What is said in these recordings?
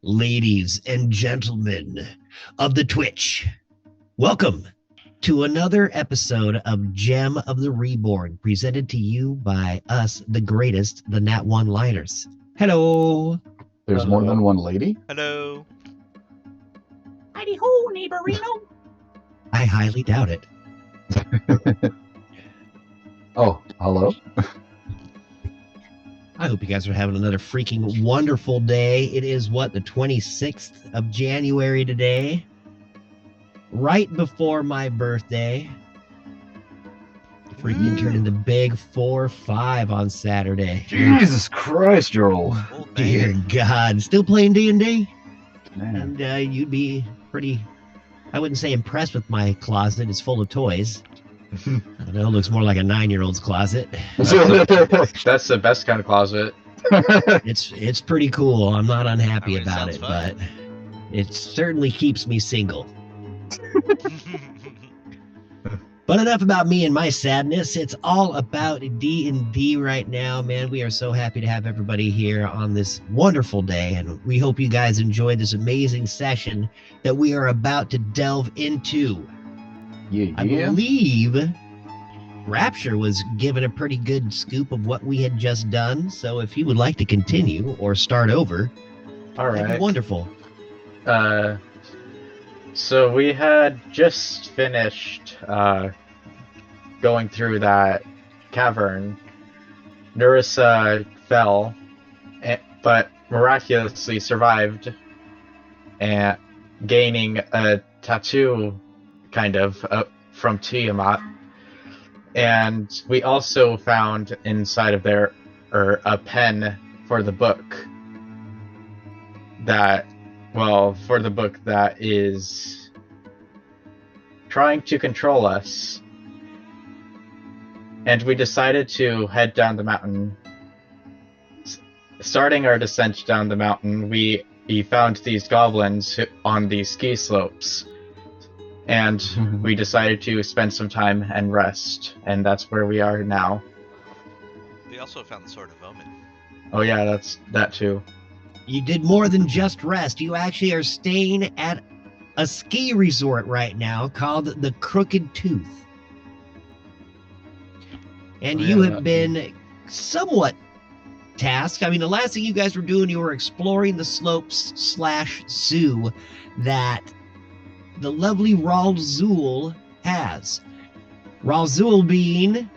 Ladies and gentlemen of the Twitch, welcome to another episode of Gem of the Reborn, presented to you by us, the greatest, the Nat One-Liners. Hello. There's more than one lady? Hello. Heidi ho, neighborino. I highly doubt it. Oh, hello? I hope you guys are having another freaking wonderful day. It is, the 26th of January today, right before my birthday. Freaking turned into big 4-5 on Saturday. Jesus Christ, you're old. Dear God. Still playing D&D? Man. And you'd be pretty, I wouldn't say impressed with my closet. It's full of toys. I don't know, it looks more like a 9-year-old's closet. That's the best kind of closet. It's pretty cool. I'm not unhappy I mean, it about sounds it, fun. but it certainly keeps me single. But enough about me and my sadness. It's all about D&D right now, man. We are so happy to have everybody here on this wonderful day, and we hope you guys enjoyed this amazing session that we are about to delve into. I believe Rapture was given a pretty good scoop of what we had just done, so if you would like to continue or start over, All that'd be right. wonderful. So we had just finished going through that cavern. Nerissa fell, but miraculously survived, and gaining a tattoo, kind of, from Tiamat. And we also found inside of there, a pen for the book that is trying to control us. And we decided to head down the mountain. Starting our descent down the mountain, we found these goblins on these ski slopes. And we decided to spend some time and rest. And that's where we are now. We also found the Sword of Omen. Oh yeah, that's that too. You did more than just rest. You actually are staying at a ski resort right now called the Crooked Tooth. And you have been somewhat tasked. I mean, the last thing you guys were doing, you were exploring the slopes/zoo that the lovely Ralzul has. Ralzul being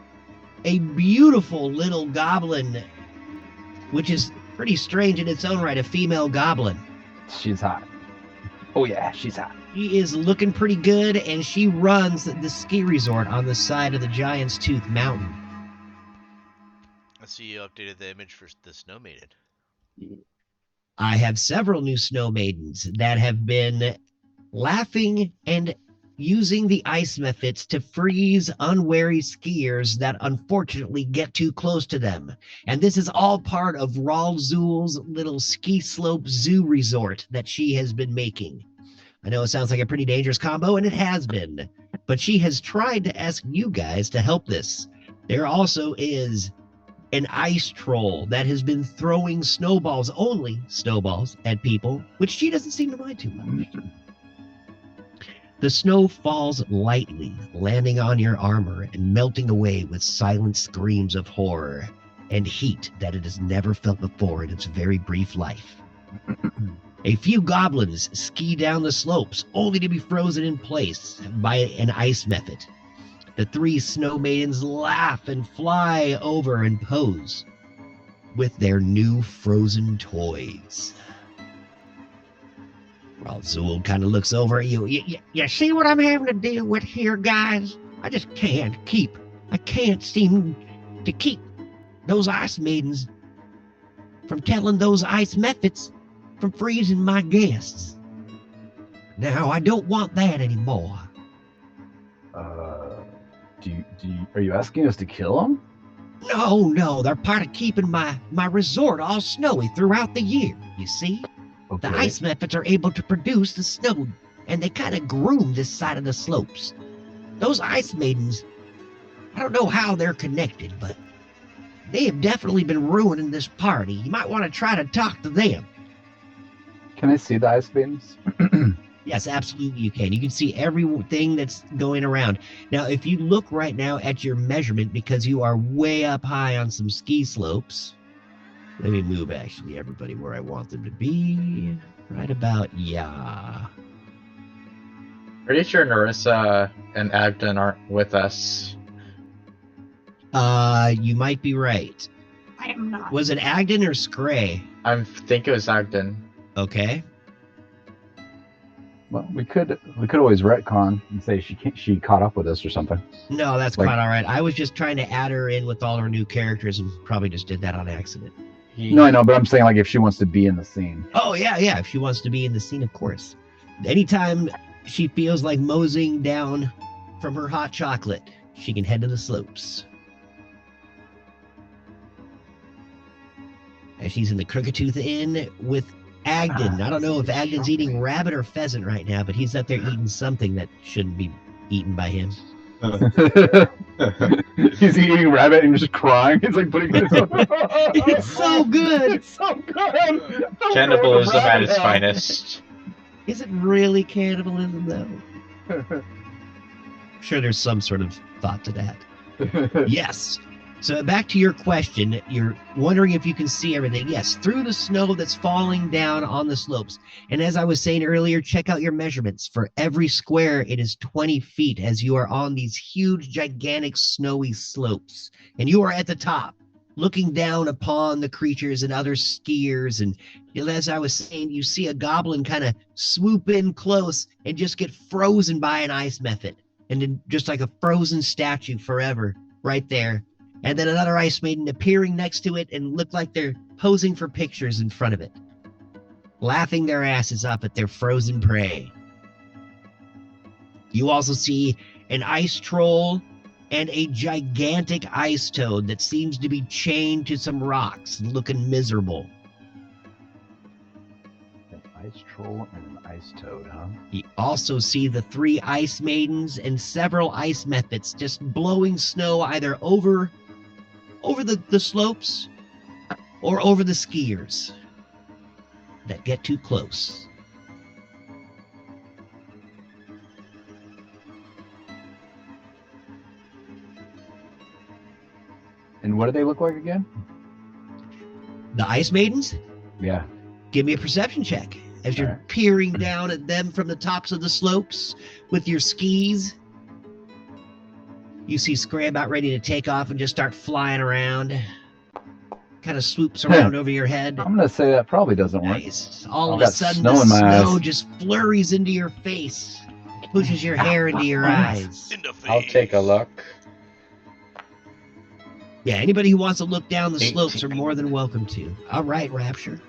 a beautiful little goblin, which is pretty strange in its own right, a female goblin. She's hot. Oh yeah, she's hot. She is looking pretty good, and she runs the ski resort on the side of the Giant's Tooth Mountain. I see you updated the image for the Snow Maiden. I have several new snow maidens that have been laughing and using the ice methods to freeze unwary skiers that unfortunately get too close to them. And this is all part of Ralzul's little ski slope zoo resort that she has been making. I know it sounds like a pretty dangerous combo, and it has been, but she has tried to ask you guys to help this. There also is an ice troll that has been throwing only snowballs, at people, which she doesn't seem to mind too much. The snow falls lightly, landing on your armor and melting away with silent screams of horror and heat that it has never felt before in its very brief life. A few goblins ski down the slopes, only to be frozen in place by an ice method. The 3 snow maidens laugh and fly over and pose with their new frozen toys. Ralzul kind of looks over at you. You see what I'm having to deal with here, guys? I just can't seem to keep those ice maidens from telling those ice methods from freezing my guests. Now, I don't want that anymore. Are you asking us to kill him? No, they're part of keeping my resort all snowy throughout the year, you see? Okay. The ice methods are able to produce the snow, and they kind of groom this side of the slopes. Those ice maidens, I don't know how they're connected, but they have definitely been ruining this party. You might want to try to talk to them. Can I see the ice maidens? Yes, absolutely you can. You can see everything that's going around. Now, if you look right now at your measurement, because you are way up high on some ski slopes, let me move actually everybody where I want them to be. Right about, yeah. Pretty sure Narissa and Agden aren't with us. You might be right. I am not. Was it Agden or Scray? I think it was Agden. Okay. Well, we could always retcon and say she caught up with us or something. No, that's Like- quite all right. I was just trying to add her in with all her new characters and probably just did that on accident. No, I know, but I'm saying like if she wants to be in the scene. Oh, yeah. If she wants to be in the scene, of course. Anytime she feels like moseying down from her hot chocolate, she can head to the slopes. And she's in the Crooked Tooth Inn with Agden. I don't know if Agden's eating rabbit or pheasant right now, but he's up there eating something that shouldn't be eaten by him. He's eating rabbit and just crying. He's like putting his It's so good. It's so good. Cannibalism at its finest. Is it really cannibalism, though? I'm sure there's some sort of thought to that. Yes. So back to your question, you're wondering if you can see everything. Yes, through the snow that's falling down on the slopes. And as I was saying earlier, check out your measurements. For every square, it is 20 feet as you are on these huge, gigantic, snowy slopes. And you are at the top, looking down upon the creatures and other skiers. And as I was saying, you see a goblin kind of swoop in close and just get frozen by an ice method. And then just like a frozen statue forever right there. And then another ice maiden appearing next to it and look like they're posing for pictures in front of it, laughing their asses up at their frozen prey. You also see an ice troll and a gigantic ice toad that seems to be chained to some rocks and looking miserable. An ice troll and an ice toad, huh? You also see the 3 ice maidens and several ice methods just blowing snow either over the slopes or over the skiers that get too close. And what do they look like again? The ice maidens, Yeah. give me a perception check as you're Alright. peering down at them from the tops of the slopes with your skis. You see Scray about ready to take off and just start flying around. Kind of swoops around over your head. I'm gonna say that probably doesn't work. Nice. All I've of a got sudden, snow the in my snow eyes. just flurries into your face, pushes your hair into your eyes. In the face. I'll take a look. Yeah, anybody who wants to look down the 18. slopes are more than welcome to. All right, Rapture.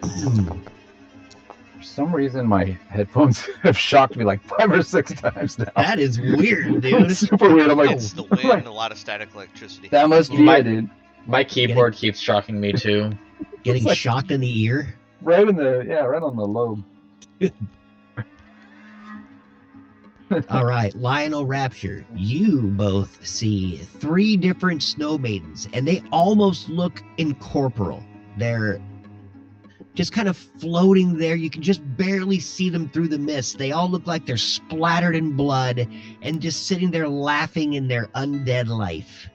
For some reason, my headphones have shocked me like 5 or 6 times now. That is weird, It's dude. super weird. I'm like, It's the wind and a lot of static electricity. that must be My- it, dude. My keyboard keeps shocking me too. Getting like- shocked in the ear. Right in the right on the lobe. All right, Lionel Rapture, you both see 3 different snow maidens, and they almost look incorporeal. They're just kind of floating there. You can just barely see them through the mist. They all look like they're splattered in blood and just sitting there laughing in their undead life.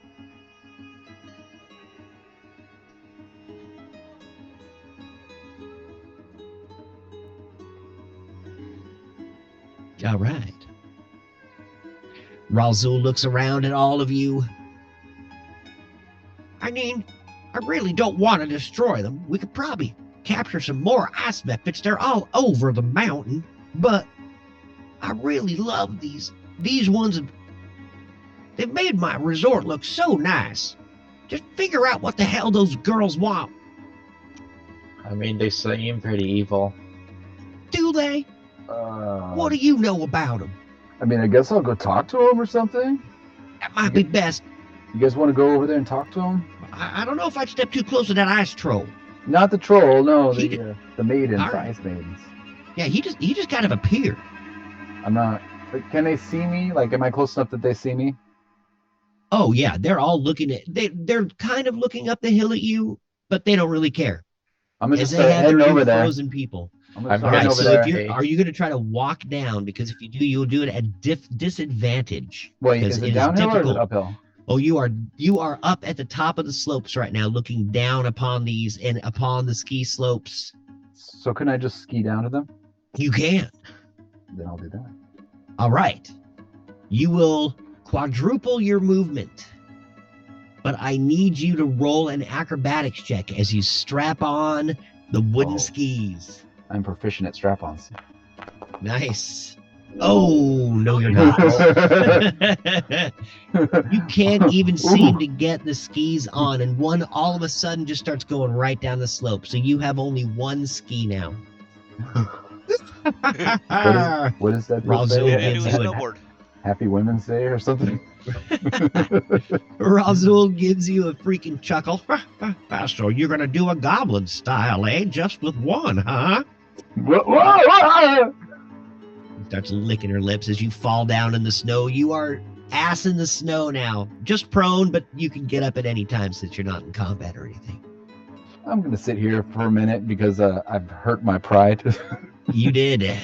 All right. Razul looks around at all of you. I mean, I really don't want to destroy them. We could probably capture some more ice methods. They're all over the mountain. But I really love these. These ones, they've made my resort look so nice. Just figure out what the hell those girls want. I mean, they seem pretty evil. Do they? What do you know about them? I mean, I guess I'll go talk to him or something. That might be best. You guys want to go over there and talk to him? I don't know if I'd step too close to that ice troll. Not the troll, no, He the maidens, All the right. ice maidens. Yeah, he just kind of appeared. I'm not. Like, can they see me? Like, am I close enough that they see me? Oh yeah, they're all looking at they're kind of looking up the hill at you, but they don't really care. I'm gonna As just they start have their heading new over there. frozen people. I'm gonna I'm start All right, heading over so there. if there. are you going to try to walk down? Because if you do, you'll do it at disadvantage. Wait, because is it it is downhill or is it difficult. uphill? Oh, you are up at the top of the slopes right now, looking down upon these and upon the ski slopes. So can I just ski down to them? You can. Then I'll do that. All right. You will quadruple your movement, but I need you to roll an acrobatics check as you strap on the wooden Oh. skis. I'm proficient at strap-ons. Nice. Oh, no, you're not. You can't even seem to get the skis on, and one all of a sudden just starts going right down the slope. So you have only one ski now. What is that? Razul Yeah, gives do a you an snowboard. Happy Women's Day or something? Razul gives you a freaking chuckle. So you're gonna do a goblin style, eh? Just with one, huh? Whoa, whoa, whoa! Starts licking her lips as you fall down in the snow. You are ass in the snow now. Just prone, but you can get up at any time since you're not in combat or anything. I'm gonna sit here for a minute because I've hurt my pride. You did.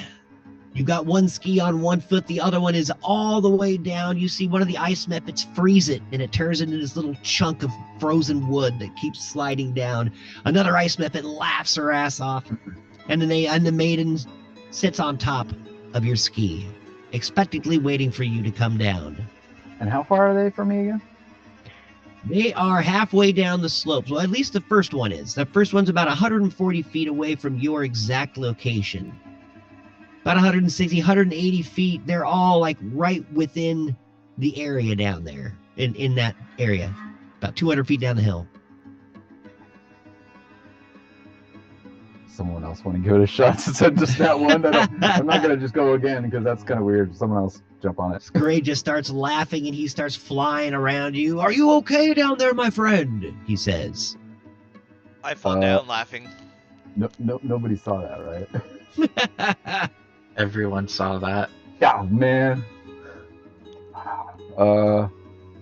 You got one ski on one foot, the other one is all the way down. You see one of the ice methods freeze it, and it turns into this little chunk of frozen wood that keeps sliding down. Another ice method laughs her ass off, and the maiden sits on top of your ski, expectantly waiting for you to come down. And how far are they from me again? They are halfway down the slopes. Well, at least the first one is. The first one's about 140 feet away from your exact location. About 160, 180 feet. They're all like right within the area down there, in that area. About 200 feet down the hill. Someone else want to give it a shot since I'm just that one? I'm not gonna just go again because that's kind of weird. Someone else jump on it. Gray just starts laughing and he starts flying around you. Are you okay down there, my friend? He says. I fall down laughing. No, nobody saw that, right? Everyone saw that. Yeah, man.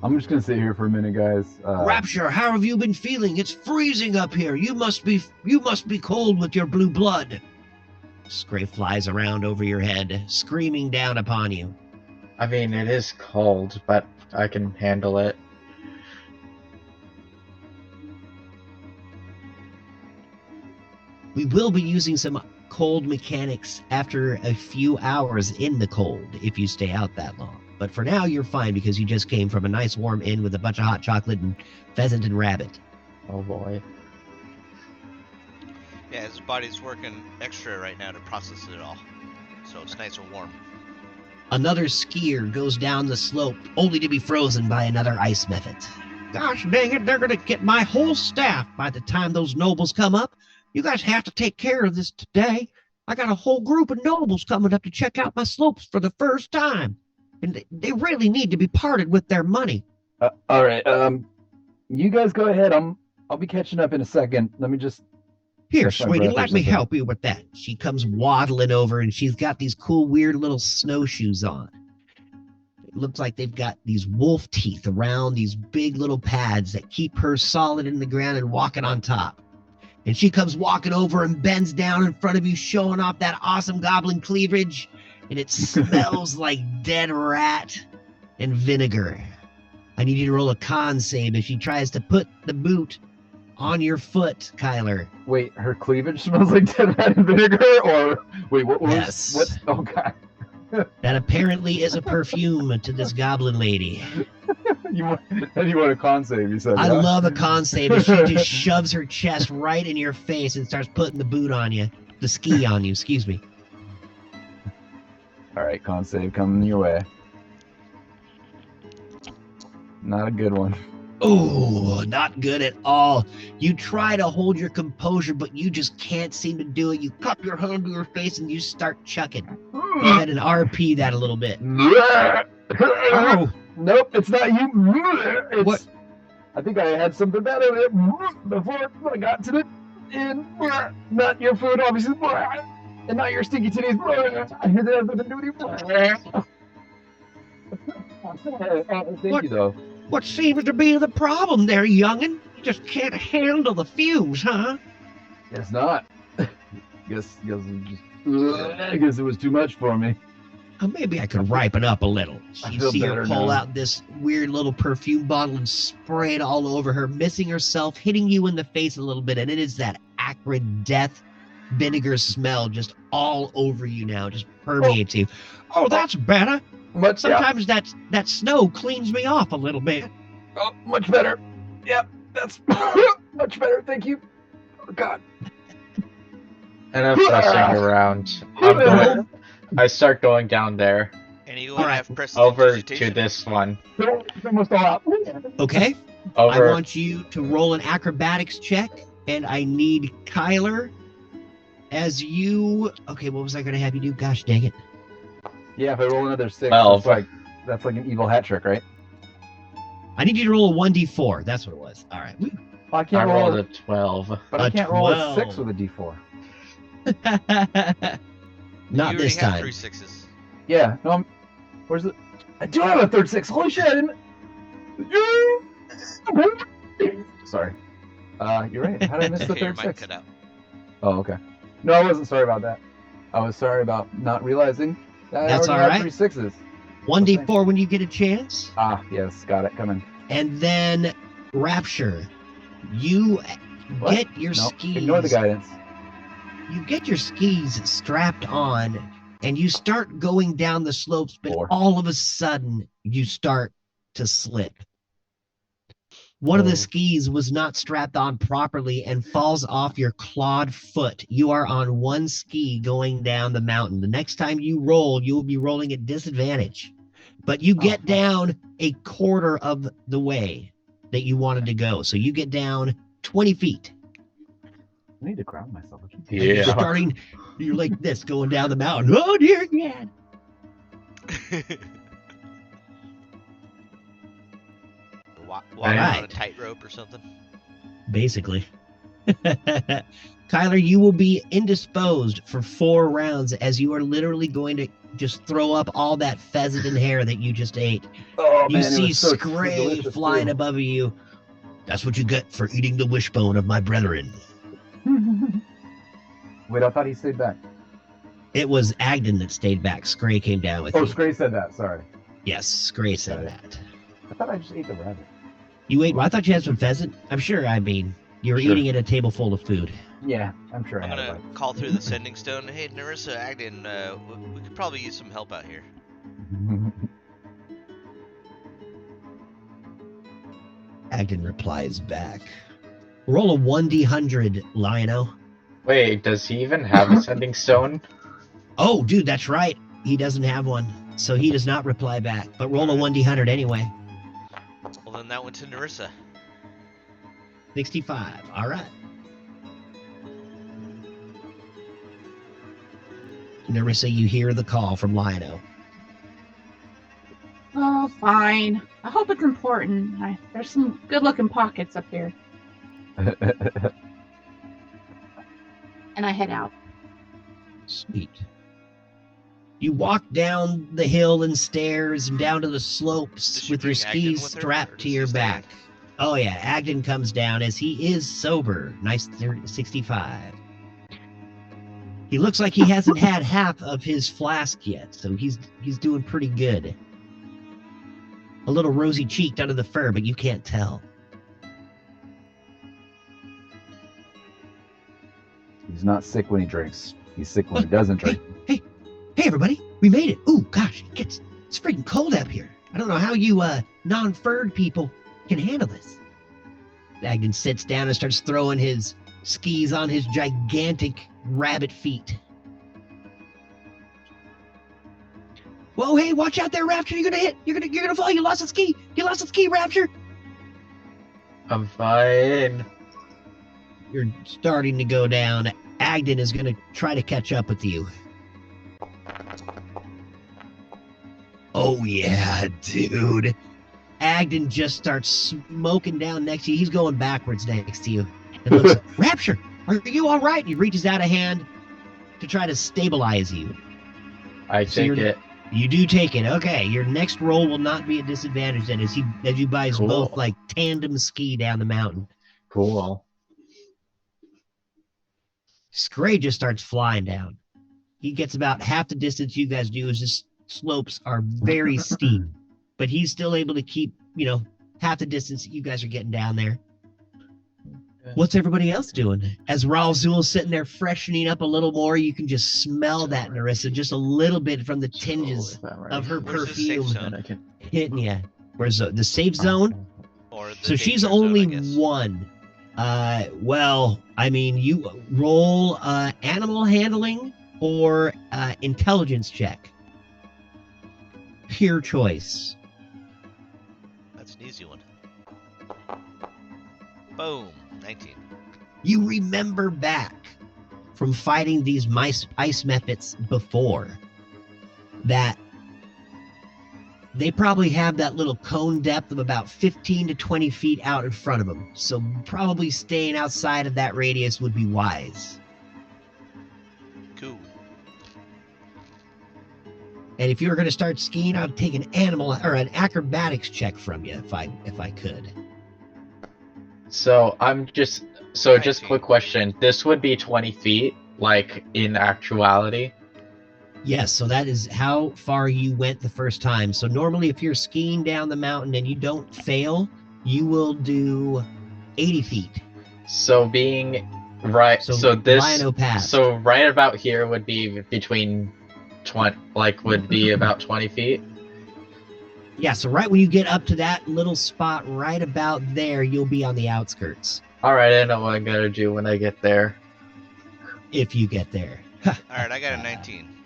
I'm just gonna sit here for a minute, guys. Rapture, how have you been feeling? It's freezing up here. You must be cold with your blue blood. Scray flies around over your head, screaming down upon you. I mean, it is cold, but I can handle it. We will be using some cold mechanics after a few hours in the cold if you stay out that long. But for now, you're fine because you just came from a nice warm inn with a bunch of hot chocolate and pheasant and rabbit. Oh boy. Yeah, his body's working extra right now to process it all. So it's nice and warm. Another skier goes down the slope, only to be frozen by another ice method. Gosh dang it, they're going to get my whole staff by the time those nobles come up. You guys have to take care of this today. I got a whole group of nobles coming up to check out my slopes for the first time. And they really need to be parted with their money. all right. You guys go ahead. I'll be catching up in a second. Let me just. Here, Catch my sweetie, breath or let me something. help you with that. She comes waddling over, and she's got these cool, weird little snowshoes on. It looks like they've got these wolf teeth around these big little pads that keep her solid in the ground and walking on top. And she comes walking over and bends down in front of you, showing off that awesome goblin cleavage. And it smells like dead rat and vinegar. I need you to roll a con save if she tries to put the boot on your foot, Kyler. Wait, her cleavage smells like dead rat and vinegar, or wait, what was Yes. what? Oh god, That apparently is a perfume to this goblin lady. you want a con save? You said. I yeah? love a con save. And she just shoves her chest right in your face and starts putting the boot on you. The ski on you, excuse me. All right, con save coming your way. Not a good one. Oh, not good at all. You try to hold your composure, but you just can't seem to do it. You cup your hand to your face and you start chucking. Go ahead and RP that a little bit. Oh, Nope, it's not you. It's, What? I think I had something better before I got to it. And not your food, obviously. And not your sticky titties. Thank you, though. what seems to be the problem there, youngin'? You just can't handle the fumes, huh? It's not. guess it was too much for me. Oh, maybe I could ripen up a little. I You feel see her better pull now. out this weird little perfume bottle and spray it all over her, missing herself, hitting you in the face a little bit, and it is that acrid death vinegar smell just all over you now, just permeates you. Oh, that's better. Much, Sometimes that snow cleans me off a little bit. oh, much better. Yep, that's much better. Thank you. Oh, God. Enough messing around. I start going down there Anyone All right. have over to prestidigitation? this one. It's almost all out. Okay? I Over. want you to roll an acrobatics check, and I need Kyler as you. Okay, what was I going to have you do? Gosh dang it. Yeah, if I roll another 6, 12. that's like an evil hat trick, right? I need you to roll a 1d4. That's what it was. All right. I I can't rolled roll a 12. but I a can't roll a 12. 6 with a D4. Not you this already have time. 3 6s. Yeah, no, where's it? I do have a third 6. Holy shit! I didn't. Sorry. You're right. How did I miss the Okay, your third mic 6? cut out. Oh, okay. No, I wasn't sorry about that. I was sorry about not realizing that That's I already all had right. 3 6s. 1d4 when you get a chance. Ah, yes, got it. Coming. And then Rapture. You What? get your No, skis. ignore the guidance. You get your skis strapped on and you start going down the slopes, but 4. all of a sudden you start to slip. One of the Oh. skis was not strapped on properly and falls off your clawed foot. You are on one ski going down the mountain. The next time you roll, you will be rolling at disadvantage. But you get fuck. down a quarter of the way that you wanted to go. So you get down 20 feet. I need to ground myself. And you're Yeah. starting, you're like this going down the mountain. Oh, dear God. Walking Alright. on a tightrope or something. Basically. Kyler, you will be indisposed for 4 rounds as you are literally going to just throw up all that pheasant and hair that you just ate. Oh, You man, it see was so Scray delicious, flying too. above you. That's what you get for eating the wishbone of my brethren. Wait, I thought he stayed back. It was Agden that stayed back. Scray came down with Oh, you. Scray said that. Sorry. Yes, Scray said Got it. that. I thought I just ate the rabbit. You ate, well, I thought you had some pheasant. I'm sure, I mean, you were Sure. eating at a table full of food. Yeah, I'm sure I I'm had gonna it. call through the sending stone. Hey, Narissa, Agden, we could probably use some help out here. Agden replies back. Roll a 1d100, Lionel. Wait, does he even have a sending stone? Oh, dude, that's right. He doesn't have one, so he does not reply back. But roll a 1d100 anyway. Well, then that went to Narissa. 65. All right. Narissa, you hear the call from Lionel. Oh, fine. I hope it's important. There's some good-looking pockets up here. And I head out. Sweet. You walk down the hill and stairs and down to the slopes Does she with your bring Agden skis with her, or strapped does to he your stay back. in? Oh yeah, Agden comes down as he is sober. Nice 65. He looks like he hasn't had half of his flask yet, so he's doing pretty good. A little rosy cheeked under the fur, but you can't tell. He's not sick when he drinks. He's sick when he doesn't drink. Hey, everybody, we made it. Ooh, gosh, it's freaking cold up here. I don't know how you non-furred people can handle this. Agden sits down and starts throwing his skis on his gigantic rabbit feet. Whoa, hey, watch out there, Rapture. You're gonna hit. You're gonna fall. You lost a ski. You lost a ski, Rapture. I'm fine. You're starting to go down. Agden is gonna try to catch up with you. Oh yeah, dude. Agden just starts smoking down next to you. He's going backwards next to you. And looks, Rapture, are you all right? He reaches out a hand to try to stabilize you. I So take you're- it. You do take it. Okay, your next roll will not be a disadvantage then as you guys Cool. both like tandem ski down the mountain. Cool. Scray just starts flying down. He gets about half the distance you guys do, as this slopes are very steep, but he's still able to keep, half the distance that you guys are getting down there. What's everybody else doing? As Ralzul's sitting there freshening up a little more, you can just smell that, Narissa, just a little bit from the tinges of her Where's the safe perfume zone? hitting you. Where's the safe zone? Or the So she's danger zone, only I guess. one. You roll animal handling or intelligence check. Pure choice. That's an easy one. Boom. 19. You remember back from fighting these ice mephits before that they probably have that little cone depth of about 15 to 20 feet out in front of them. So probably staying outside of that radius would be wise. Cool. And if you were going to start skiing, I'd take an animal or an acrobatics check from you if I could. So just 19. quick question. This would be 20 feet, like in actuality. Yes, so that is how far you went the first time. So normally if you're skiing down the mountain and you don't fail, you will do 80 feet. So being right, so this, Rhino passed. so right about here would be between 20, would be about 20 feet. Yeah, so right when you get up to that little spot right about there, you'll be on the outskirts. All right, I know what I'm gonna do when I get there. If you get there. Alright, I got a 19.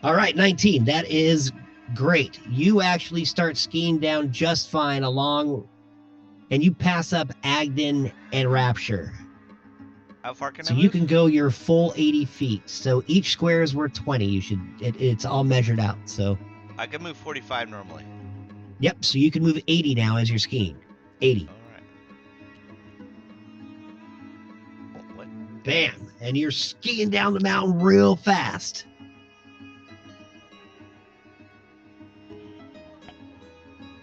All right, 19. That is great. You actually start skiing down just fine along, and you pass up Agden and Rapture. How far can So I move? you can go your full 80 feet. So each square is worth 20. It's all measured out. So, I can move 45 normally. yep. So you can move 80 now as you're skiing. 80. Alright. What? Bam. And you're skiing down the mountain real fast.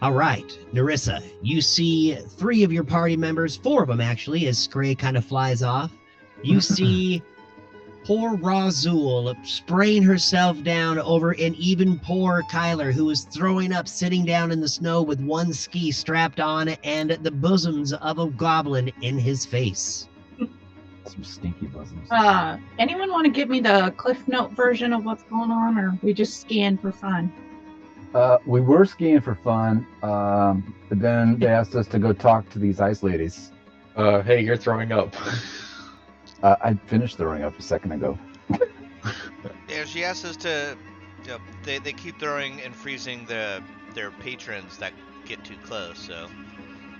All right, Narissa, you see 3 of your party members, 4 of them actually, as Scray kind of flies off. You see poor Razul spraying herself down over an even poor Kyler, who is throwing up sitting down in the snow with one ski strapped on and the bosoms of a goblin in his face. Some stinky bosoms. Anyone want to give me the Cliff Note version of what's going on, or we just scan for fun? We were skiing for fun, but then they asked us to go talk to these ice ladies. Hey, you're throwing up. I finished throwing up a second ago. Yeah, she asked us to. They keep throwing and freezing their patrons that get too close, so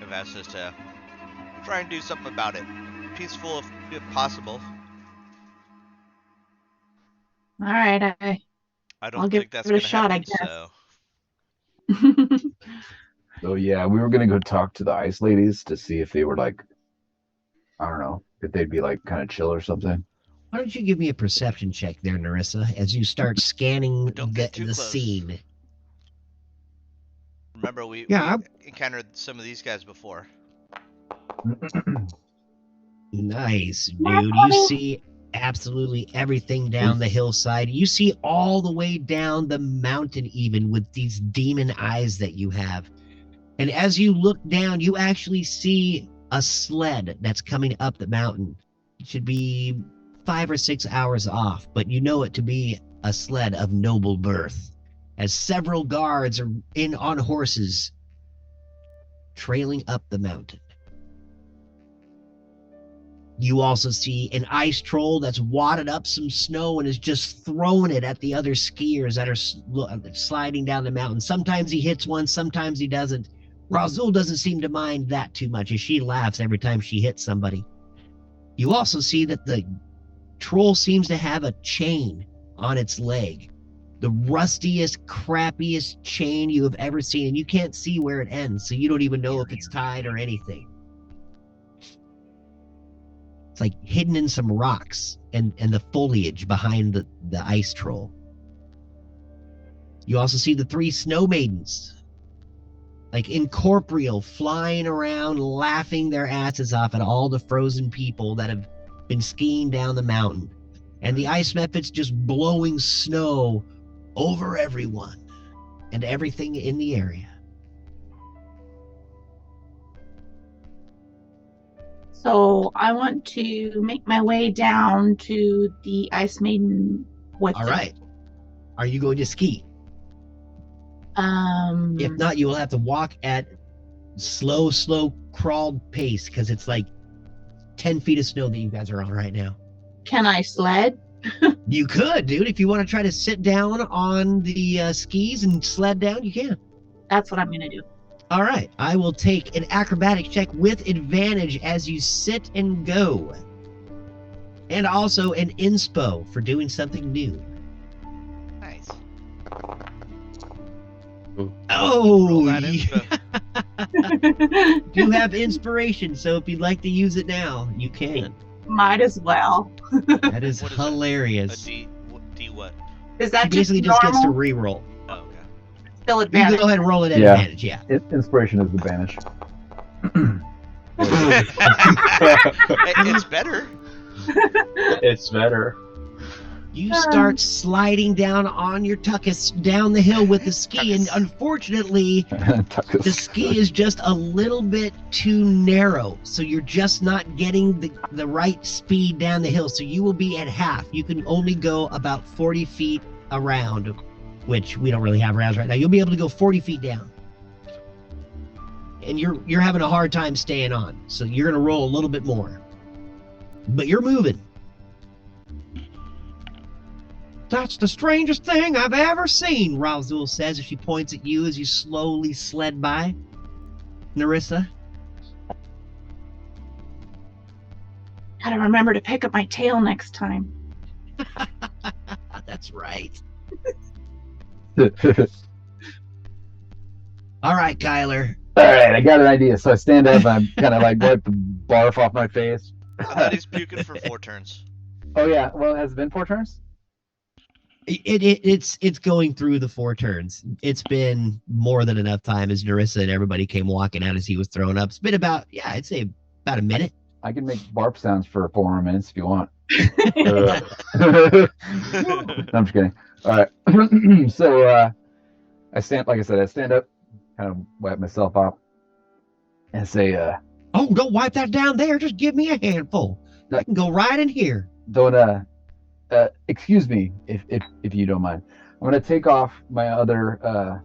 they've asked us to try and do something about it. Peaceful if possible. All right, I don't I'll give think that's it a gonna shot, I happen, guess. so. So yeah, we were gonna go talk to the ice ladies to see if they were I don't know, if they'd be kind of chill or something. Why don't you give me a perception check there, Narissa, as you start scanning Don't get too the close. scene? Remember, we encountered some of these guys before. Nice, dude. You see absolutely everything down the hillside. You see all the way down the mountain, even with these demon eyes that you have. And as you look down, you actually see a sled that's coming up the mountain. It should be 5 or 6 hours off, but you know it to be a sled of noble birth, as several guards are on horses trailing up the mountain. You also see an ice troll that's wadded up some snow and is just throwing it at the other skiers that are sliding down the mountain. Sometimes he hits one, sometimes he doesn't. Razul doesn't seem to mind that too much, as she laughs every time she hits somebody. You also see that the troll seems to have a chain on its leg. The rustiest, crappiest chain you have ever seen, and you can't see where it ends, so you don't even know if it's tied or anything. It's like hidden in some rocks and the foliage behind the ice troll. You also see the 3 snow maidens, like incorporeal, flying around, laughing their asses off at all the frozen people that have been skiing down the mountain, and the ice method's just blowing snow over everyone and everything in the area. So I want to make my way down to the Ice Maiden with All them. right. Are you going to ski? If not, you will have to walk at slow crawled pace because it's like 10 feet of snow that you guys are on right now. Can I sled? You could, dude. If you want to try to sit down on the skis and sled down, you can. That's what I'm going to do. All right. I will take an acrobatic check with advantage as you sit and go. And also an inspo for doing something new. Nice. Oh, Roll that inspo. you have inspiration, so if you'd like to use it now, you can. Might as well. That is What is that? hilarious. A D what? Is He that basically just just gets to normal? re-roll. Oh, okay. Still You advantage? can go ahead and roll it at Yeah. advantage, yeah. Inspiration is the banish. It's better. It's better. You start sliding down on your tuckus down the hill with the ski, and unfortunately, the ski is just a little bit too narrow, so you're just not getting the right speed down the hill. So you will be at half. You can only go about 40 feet around, which we don't really have rounds right now. You'll be able to go 40 feet down, and you're having a hard time staying on. So you're gonna roll a little bit more, but you're moving. That's the strangest thing I've ever seen, Razul says as she points at you as you slowly sled by. Narissa? Gotta remember to pick up my tail next time. That's right. All All right, Kyler. right, I got an idea. So I stand up and I kind of like wipe the barf off my face. I thought he's puking for 4 turns. Oh yeah, well, has it been 4 turns? It's going through the 4 turns. It's been more than enough time as Narissa and everybody came walking out as he was thrown up. It's been about, yeah, I'd say about a minute. I can make barf sounds for 4 more minutes if you want. Uh, No, I'm just kidding. All right. So I stand up, kind of wipe myself off, and say, Oh, don't wipe that down there. Just give me a handful. I can go right in here. don't excuse me if you don't mind. I'm gonna take off my other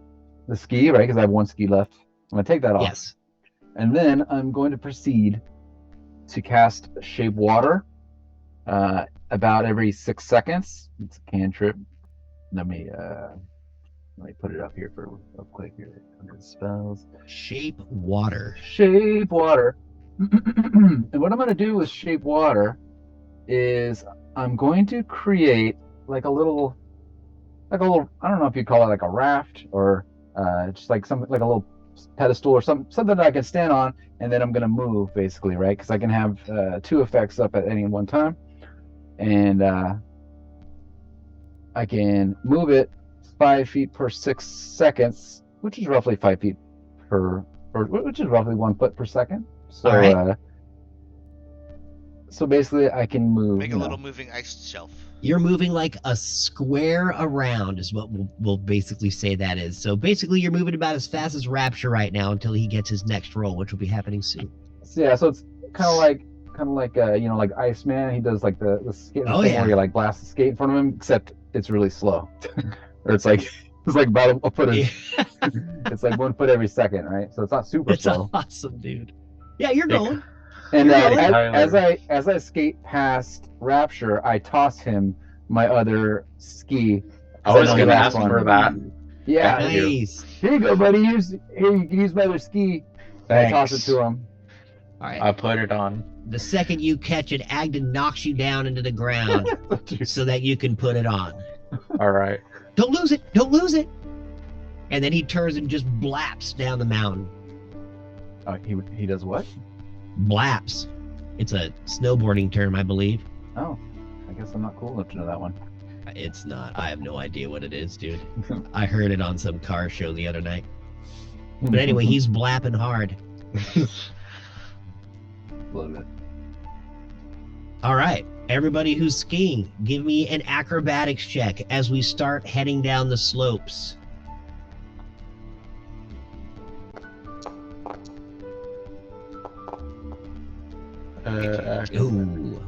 the ski, right? Because I have 1 ski left. I'm gonna take that off, Yes. and then I'm going to proceed to cast Shape Water about every 6 seconds. It's a cantrip. Let me put it up here for real quick here under the spells. Shape water. Shape Water. And what I'm going to do with Shape Water is I'm going to create like a little, I don't know if you'd call it like a raft or just like something like a little pedestal or something that I can stand on, and then I'm going to move basically, right? Because I can have 2 effects up at any one time, and I can move it 5 feet per 6 seconds, which is roughly 5 feet which is roughly 1 foot per second. So, All right. So basically, I can move. Make a little moving ice shelf. You're moving like a square around is what we'll basically say that is. So basically you're moving about as fast as Rapture right now until he gets his next roll, which will be happening soon. So, yeah, so it's kind of like like Iceman. He does like the skate Oh, thing yeah. where you like blast the skate in front of him, except it's really slow. Or it's like about a foot. It's like 1 foot every second, right? So it's not super It's slow. awesome, dude. Yeah, you're going. And You're going. as I skate past Rapture, I toss him my other ski. I was know gonna he ask lost one. for that. Yeah, Thank you. Nice. here you go, buddy. Here, you can use my other ski. And I toss it Thanks. to him. All right. I put it on. The second you catch it, Agden knocks you down into the ground so that you can put it on. All right. Don't lose it. Don't lose it. And then he turns and just blaps down the mountain. He does what? Blaps. It's a snowboarding term, I believe. Oh, I guess I'm not cool enough to know that one. It's not. I have no idea what it is, dude. I heard it on some car show the other night. But anyway, he's blapping hard. Love it. All right, everybody who's skiing, give me an acrobatics check as we start heading down the slopes. Ooh.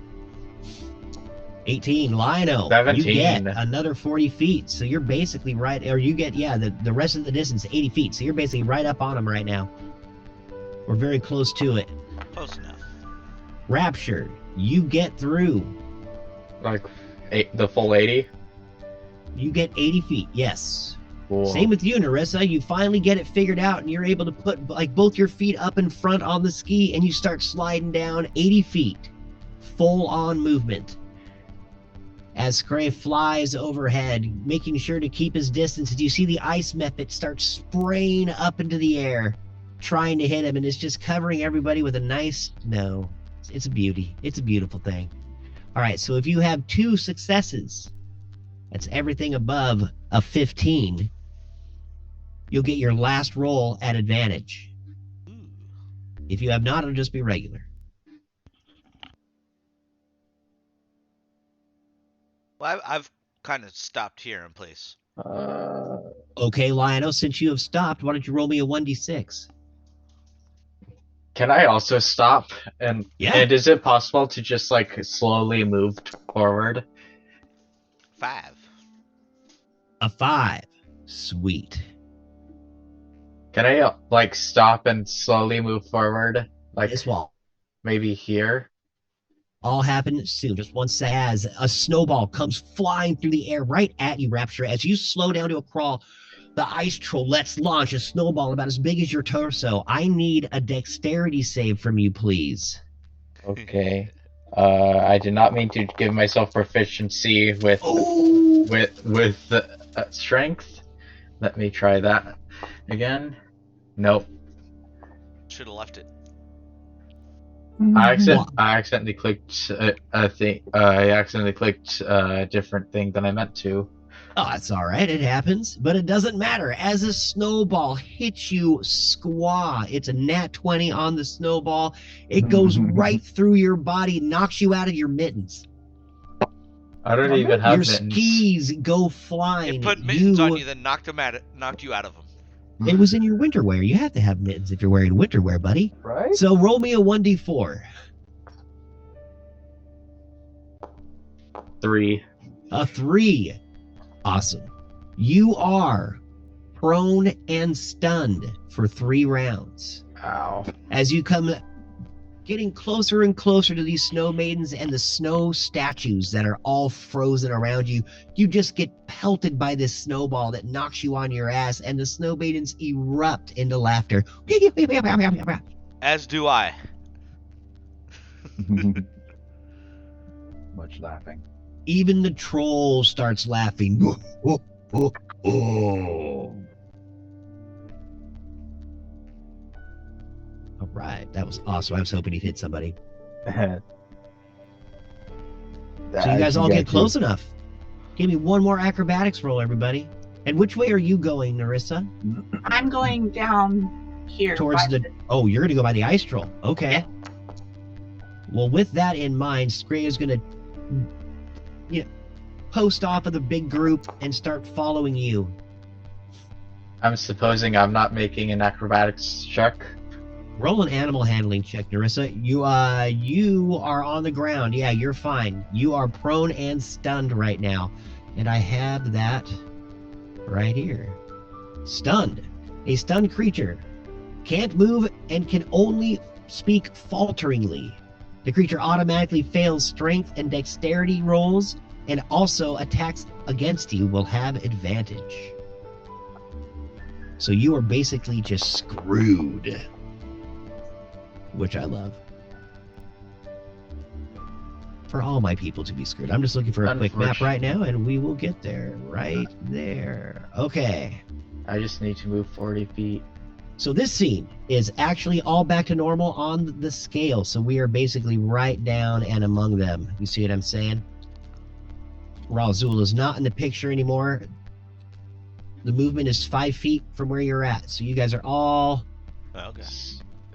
18. Lionel, you 17. get another 40 feet. So you're basically right, or you get, the rest of the distance, 80 feet. So you're basically right up on them right now. We're very close to it. Close enough. Rapture, you get through. Like the full 80? You get 80 feet, yes. Cool. Same with you, Narissa. You finally get it figured out, and you're able to put like both your feet up in front on the ski, and you start sliding down 80 feet. Full-on movement. As Scray flies overhead, making sure to keep his distance, as you see the ice method start spraying up into the air, trying to hit him, and it's just covering everybody with a nice snow. It's a beauty. It's a beautiful thing. All right, so if you have 2 successes, that's everything above a 15, you'll get your last roll at advantage. Ooh. If you have not, it'll just be regular. Well, I've kind of stopped here in place. Okay, Lionel, since you have stopped, why don't you roll me a 1d6? Can I also stop? And is it possible to just like slowly move forward? 5. A 5. Sweet. Can I like stop and slowly move forward? Like This will maybe here? all happen soon. Just one second, as a snowball comes flying through the air right at you, Rapture. As you slow down to a crawl, the ice troll lets launch a snowball about as big as your torso. I need a dexterity save from you, please. Okay. I did not mean to give myself proficiency with strength. Let me try that again. Nope. Should have left it. I accidentally clicked a thing. I accidentally clicked a different thing than I meant to. Oh, that's all right. It happens, but it doesn't matter. As a snowball hits you, squaw. It's a nat 20 on the snowball. It goes right through your body, knocks you out of your mittens. I don't even have Your mittens. skis go flying. It put mittens on you, then knocked you out of them. It was in your winter wear. You have to have mittens if you're wearing winter wear, buddy. Right? So roll me a 1d4. 3. A 3. Awesome. You are prone and stunned for 3 rounds. Ow. As you come getting closer and closer to these snow maidens and the snow statues that are all frozen around you, you just get pelted by this snowball that knocks you on your ass, and the snow maidens erupt into laughter. As do I. Much laughing. Even the troll starts laughing. All right, that was awesome. I was hoping he'd hit somebody. So you guys all get close enough. Give me one more acrobatics roll, everybody. And which way are you going, Narissa? I'm going down here. Towards the... Oh, you're going to go by the ice troll. Okay. Yeah. Well, with that in mind, Scray is going to post off of the big group and start following you. I'm supposing I'm not making an acrobatics check. Roll an animal handling check, Narissa. You are on the ground. Yeah, you're fine. You are prone and stunned right now. And I have that right here. Stunned. A stunned creature can't move and can only speak falteringly. The creature automatically fails strength and dexterity rolls, and also attacks against you will have advantage. So you are basically just screwed. Which I love. For all my people to be screwed. I'm just looking for a quick map right now, and we will get there. Right there. Okay. I just need to move 40 feet. So this scene is actually all back to normal on the scale. So we are basically right down and among them. You see what I'm saying? Razul is not in the picture anymore. The movement is 5 feet from where you're at. So you guys are all... Okay.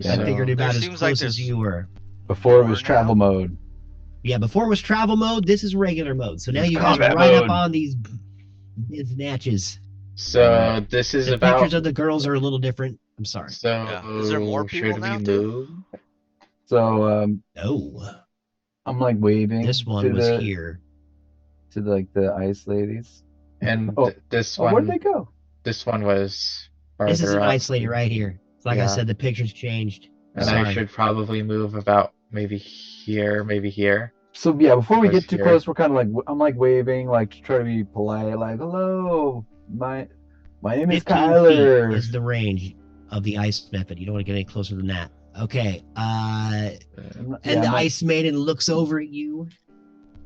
I figured about as seems close like as you were. Before it was travel mode. Yeah, before it was travel mode, this is regular mode. So now It's you guys are combat right up mode. on these snatches. So this is The about. pictures of the girls are a little different. I'm sorry. So Yeah. Is there more people should now, we too? move? So No, I'm like waving this one to was the here. to like the ice ladies. And Oh. this Oh, one. where'd they go? This one was farther This is an up. ice lady right here. Like I Yeah. said, the pictures changed. And Sorry. I should probably move about maybe here, maybe here. So yeah, before we Close get too here. close, we're kind of like I'm like waving, like to try to be polite, like hello, my name is 15 Kyler. feet is the range of the ice method. You don't want to get any closer than that. Okay. And the ice maiden looks over at you.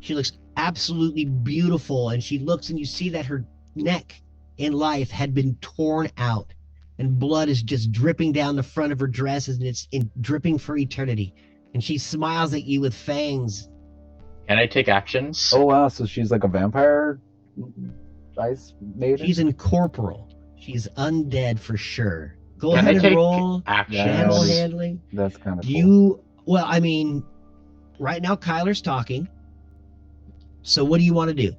She looks absolutely beautiful, and she looks and you see that her neck in life had been torn out, and blood is just dripping down the front of her dress, and it's dripping for eternity. And she smiles at you with fangs. Can I take actions? Oh wow, so she's like a vampire ice maiden. She's incorporeal. She's undead for sure. Go Can I ahead and take roll actions? channel Yeah. handling. That's kind of cool. You, well, I mean, right now Kyler's talking. So what do you want to do?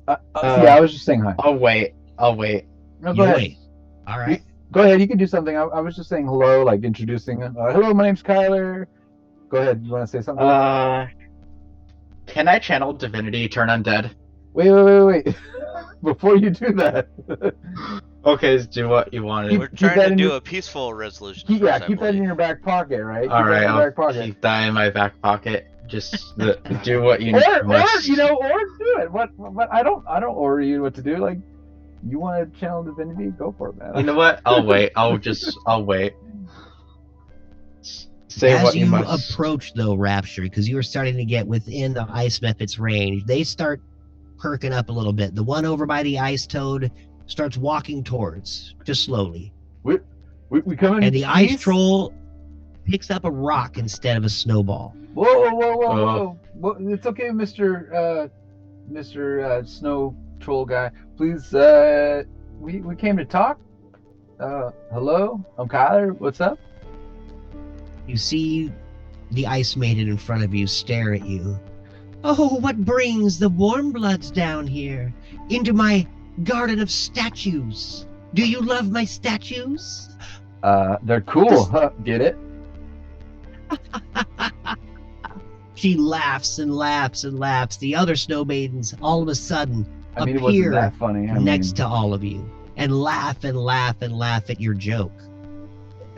Yeah, I was just saying hi. I'll wait. No, You go ahead. wait. All right. Go ahead. You can do something. I was just saying hello, like introducing. Hello, my name's Kyler. Go ahead. You want to say something? Can I channel divinity turn undead? Wait. Before you do that. Okay, do what you wanted. We're Keep trying that to in do your- a peaceful resolution. Keep that in believe. your back pocket, right? All right, Keep that in your I'll back pocket. keep that in my back pocket. Just do what you Or must. you know, or do it. What? I don't order you what to do. Like, you want to channel divinity? Go for it, man. You know what? I'll wait. I'll wait. Say As what you you must. approach, though, Rapture, because you are starting to get within the ice method's range, they start perking up a little bit. The one over by the ice toad starts walking towards, just slowly. We coming. And the ice troll picks up a rock instead of a snowball. Whoa! It's okay, Mr. Snow Troll guy. Please, we came to talk. Hello, I'm Kyler. What's up? You see the ice maiden in front of you stare at you. Oh, what brings the warm bloods down here into my garden of statues? Do you love my statues? They're cool. Huh? Get it? She laughs and laughs and laughs. The other snow maidens all of a sudden I mean, it wasn't appear that funny. next to all of you and laugh and laugh and laugh at your joke.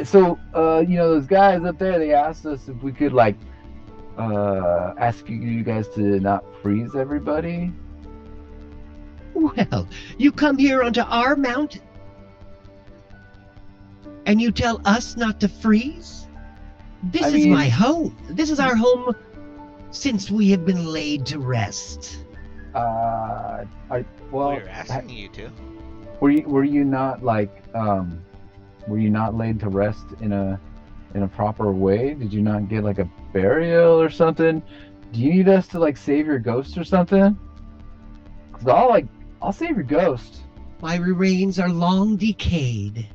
So, those guys up there, they asked us if we could, like, ask you guys to not freeze everybody. Well, you come here onto our mountain and you tell us not to freeze? This is my home. This is our home since we have been laid to rest. Well, you're asking you to. Were you not like were you not laid to rest in a proper way? Did you not get like a burial or something? Do you need us to like save your ghost or something? 'Cause I'll save your ghost. My remains are long decayed.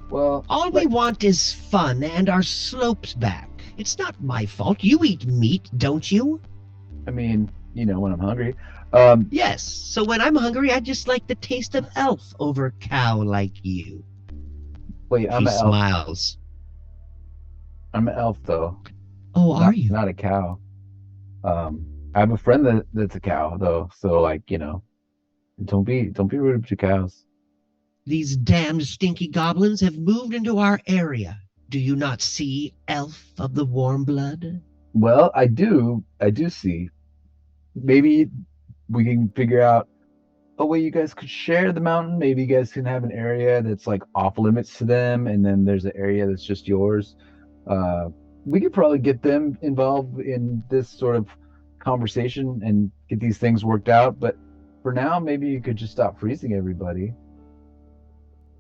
Well, All we want is fun and our slopes back. It's not my fault. You eat meat, don't you? I mean, when I'm hungry. Yes. So when I'm hungry, I just like the taste of elf over cow like you. Wait, I'm She an elf. smiles. I'm an elf though. Oh, are you? Not a cow. I have a friend that's a cow though, so like, don't be rude to cows. These damned stinky goblins have moved into our area. Do you not see, elf of the warm blood? Well, I do see. Maybe we can figure out a way you guys could share the mountain. Maybe you guys can have an area that's like off limits to them, and then there's an area that's just yours. We could probably get them involved in this sort of conversation and get these things worked out. But for now, maybe you could just stop freezing everybody.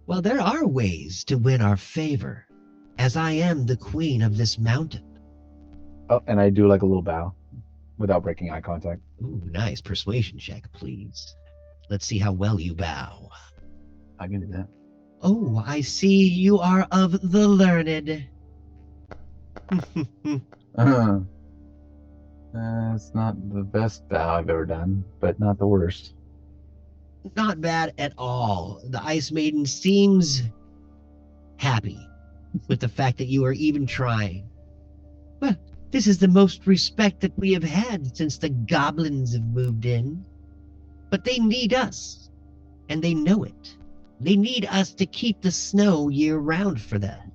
Well, there are ways to win our favor, as I am the queen of this mountain. Oh, and I do like a little bow without breaking eye contact. Ooh, nice persuasion check, please. Let's see how well you bow. I can do that. Oh, I see you are of the learned. It's not the best bow I've ever done, but not the worst. Not bad at all. The Ice Maiden seems happy with the fact that you are even trying. Well, this is the most respect that we have had since the goblins have moved in. But they need us, and they know it. They need us to keep the snow year-round for them.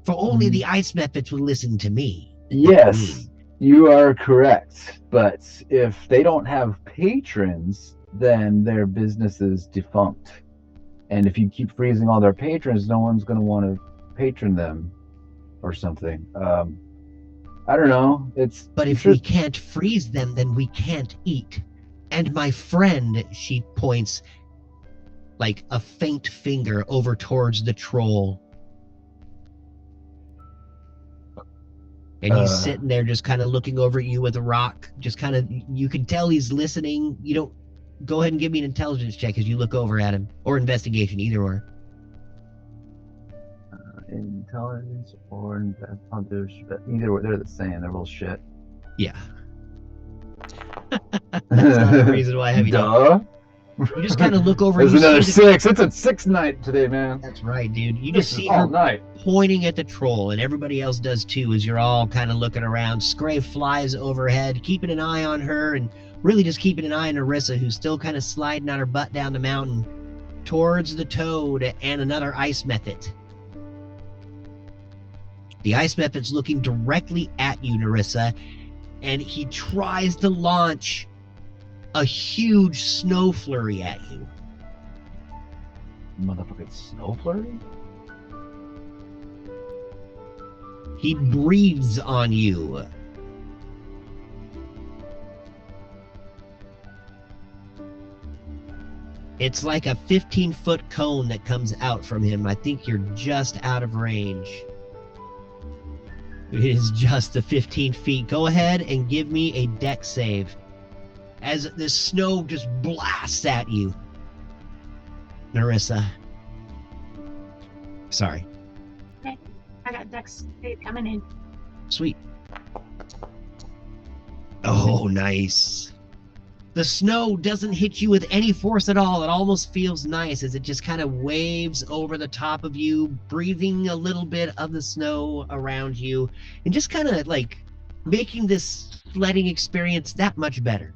For only the ice methods will listen to me. Yes, you are correct. But if they don't have patrons, then their business is defunct. And if you keep freezing all their patrons, no one's going to want to patron them or something. I don't know. But if we can't freeze them, then we can't eat. And my friend, she points like a faint finger over towards the troll. And he's sitting there just kind of looking over at you with a rock. Just kind of, you can tell he's listening. You don't, go ahead and give me an intelligence check as you look over at him. Or investigation, either or. Intelligence or I'll do either way. They're the same. They're bullshit. Yeah. That's not the reason why I have you Duh. You just kind of look over. There's another 6. It's a 6 night today, man. That's right, dude. You just see all her night pointing at the troll, and everybody else does too, as you're all kind of looking around. Scrape flies overhead, keeping an eye on her, and really just keeping an eye on Narissa, who's still kind of sliding on her butt down the mountain towards the toad and another ice method. The ice method's looking directly at you, Narissa, and he tries to launch a huge snow flurry at you. Motherfucking snow flurry? He breathes on you. It's like a 15-foot cone that comes out from him. I think you're just out of range. It is just the 15 feet. Go ahead and give me a dex save as the snow just blasts at you. Narissa. Sorry. Okay. I got dex save coming in. Sweet. Oh, nice. The snow doesn't hit you with any force at all. It almost feels nice as it just kind of waves over the top of you, breathing a little bit of the snow around you, and just kind of like making this sledding experience that much better.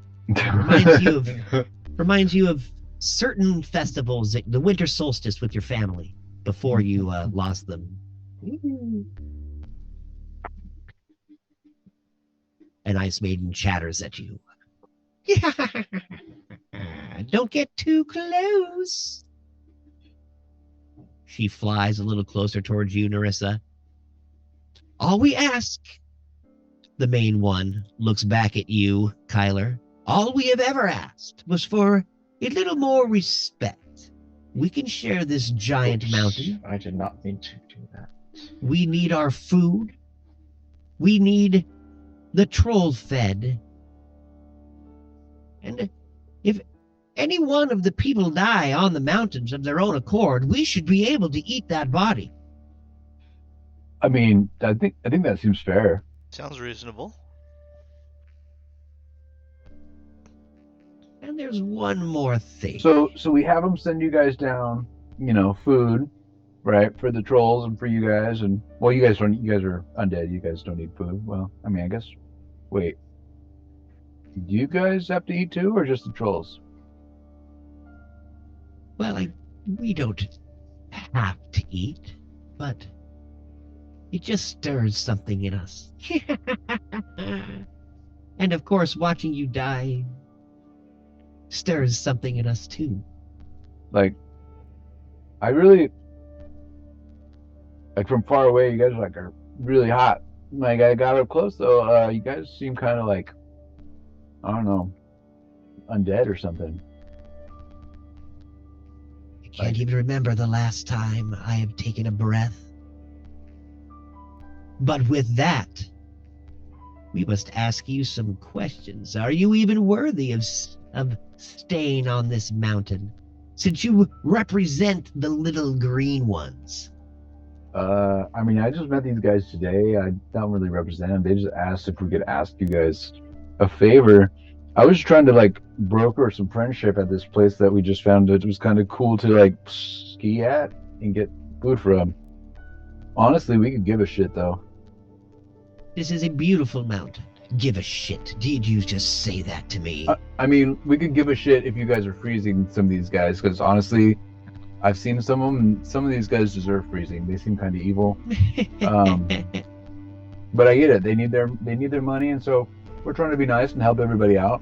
Reminds you of certain festivals, the winter solstice with your family before you lost them. An Ice Maiden chatters at you. Don't get too close. She flies a little closer towards you, Narissa. All we ask, the main one looks back at you, Kyler. All we have ever asked was for a little more respect. We can share this giant mountain. I did not mean to do that. We need our food. We need the troll fed. And if any one of the people die on the mountains of their own accord, we should be able to eat that body. I mean, I think that seems fair. Sounds reasonable. And there's one more thing. So we have them send you guys down, food, right, for the trolls and for you guys, and well, you guys are undead. You guys don't need food. Well, I mean, I guess. Wait, do you guys have to eat too, or just the trolls? Well, we don't have to eat, but it just stirs something in us. And of course, watching you die stirs something in us too. Like, I really, like from far away, you guys are really hot. Like, I got up close though, you guys seem kind of like, I don't know, undead or something. I can't even remember the last time I have taken a breath. But with that, we must ask you some questions. Are you even worthy of staying on this mountain, since you represent the little green ones? I mean, I just met these guys today. I don't really represent them. They just asked if we could ask you guys A favor. I was trying to like broker some friendship at this place that we just found. It was kind of cool to like ski at and get food from. Honestly, we could give a shit though. This is a beautiful mountain. Give a shit. Did you just say that to me? I mean, we could give a shit if you guys are freezing some of these guys, because honestly, I've seen some of them. And some of these guys deserve freezing. They seem kind of evil. But I get it. They need their money, and so we're trying to be nice and help everybody out.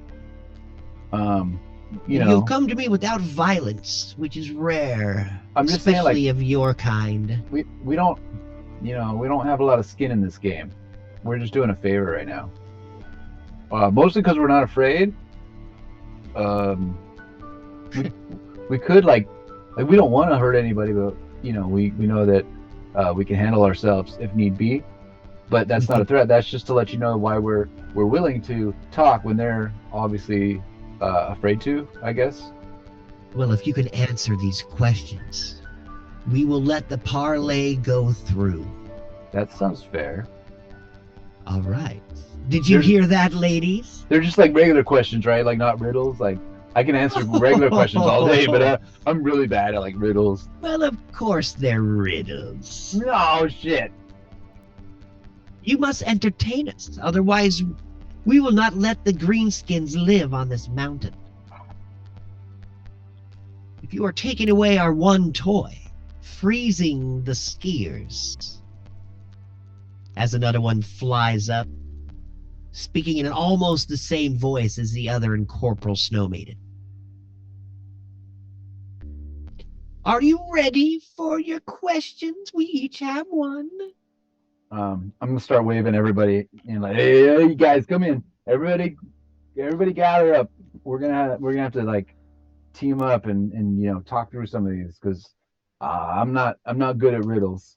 You've come to me without violence, which is rare. I'm just saying, especially like, of your kind. we don't, we don't have a lot of skin in this game. We're just doing a favor right now. Mostly because we're not afraid. We could like we don't want to hurt anybody, but we know that we can handle ourselves if need be. But that's not a threat. That's just to let you know why we're willing to talk when they're obviously afraid to, I guess. Well, if you can answer these questions, we will let the parlay go through. That sounds fair. All right. Did you hear that, ladies? They're just like regular questions, right? Like not riddles. Like I can answer regular questions all day, but I'm really bad at like riddles. Well, of course they're riddles. No shit. You must entertain us, otherwise we will not let the greenskins live on this mountain. If you are taking away our one toy, freezing the skiers, as another one flies up, speaking in almost the same voice as the other incorporeal snow maiden. Are you ready for your questions? We each have one. I'm gonna start waving everybody and like, hey, you guys, come in. Everybody gather up. We're gonna have to like team up and talk through some of these because I'm not good at riddles.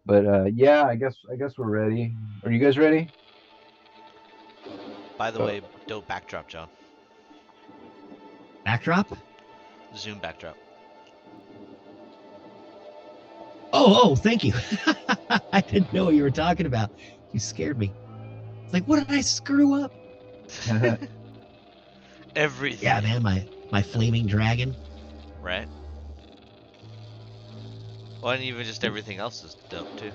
But yeah, I guess we're ready. Are you guys ready? By the way, don't backdrop, John. Backdrop? Zoom backdrop. Oh, thank you. I didn't know what you were talking about. You scared me. It's like, what did I screw up? Everything. Yeah, man, my flaming dragon. Right. Well, and even just everything else is dope too.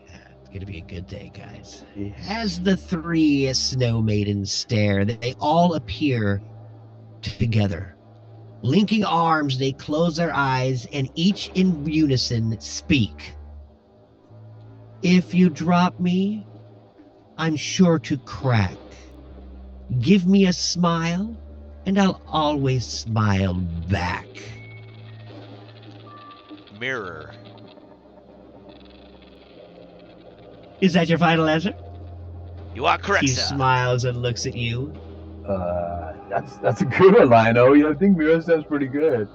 Yeah, it's gonna be a good day, guys. As the three snow maidens stare, they all appear together. Linking arms, they close their eyes and each in unison speak. If you drop me, I'm sure to crack. Give me a smile, and I'll always smile back. Mirror. Is that your final answer? You are correct, He sir. smiles and looks at you. That's a good one, Lionel. I think Mirror sounds pretty good.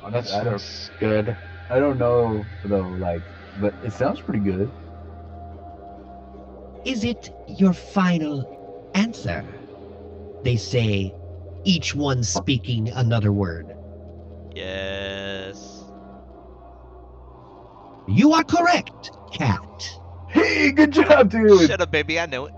That's good. I don't know though, but it sounds pretty good. Is it your final answer? They say, each one speaking another word. Yes. You are correct, cat. Hey, good job, dude. Shut up, baby. I know it.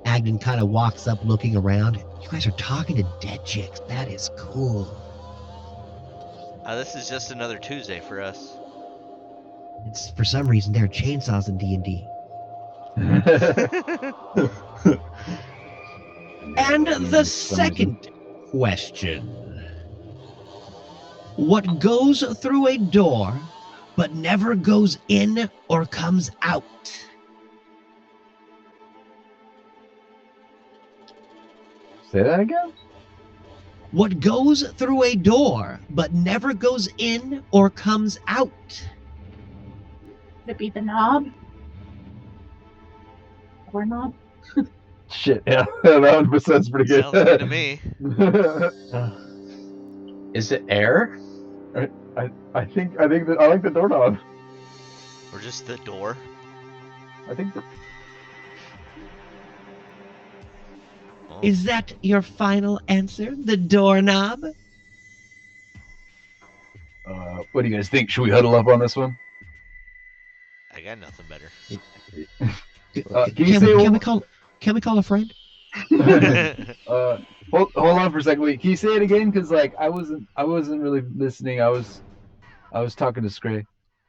Agnes kind of walks up looking around. You guys are talking to dead chicks. That is cool. This is just another Tuesday for us. It's for some reason there are chainsaws in D&D. And the second question. What goes through a door but never goes in or comes out? Say that again? What goes through a door but never goes in or comes out? Could it be the knob? Door knob? Shit, yeah, that 100% pretty good. Sounds good to me. Is it air? I think that I like the doorknob. Or just the door. I think Oh. Is that your final answer? The doorknob? What do you guys think? Should we huddle up on this one? I got nothing better. Can you say Can we call a friend? hold on for a second. Wait, can you say it again? Because like I wasn't really listening. I was talking to Scray.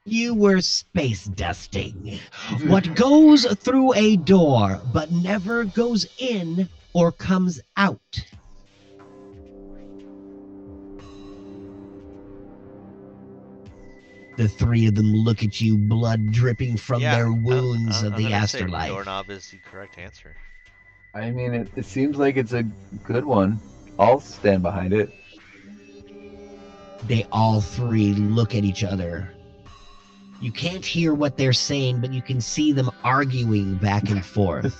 You were space dusting. What goes through a door but never goes in or comes out. The three of them look at you, blood dripping from their wounds of the afterlife. Doorknob is the correct answer. I mean, it seems like it's a good one. I'll stand behind it. They all three look at each other. You can't hear what they're saying, but you can see them arguing back and forth.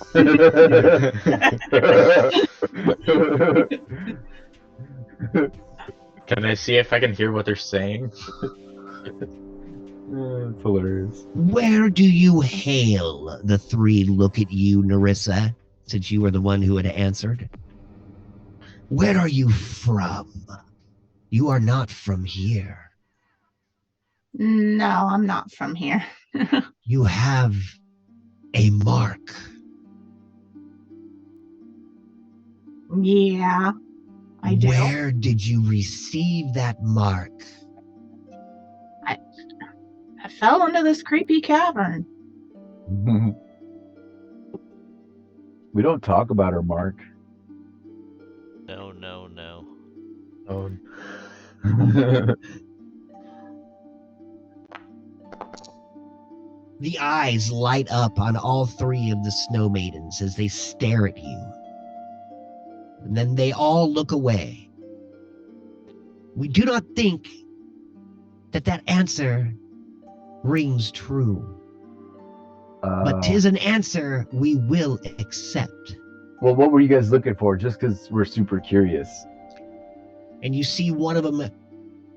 Can I see if I can hear what they're saying? It's hilarious. Where do you hail? The three look at you, Narissa, since you were the one who had answered. Where are you from? You are not from here. No, I'm not from here. You have a mark. Yeah, I do. Where did you receive that mark? I fell into this creepy cavern. We don't talk about her, Mark. No. Oh, The eyes light up on all three of the snow maidens as they stare at you. And then they all look away. We do not think that answer rings true. But 'tis an answer we will accept. Well, what were you guys looking for? Just because we're super curious. And you see one of them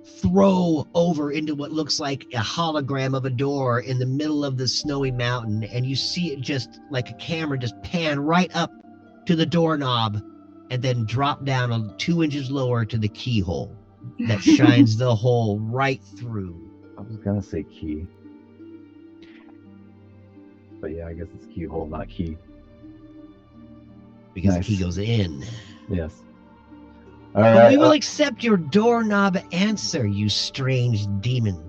throw over into what looks like a hologram of a door in the middle of the snowy mountain, and you see it just like a camera just pan right up to the doorknob and then drop down 2 inches lower to the keyhole that shines the hole right through. I was gonna say key, but yeah, I guess it's keyhole, not key. Because Nice. the key goes in. Yes. All But right. we will accept your doorknob answer, you strange demon.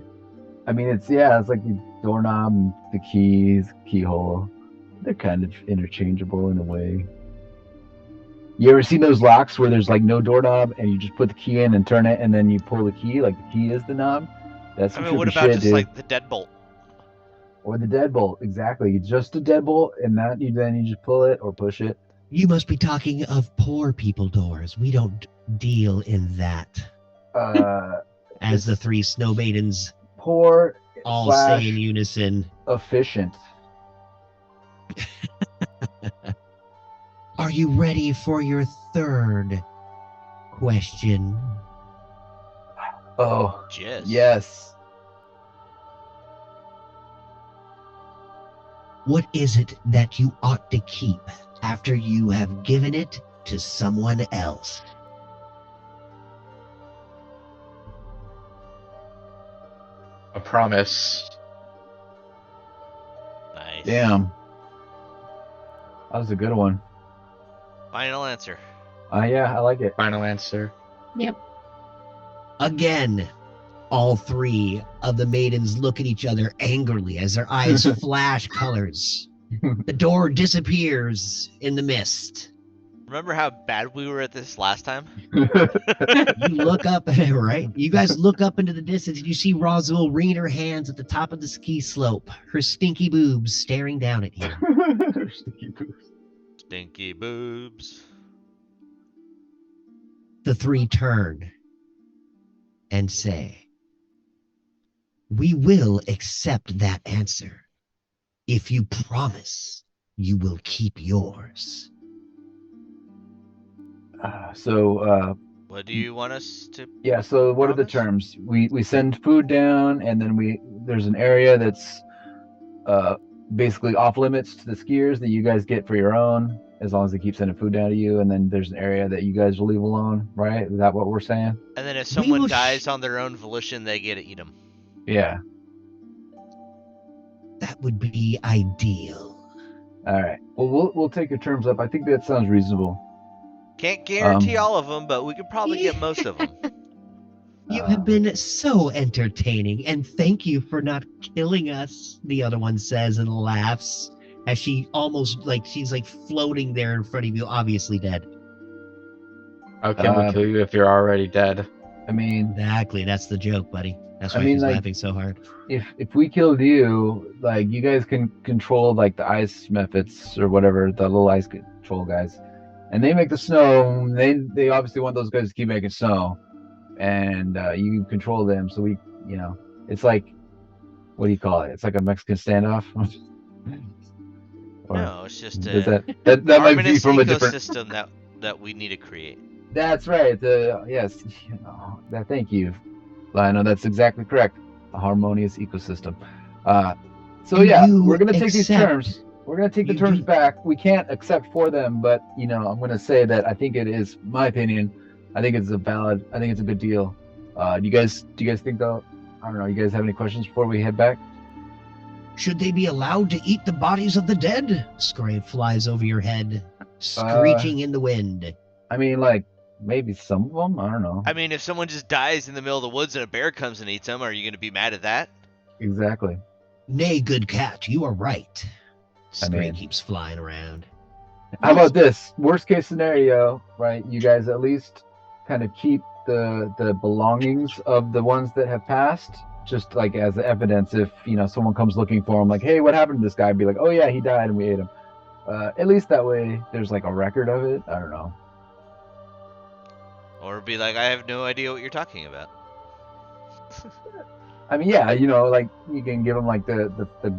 I mean, it's like the doorknob, and the keys, keyhole. They're kind of interchangeable in a way. You ever seen those locks where there's like no doorknob and you just put the key in and turn it, and then you pull the key like the key is the knob? That's some what trippy about shit, just dude. like the deadbolt? Or the deadbolt, exactly. Just a deadbolt, and then you just pull it or push it. You must be talking of poor people doors. We don't deal in that. As the three snow maidens Poor all slash say in unison, efficient. are you ready for your third question? Oh, Yes. yes. What is it that you ought to keep after you have given it to someone else? a promise. Nice. Damn. That was a good one. Final answer. Yeah, I like it. Final answer. Yep. Again, all three of the maidens look at each other angrily as their eyes flash colors. The door disappears in the mist. Remember how bad we were at this last time? You look up, right? You guys look up into the distance and you see Roswell wringing her hands at the top of the ski slope, her stinky boobs staring down at you. Stinky boobs. The three turn and say, "We will accept that answer if you promise you will keep yours." What do you want us to? Yeah, so what are the Promise? terms? We send food down, and then there's an area that's basically off limits to the skiers that you guys get for your own. as long as they keep sending food down to you, and then there's an area that you guys will leave alone, right? Is that what we're saying? And then if We someone will dies on their own volition, they get to eat them. Yeah. That would be ideal. All right. Well, we'll take your terms up. I think that sounds reasonable. Can't guarantee all of them, but we could probably get most of them. You have been so entertaining, and thank you for not killing us, the other one says and laughs as she almost she's floating there in front of you, obviously dead. How can we kill you if you're already dead? I mean, exactly. That's the joke, buddy. That's why I mean, she's like, laughing so hard. If we killed you, like, you guys can control like the ice methods or whatever, the little ice control guys, and they make the snow. They obviously want those guys to keep making snow, and you control them. So we, it's like, what do you call it? It's like a Mexican standoff. No, it's just that might be from a different ecosystem that we need to create. That's right. Yes. Thank you, Lionel. That's exactly correct. A harmonious ecosystem. So And yeah, you we're gonna take these accept- terms. We're gonna take the terms back. We can't accept for them, but I'm gonna say that I think it is my opinion. I think it's a good deal. Do you guys think though? I don't know. You guys have any questions before we head back? Should they be allowed to eat the bodies of the dead? Scrape flies over your head, screeching in the wind. I mean, like, maybe some of them. I don't know. I mean, if someone just dies in the middle of the woods and a bear comes and eats them, are you going to be mad at that? Exactly. Nay, good cat, you are right. Stray mean- keeps flying around. How about this? Worst case scenario, right? You guys at least kind of keep the belongings of the ones that have passed, just like as evidence. If someone comes looking for them, like, hey, what happened to this guy? Be like, oh yeah, he died and we ate him. At least that way, there's like a record of it. I don't know. Or be like, I have no idea what you're talking about. I mean, yeah, like you can give them like the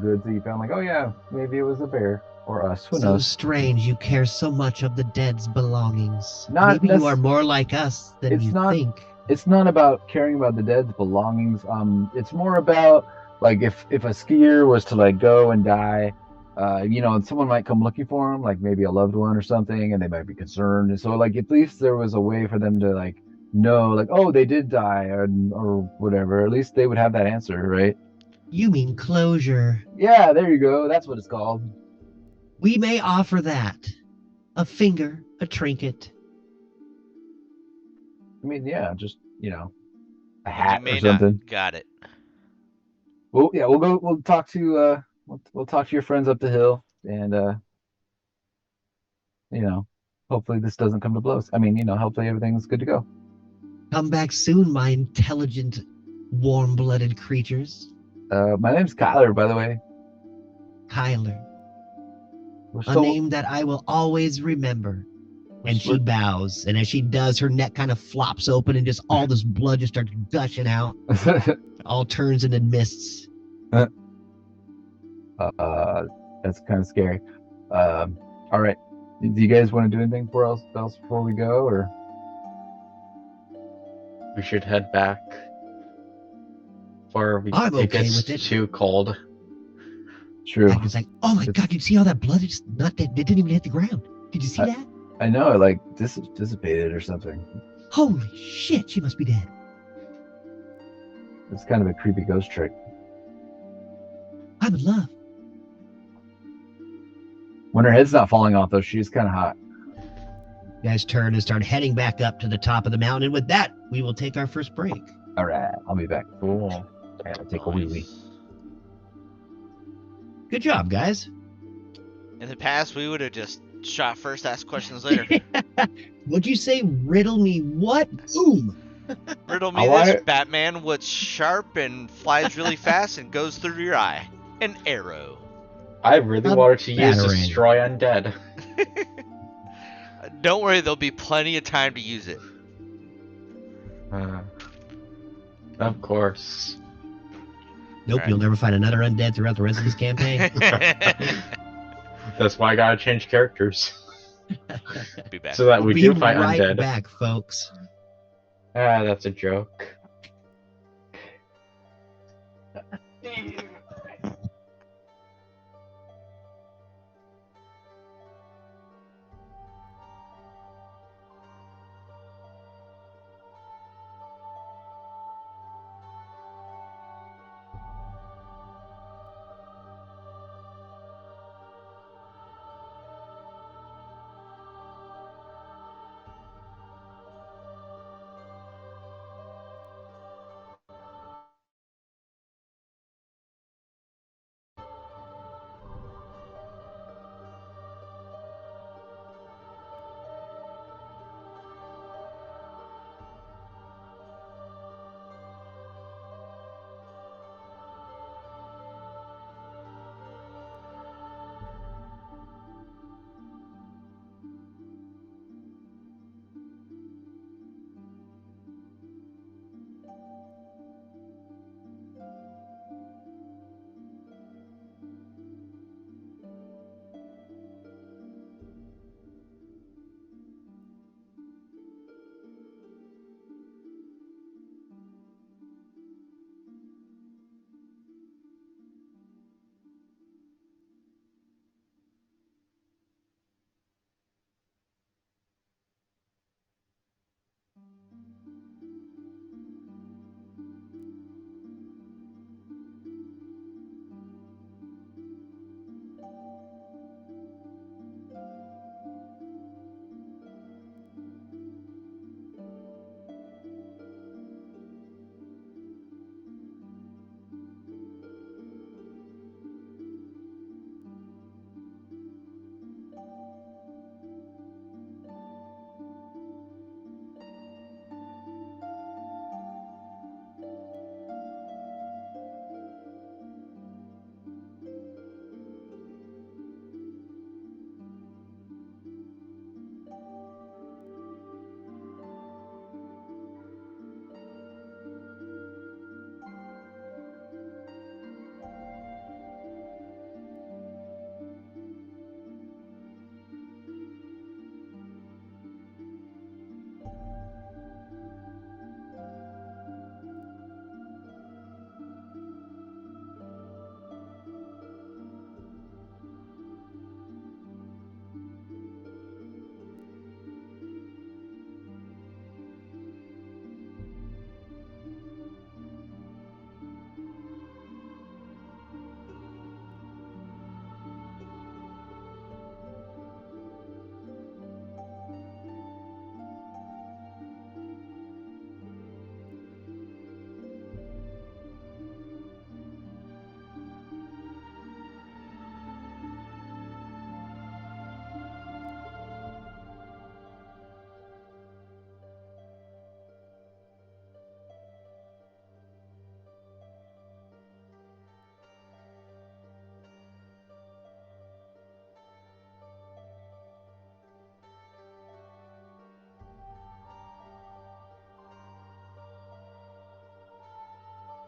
goods that you found. Like, oh yeah, maybe it was a bear or us. Who So knows? strange you care so much of the dead's belongings. Not Maybe you nec- are more like us than It's you not- think. It's not about caring about the dead's belongings. It's more about like if a skier was to like go and die, and someone might come looking for him, like maybe a loved one or something, and they might be concerned. And so like at least there was a way for them to like know, like, oh, they did die or whatever. At least they would have that answer, right? You mean closure. Yeah, there you go. That's what it's called. We may offer that. A finger, a trinket. I mean, yeah, just a You hat may or something. not. Got it. Well, yeah, we'll go. We'll talk to we'll talk to your friends up the hill, and hopefully this doesn't come to blows. I mean, hopefully everything's good to go. Come back soon, my intelligent, warm-blooded creatures. My name's Kyler, by the way. Kyler, We're a name that I will always remember. And she bows, and as she does, her neck kind of flops open, and just all this blood just starts gushing out. All turns into mists. That's kind of scary. All right. Do you guys want to do anything else before we go, or? We should head back before I'm it okay gets with it. too cold. True. It's like, oh my god, did you see all that blood? It didn't even hit the ground. Did you see that? I know it like dissipated or something. Holy shit, she must be dead. It's kind of a creepy ghost trick. I'm in love. When her head's not falling off, though, she's kind of hot. You guys turn and start heading back up to the top of the mountain. And with that, we will take our first break. All right, I'll be back. Cool. I gotta take a wee wee. Good job, guys. In the past, we would have just shot first, asked questions later. Would you say riddle me what? Boom. Riddle me this, Batman. What's sharp and flies really fast and goes through your eye? An arrow. I really A wanted to use batarang. Destroy Undead. Don't worry, there'll be plenty of time to use it. Of course. Nope, Right. you'll never find another undead throughout the rest of this campaign. That's why I gotta change characters. Be back. So that we We'll do be fight right undead. back, folks. Ah, that's a joke.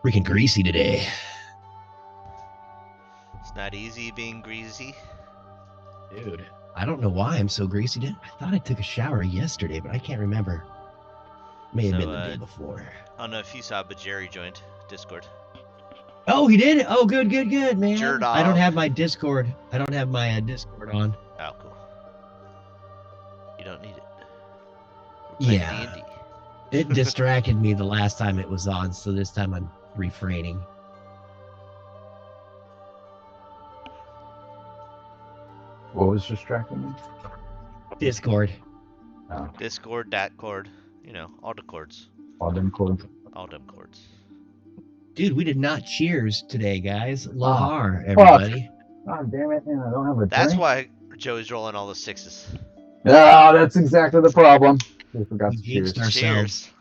Freaking greasy today. It's not easy being greasy. Dude, I don't know why I'm so greasy today. I thought I took a shower yesterday, but I can't remember. May have So, been the day before. I don't know if you saw, but Jerry joined Discord. Oh, he did? Oh, good, man. Jer I don't dog. have my Discord. I don't have my Discord on. Oh, cool. You don't need it. We're playing Yeah. D&D. It distracted me the last time it was on, so this time I'm refraining. What was distracting me? Discord. Oh, Discord, dat cord. You know, all the cords. all them cool. All them cords. Dude, we did not cheers today, guys. Oh, Lahar, everybody. Oh, damn it, man, I don't have a That's drink. why Joey's rolling all the sixes. Yeah, that's exactly the problem. We forgot to We jinxed cheers. ourselves. Cheers.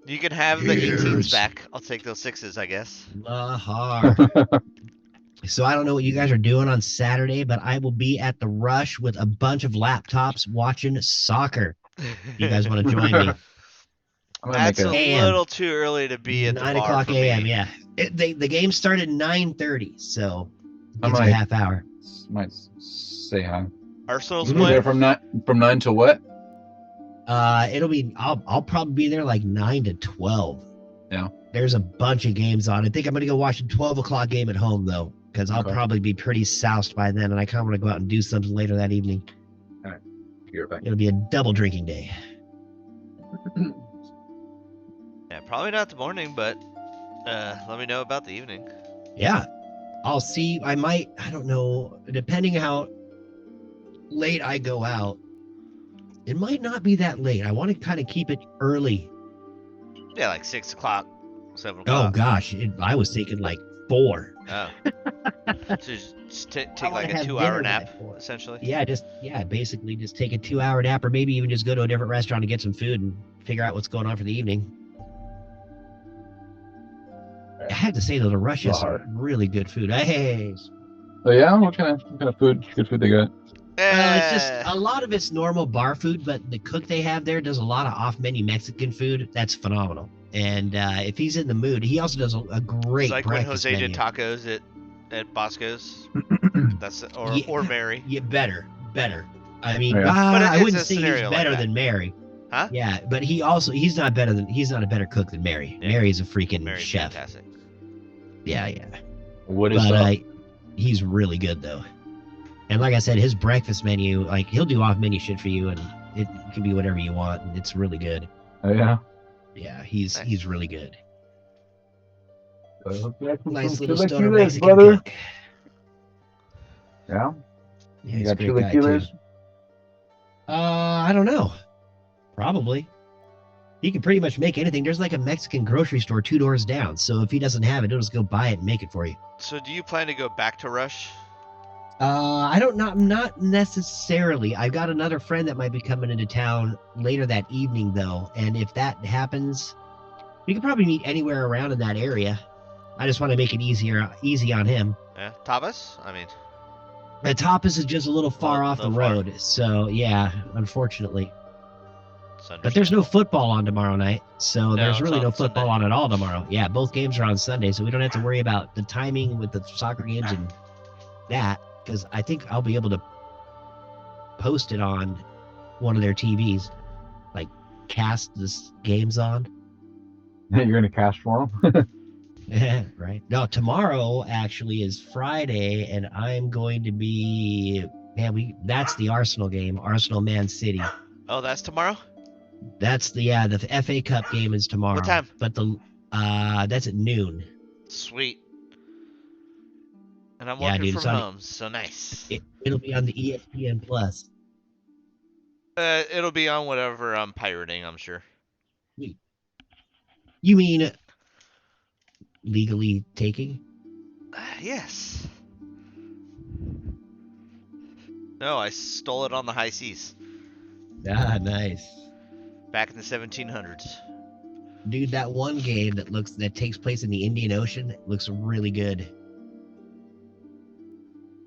You can have the 18s Cheers. back. I'll take those sixes, I guess. Lahar. So I don't know what you guys are doing on Saturday, but I will be at the Rush with a bunch of laptops watching soccer. You guys want to join me? I'm gonna make That's a AM. little too early to be at the 9 bar o'clock for a.m., me. yeah. The game started at 9:30, so I gives you a might- half hour. might say hi. Arsenal's Mhm. You're there playing. from nine till what? I'll probably be there like 9 to 12. Yeah. There's a bunch of games on. I think I'm gonna go watch a 12 o'clock game at home though, because I'll Okay. probably be pretty soused by then, and I kind of want to go out and do something later that evening. You're back. It'll be a double drinking day. Yeah, probably not the morning, but let me know about the evening. Yeah, I'll see. I don't know, depending how late I go out. It might not be that late. I want to kind of keep it early. Yeah, like 6 o'clock, 7 Oh o'clock. gosh, I was thinking like 4. Oh. So just I take wanna like a have 2-hour dinner nap, by 4. essentially. Yeah, basically just take a 2-hour nap, or maybe even just go to a different restaurant and get some food and figure out what's going on for the evening. I have to say though, the Rush has some really good food. Hey, Oh yeah, what kind of food? Good food they got? it's just a lot of it's normal bar food, but the cook they have there does a lot of off-menu Mexican food. That's phenomenal. And if he's in the mood, he also does a great It's like when breakfast Jose menu. did tacos at Bosco's. That's Yeah. or Mary. Yeah, better. I mean, Yeah. But I it's wouldn't a say he's scenario like better that. than Mary. Huh? Yeah, but he's not a better cook than Mary. Yeah. Mary's a freaking Mary's chef. fantastic. Yeah. What is But up? he's really good though. And like I said, his breakfast menu, like he'll do off menu shit for you, and it can be whatever you want, and it's really good. Oh yeah. Yeah, he's Nice. really good. Nice Nice little stoner Mexican brother. cook. Yeah. Yeah, You he's a got great guy, chilaquiles? too. I don't know. Probably. He can pretty much make anything. There's like a Mexican grocery store 2 doors down. So if he doesn't have it, he'll just go buy it and make it for you. So do you plan to go back to Rush? Not necessarily. I've got another friend that might be coming into town later that evening though. And if that happens, we could probably meet anywhere around in that area. I just want to make it easy on him. Yeah, Tapas? I mean, The Tapas is just a little far off the little far. road. So yeah, unfortunately. it's But there's no understandable. football on tomorrow night, so No, there's it's really on no football Sunday. on at all tomorrow. Yeah, both games are on Sunday, so we don't have to worry about the timing with the soccer games and that, because I think I'll be able to post it on one of their TVs, like cast this games on. You're gonna cash for them? Right? No, tomorrow actually is Friday, and I'm going to be. Man, that's the Arsenal game, Arsenal Man City. Oh, that's tomorrow? That's the FA Cup game is tomorrow. What time? But that's at noon. Sweet. And I'm Yeah, working dude, from it's on- home, so nice. It'll be on the ESPN Plus. It'll be on whatever I'm pirating, I'm sure. You mean legally taking? Yes. No, I stole it on the high seas. Ah, nice. Back in the 1700s. Dude, that one game that takes place in the Indian Ocean looks really good.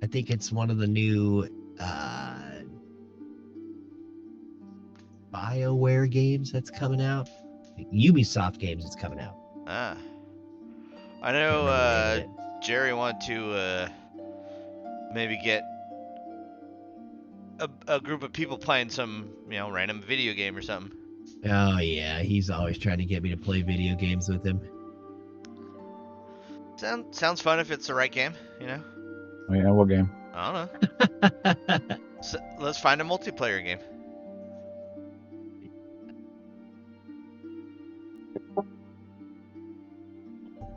I think it's one of the new BioWare games that's coming out. Ubisoft games that's coming out. Ah. I know remember the name of it. Jerry wanted to maybe get a group of people playing some, random video game or something. Oh yeah, he's always trying to get me to play video games with him. Sounds fun if it's the right game, Oh, yeah, what game? I don't know. So, let's find a multiplayer game.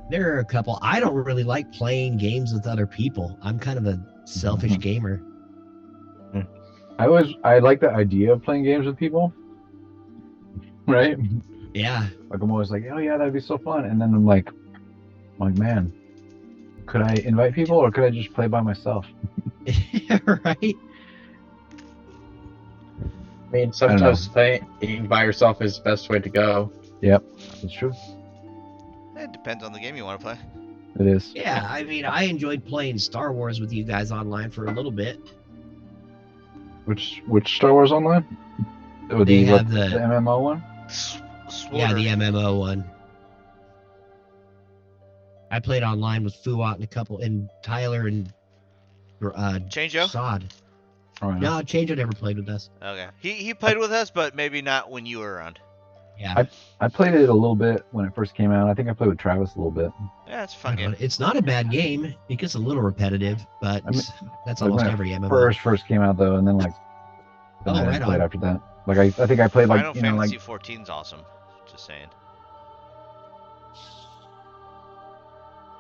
There are a couple. I don't really like playing games with other people. I'm kind of a selfish gamer. I like the idea of playing games with people. Right? Yeah. Like I'm always like, oh yeah, that'd be so fun. And then I'm like, man, could I invite people or could I just play by myself? Right? I mean, sometimes playing by yourself is the best way to go. Yep, that's true. It depends on the game you want to play. It is. Yeah, I mean, I enjoyed playing Star Wars with you guys online for a little bit. Which Star Wars Online? Oh, They the have the MMO one? Yeah, the MMO one. I played online with Fuat and Tyler and Change-O? Sod. Oh, yeah. No, Change-O never played with us. Okay. He played with us, but maybe not when you were around. Yeah. I played it a little bit when it first came out. I think I played with Travis a little bit. Yeah, it's a fun game. It's not a bad game. It gets a little repetitive, but I mean, that's like almost when every MMO. First came out though, and then I right didn't play it on. after that. Like I think I played Final Fantasy 14's awesome. Just saying.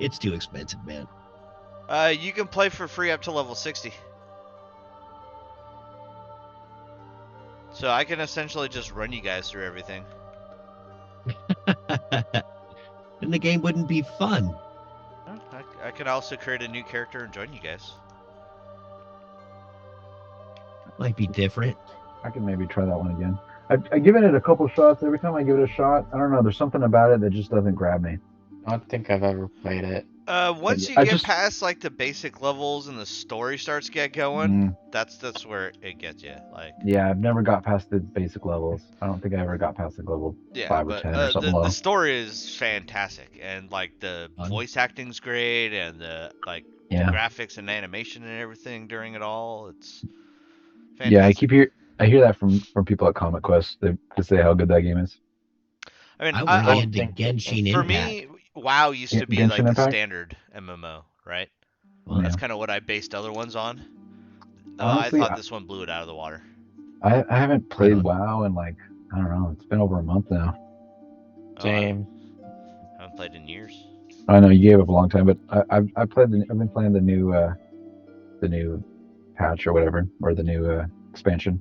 It's too expensive, man. You can play for free up to level 60. So I can essentially just run you guys through everything. Then the game wouldn't be fun. I could also create a new character and join you guys. Might be different. I can maybe try that one again. I've given it a couple shots. Every time I give it a shot, I don't know. There's something about it that just doesn't grab me. I don't think I've ever played it. Once you get past like the basic levels and the story starts get going, that's where it gets you. Like yeah, I've never got past the basic levels. I don't think I ever got past like level 5 or 10 or something low. The story is fantastic, and like the voice acting's great, and the graphics and animation and everything during it all. It's fantastic. Yeah, I hear that from people at Comic Quest. They say how good that game is. I mean, I really into Genshin for Impact. me, WoW used to be Genshin like the Impact? standard MMO, right? Well, That's kind of what I based other ones on. Honestly, I thought this one blew it out of the water. I haven't played WoW in like, I don't know, it's been over a month now. Same. I haven't played in years. I know you gave up a long time, but I've been playing the new patch or whatever, or the new expansion.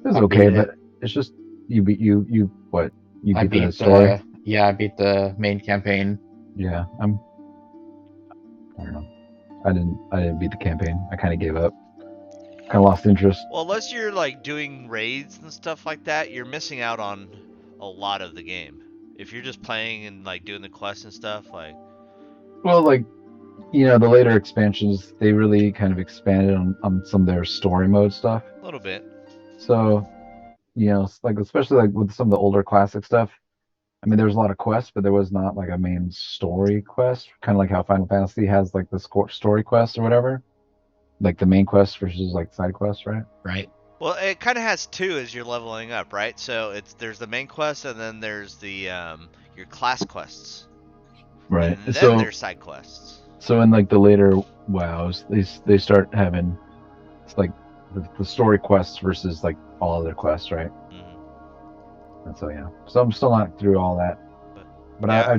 It was okay, but it's just you beat the story. I beat the main campaign. Yeah, I don't know. I didn't beat the campaign. I kind of gave up. Kind of lost interest. Well, unless you're like doing raids and stuff like that, you're missing out on a lot of the game. If you're just playing and like doing the quests and stuff, like. Well, like, the later expansions, they really kind of expanded on some of their story mode stuff. A little bit. So, like especially like with some of the older classic stuff. I mean, there was a lot of quests, but there was not like a main story quest. Kind of like how Final Fantasy has like the story quests or whatever, like the main quest versus like side quests, right? Right. Well, it kind of has two as you're leveling up, right? So there's the main quest, and then there's the your class quests. Right. And then there's side quests. So in like the later WoWs, they start having it's like the story quests versus like all other quests, right? Mm-hmm. And so yeah, so I'm still not through all that, but yeah.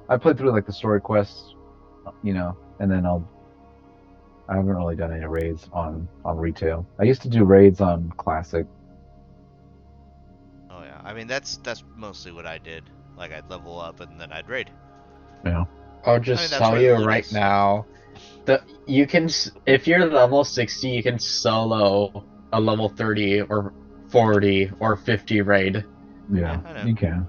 I played through like the story quests, and then I haven't really done any raids on retail. I used to do raids on classic. Oh yeah, I mean that's mostly what I did. Like I'd level up and then I'd raid. Yeah. I'll just tell you right now, you can, if you're level 60, you can solo a level 30 or 40 or 50 raid. Yeah, you can.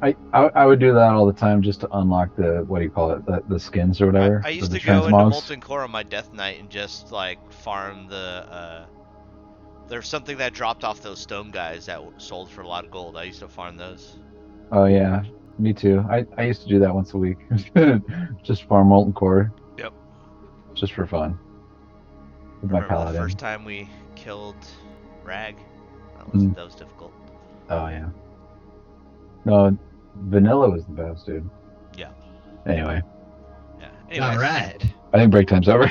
I would do that all the time just to unlock the skins or whatever. I used to the go into transmogs. Molten Core on my Death Knight and just like farm the there's something that dropped off those stone guys that sold for a lot of gold. I used to farm those. Oh yeah, Me too. I used to do that once a week. Just farm molten core. Yep. Just for fun. With my Remember the paladin. first time we killed Rag? Mm. That was difficult. Oh yeah. No, vanilla was the best, dude. Yeah. Anyway, Yeah. All Anyways. right. I think break time's over.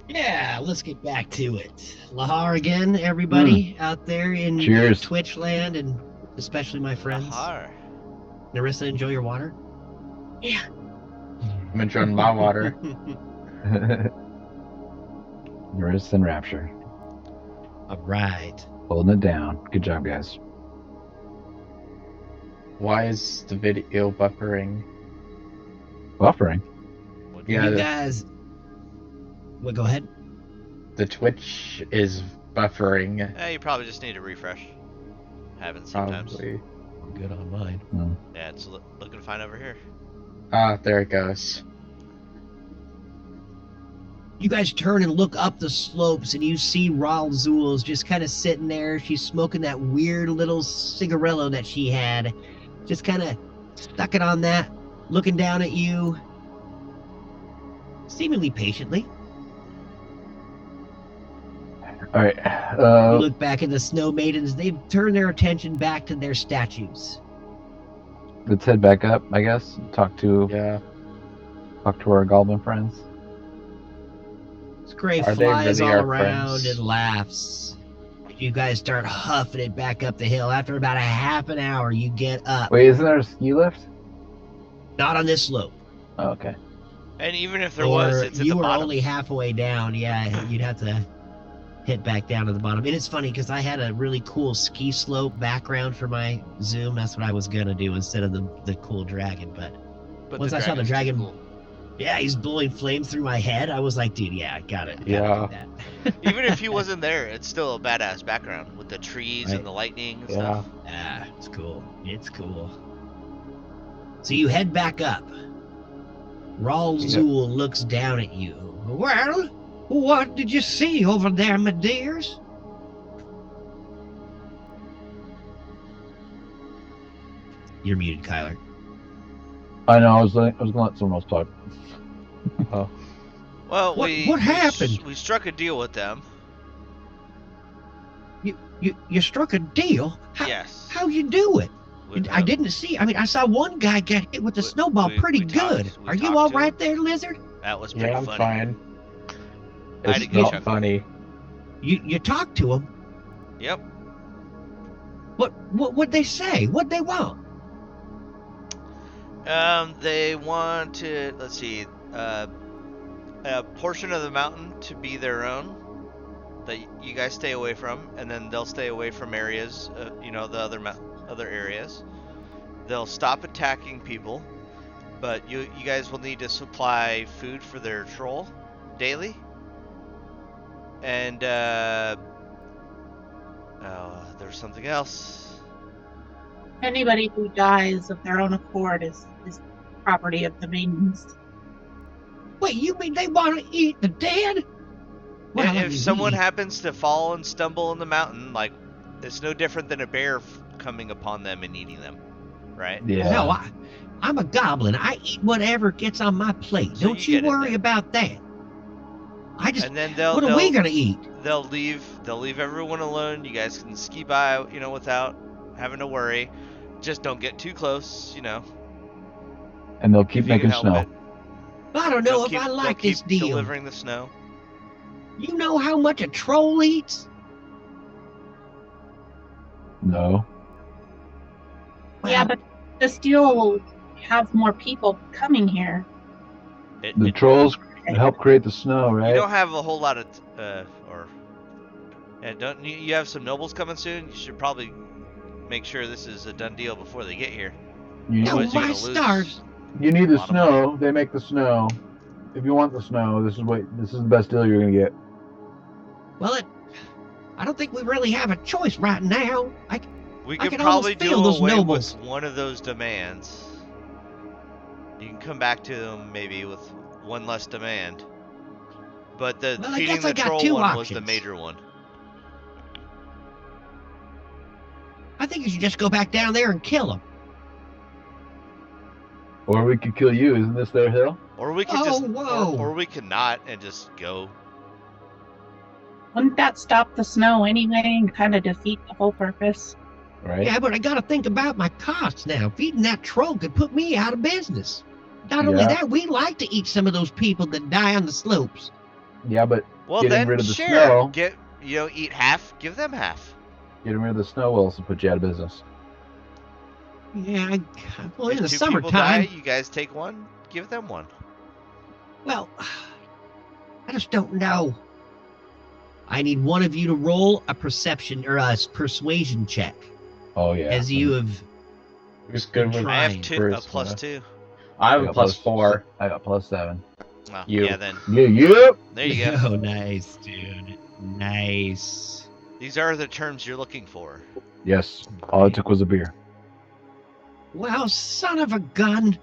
Yeah, let's get back to it. Lahar again, everybody out there in Cheers. Twitch land, and especially my friends. Lahar. Narissa, enjoy your water. Yeah. I'm enjoying my water. Marissa and Rapture. All right. Holding it down. Good job, guys. Why is the video buffering? Buffering. Yeah, You guys. Well, go ahead. the Twitch is buffering. You probably just need a refresh. Happens sometimes. Probably. I'm good on mine. Yeah, it's looking fine over here. Ah, there it goes. You guys turn and look up the slopes, and you see Ral Zul's just kind of sitting there. She's smoking that weird little cigarillo that she had. Just kind of stuck it on that, looking down at you, seemingly patiently. All right. You look back at the snow maidens. They've turned their attention back to their statues. Let's head back up, I guess. Talk to our goblin friends. Scray Are they flies really all our around friends? and laughs. You guys start huffing it back up the hill. After about a half an hour, you get up. Wait, isn't there a ski lift? Not on this slope. Oh, okay. And even if there was, Or it's at you the were bottom. only halfway down. Yeah, you'd have to hit back down to the bottom. And it's funny because I had a really cool ski slope background for my Zoom. That's what I was gonna do instead of the cool dragon. But once I saw the dragon's too dragon, cool. yeah, he's blowing flames through my head. I was like, dude, yeah, I got it. Yeah. Do that. Even if he wasn't there, it's still a badass background with the trees Right. and the lightning and Yeah. stuff. Ah, it's cool. It's cool. So you head back up. Ral Zul looks down at you. Well, what did you see over there, my dears? You're muted, Kyler. I know. I was gonna let someone else talk. Oh. Well, What happened? We struck a deal with them. You struck a deal? Yes. How'd you do it? With I them. didn't see. I mean, I saw one guy get hit with a snowball we pretty talked- good. we Are you talked all to right him. there, Lizard? That was pretty Yeah, I'm funny. fine. I had It's a good not chuckle. funny. You talked to him. Yep. What'd they say? What'd they want? They wanted, let's see, a portion of the mountain to be their own that you guys stay away from, and then they'll stay away from areas, the other areas. They'll stop attacking people, but you guys will need to supply food for their troll daily. And there's something else. Anybody who dies of their own accord is property of the maidens. Wait, you mean they want to eat the dead? Well, I If mean, someone happens to fall and stumble in the mountain, like, it's no different than a bear coming upon them and eating them, right? Yeah. No, I'm a goblin. I eat whatever gets on my plate. So Don't you you get it worry then. about that. I just. And then What are we gonna eat? They'll leave everyone alone. You guys can ski by, without having to worry. Just don't get too close, And they'll keep if you can making help snow. it. I don't know They'll if keep- I they'll like this keep deal. delivering the snow. You know how much a troll eats? No. Yeah, but this deal will have more people coming here. The trolls help create the snow, You right? don't have a whole lot of, don't you have some nobles coming soon? You should probably make sure this is a done deal before they get here. You, No, Otherwise, you're my gonna lose stars. you need a the lot of money. snow. They make the snow. If you want the snow, this is the best deal you're gonna get. Well, I don't think we really have a choice right now. We I could can probably almost feel do those away nobles. with one of those demands. You can come back to them maybe with one less demand. But the Well, I feeding guess the I got troll two one was the options. major one. I think you should just go back down there and kill them. Or we could kill you. Isn't this their hill? Or we could Oh, just, whoa. or we could not and just go. Wouldn't that stop the snow anyway and kind of defeat the whole purpose? Right? Yeah, but I gotta think about my costs now. Feeding that troll could put me out of business. Not only Yeah. that, we like to eat some of those people that die on the slopes. Yeah, but Well, getting then rid of the share. snow. Get eat half. Give them half. getting rid of the snow will also put you out of business. Yeah, well, in If the 2 people summertime, die, you guys take one. Give them one. well, I just don't know. I need one of you to roll a perception or a persuasion check, Oh yeah. as you have. Who's good with I have Fine. 2, a Bruce, plus yeah. 2. I have got a +4. I got +7. Oh, You. Yeah, then Yeah. Yep. there you go. Oh, nice, dude. Nice. These are the terms you're looking for. Yes. All it took was a beer. Well, son of a gun.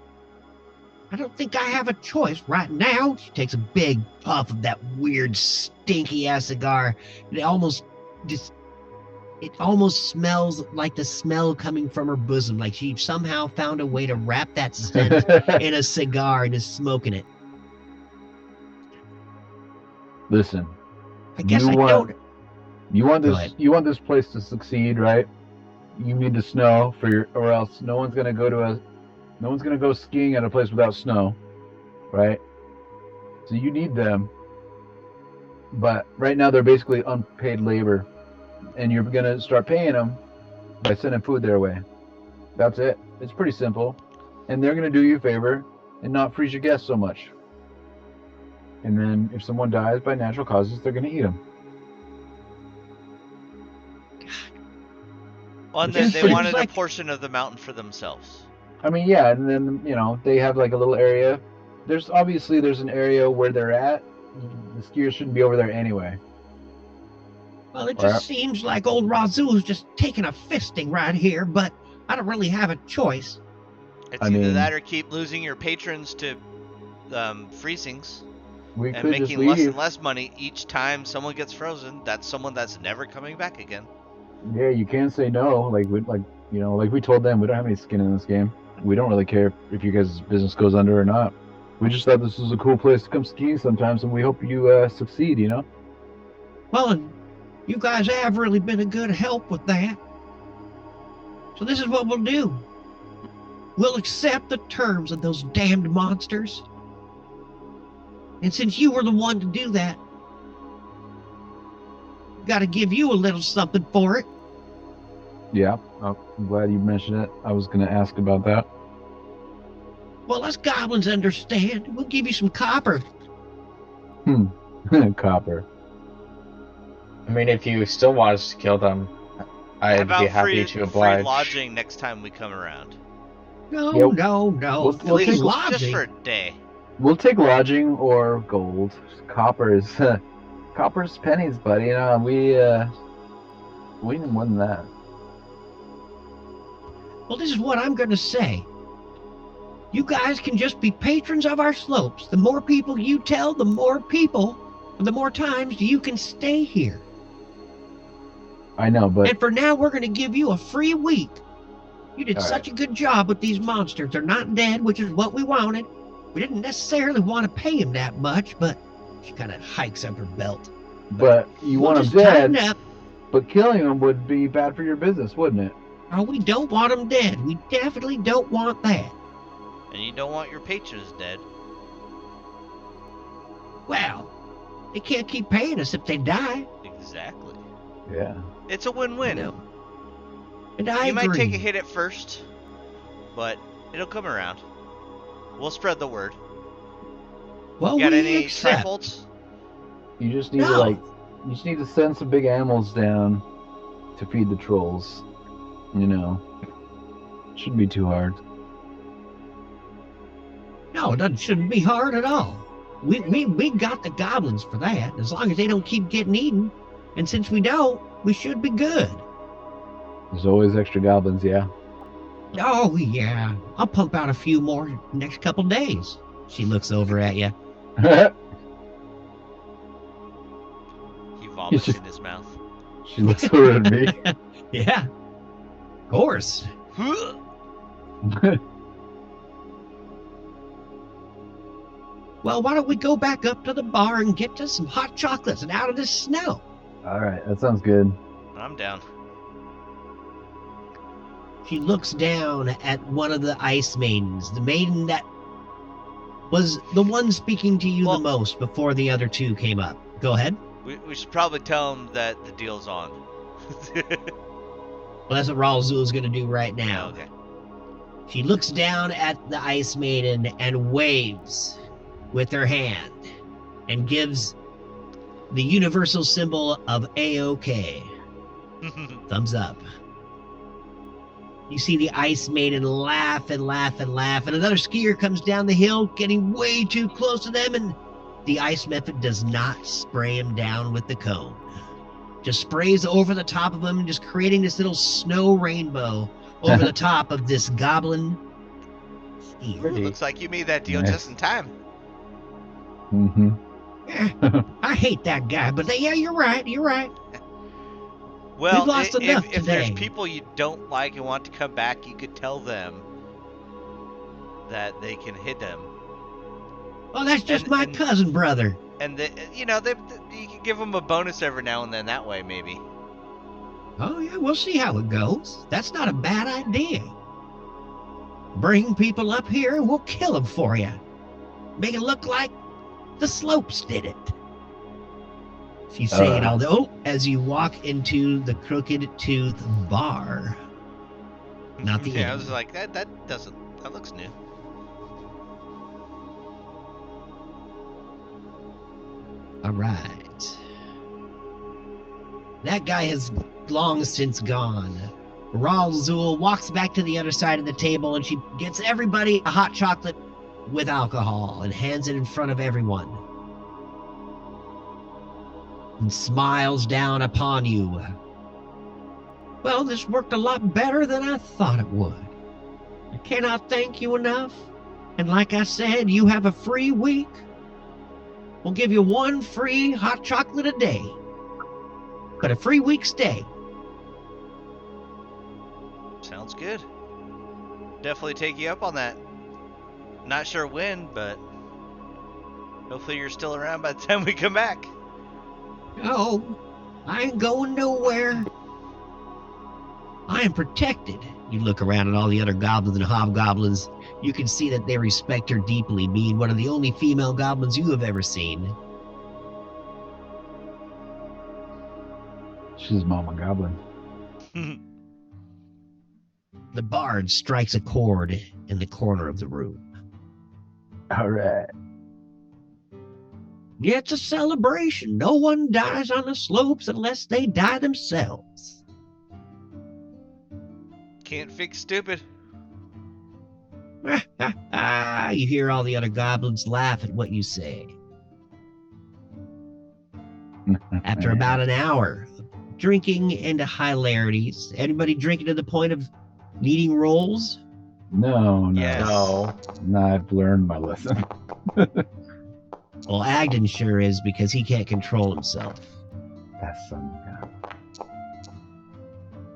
I don't think I have a choice right now. She takes a big puff of that weird, stinky ass cigar. It almost smells like the smell coming from her bosom. Like she somehow found a way to wrap that scent in a cigar and is smoking it. Listen, I guess You I want- don't. you want Go this. ahead. You want this place to succeed, right? You need the snow or else no one's gonna go skiing at a place without snow, right? So you need them. But right now they're basically unpaid labor, and you're gonna start paying them by sending food their way. That's it. It's pretty simple, and they're gonna do you a favor and not freeze your guests so much. And then if someone dies by natural causes, they're gonna eat them. Well, and Which is they pretty- wanted like- a portion of the mountain for themselves. I mean, yeah, and then they have like a little area. There's an area where they're at. The skiers shouldn't be over there anyway. Well, it just seems like old Razoo's just taking a fisting right here, but I don't really have a choice. It's I either mean- that or keep losing your patrons to freezings We and could just making less leave. and less money each time someone gets frozen. That's someone that's never coming back again. Yeah, you can't say no. Like we told them, we don't have any skin in this game. We don't really care if you guys' business goes under or not. We just thought this was a cool place to come skiing sometimes, and we hope you succeed. Well, and you guys have really been a good help with that. So this is what we'll do. We'll accept the terms of those damned monsters. And since you were the one to do that, got to give you a little something for it. Yeah, I'm glad you mentioned it. I was going to ask about that. Well, us goblins understand. We'll give you some copper. Copper. I mean, if you still want us to kill them, How I'd about be happy free, to oblige. free lodging next time we come around? No, Yep. no. We'll Free take- Just lodging. for a day. We'll take lodging or gold. Copper's pennies, buddy. We need more than that. Well, this is what I'm going to say. You guys can just be patrons of our slopes. The more people you tell, the more times you can stay here. I know, but And for now, we're going to give you a free week. You did All such a good job with these monsters. They're not dead, which is what we wanted. We didn't necessarily want to pay him that much, but she kind of hikes up her belt. you We'll want just them tighten dead. up. But killing them would be bad for your business, wouldn't it? Oh, we don't want them dead. We definitely don't want that. And you don't want your patrons dead. Well, they can't keep paying us if they die. Exactly. Yeah. It's a win-win. You know. And I You agree. might take a hit at first, but it'll come around. We'll spread the word. Well, You got we any accept. trifles? You just need No. to send some big animals down to feed the trolls. Shouldn't be too hard. No, it shouldn't be hard at all. We got the goblins for that, as long as they don't keep getting eaten. And since we don't, we should be good. There's always extra goblins, yeah. Oh, yeah. I'll pump out a few more next couple days. She looks over at you. He vomits in his mouth. She looks over at me. Yeah. Of course. Well, why don't we go back up to the bar and get us some hot chocolates and out of this snow? All right, that sounds good. I'm down. She looks down at one of the ice maidens, the maiden that was the one speaking to you Well- the most before the other two came up. Go ahead. We should probably tell him that the deal's on. Well, that's what Ralzul's going to do right now. Okay. She looks down at the ice maiden and waves with her hand and gives the universal symbol of A-OK. Thumbs up. You see the ice maiden laugh and laugh and laugh, and another skier comes down the hill, getting way too close to them, and the ice method does not spray him down with the cone. Just sprays over the top of him, just creating this little snow rainbow over the top of this goblin skier. Pretty. Looks like you made that deal Nice. just in time. Mm-hmm. I hate that guy, but yeah, you're right. You're right. Well, We've lost enough if there's today. people you don't like and want to come back, you could tell them that they can hit them. Oh, that's just And- my and- cousin brother. And you can give them a bonus every now and then that way, maybe. Oh, yeah, we'll see how it goes. That's not a bad idea. Bring people up here and we'll kill them for you. Make it look like the slopes did it. She's saying all the, as you walk into the Crooked Tooth Bar. Not the Yeah, I inn. was like, that looks new. All right. That guy has long since gone. Ralzul walks back to the other side of the table and she gets everybody a hot chocolate with alcohol and hands it in front of everyone. And smiles down upon you. Well, this worked a lot better than I thought it would. I cannot thank you enough. And like I said, you have a free week. We'll give you one free hot chocolate a day, but a free week stay. Sounds good. Definitely take you up on that. Not sure when, but hopefully you're still around by the time we come back. Oh, I ain't going nowhere. I am protected. You look around at all the other goblins and hobgoblins. You can see that they respect her deeply, being one of the only female goblins you have ever seen. She's Mama Goblin. The bard strikes a chord in the corner of the room. All right. It's a celebration. No one dies on the slopes unless they die themselves. Can't fix stupid. You hear all the other goblins laugh at what you say. After about an hour of drinking and hilarities, everybody drinking to the point of needing rolls? No. Yes. No. No, I've learned my lesson. Well, Agden sure is because he can't control himself. That's some God.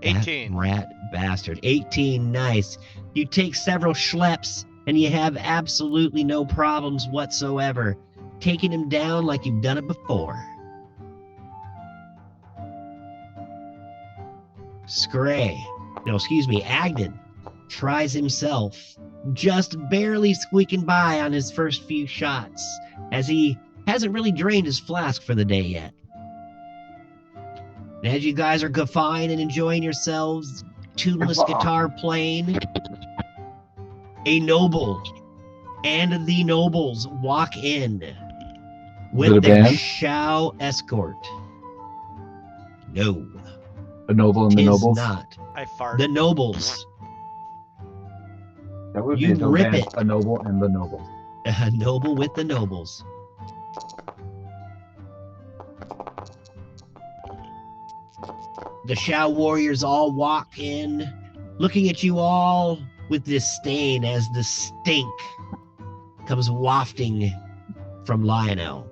18. That rat bastard. 18, nice. You take several schleps and you have absolutely no problems whatsoever, taking him down like you've done it before. Agden tries himself, just barely squeaking by on his first few shots, as he hasn't really drained his flask for the day yet. And as you guys are guffawing and enjoying yourselves, tuneless guitar playing, a noble and the nobles walk in it with a their band? Shao escort. No, A noble and the tis nobles. not. I fart. The nobles. That would You be a dope rip band. it. A noble and the nobles. A noble with the nobles. The Shao warriors all walk in, looking at you all with disdain as the stink comes wafting from Lionel.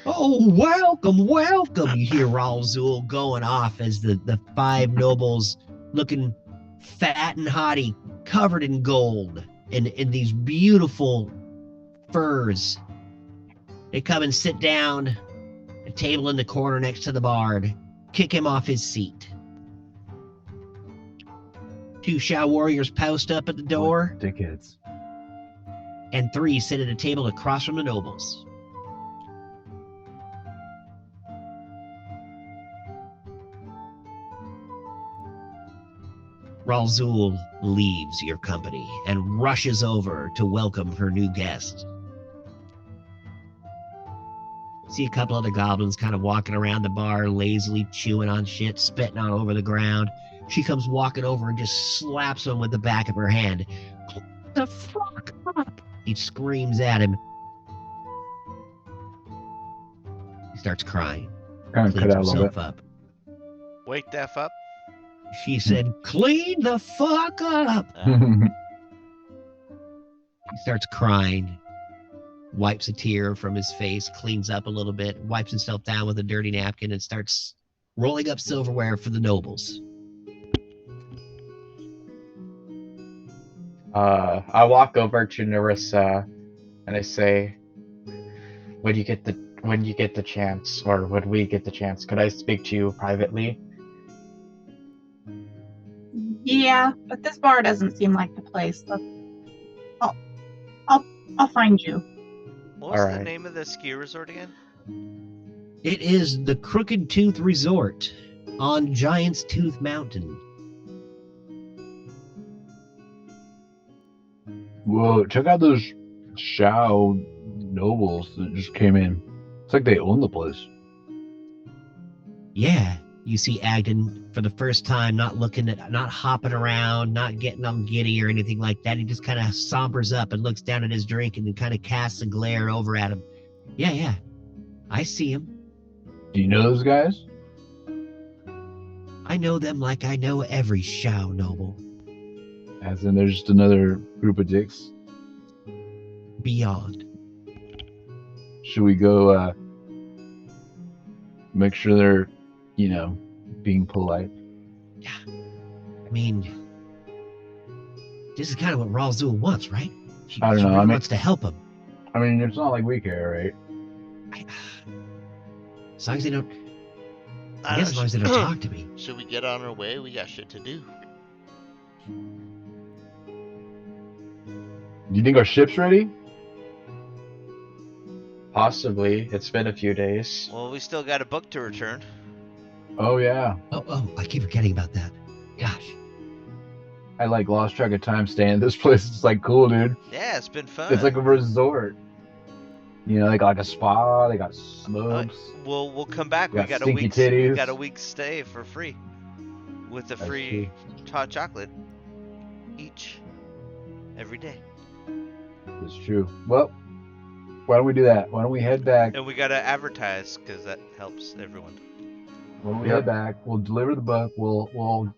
Oh, welcome, welcome. You hear Ralzul going off as the five nobles looking fat and haughty, covered in gold, in these beautiful furs. They come and sit down, a table in the corner next to the bard, kick him off his seat. 2 Shao warriors post up at the door, Dickheads. and 3 sit at a table across from the nobles. Ralzul leaves your company and rushes over to welcome her new guest. See a couple other goblins kind of walking around the bar, lazily chewing on shit, spitting all over the ground. She comes walking over and just slaps him with the back of her hand. "Close the fuck up!" He screams at him. He starts crying, Kind of cut cleans out a little himself bit. up. Wake the F up. She said, "Clean the fuck up!" He starts crying, wipes a tear from his face, cleans up a little bit, wipes himself down with a dirty napkin, and starts rolling up silverware for the nobles. I walk over to Narissa and I say, when you get the chance, or when we get the chance, could I speak to you privately? Yeah, but this bar doesn't seem like the place. I'll find you. What was the Alright. name of the ski resort again? It is the Crooked Tooth Resort on Giant's Tooth Mountain. Whoa, check out those Shao nobles that just came in. It's like they own the place. Yeah, you see Agden for the first time, not hopping around, not getting all giddy or anything like that. He just kind of sombers up and looks down at his drink and then kind of casts a glare over at him. Yeah, I see him. Do you know those guys? I know them like I know every Shao noble. As in, they're just another group of dicks. Beyond. Should we go make sure they're, being polite? I mean, this is kind of what Ralzul wants, right? She I don't know, really I mean- wants to help him. I mean, it's not like we care, right? As long as they don't, I I guess as long as they don't talk to me. Should we get on our way? We got shit to do. Do you think our ship's ready? Possibly. It's been a few days. Well, we still got a book to return. Oh yeah. Oh, I keep forgetting about that. Gosh. I lost track of time staying at this place. It's cool, dude. Yeah, it's been fun. It's like a resort. They got like a spa. They got slopes. We'll come back. We We got got a stinky week's titties. we got a week's stay for free, with a That's free hot chocolate each every day. It's true. Well, why don't we do that? Why don't we head back? And we gotta advertise because that helps everyone. When we Yep. head back, we'll deliver the book. We'll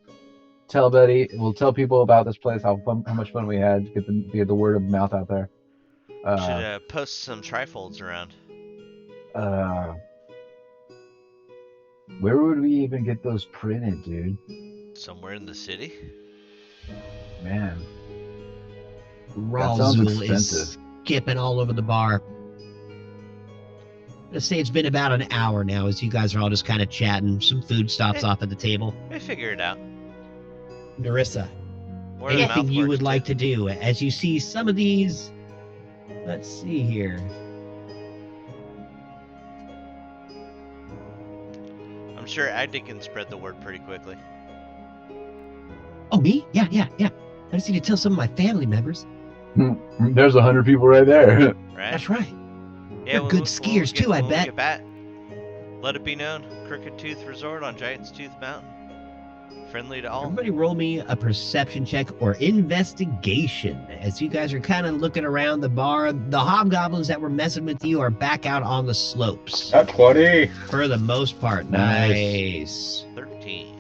tell Betty. We'll tell people about this place. How much fun we had to get the word of mouth out there. Should post some trifolds around. Where would we even get those printed, dude? Somewhere in the city. Man, that sounds Ralzul is expensive. skipping all over the bar. Let's say it's been about an hour now as you guys are all just kind of chatting. Some food stops off at the table. We figure it out. Narissa, Word of mouth anything you works, would too. like to do as you see some of these? Let's see here. I'm sure Agdi can spread the word pretty quickly. Oh, me? Yeah. I just need to tell some of my family members. There's 100 people right there. Right? That's right. Yeah, They're good skiers, too, I when we bet. get back, let it be known, Crooked Tooth Resort on Giant's Tooth Mountain. Friendly to all. Everybody roll me a perception check or investigation. As you guys are kind of looking around the bar, the hobgoblins that were messing with you are back out on the slopes. At 20. For the most part. Nice. 13.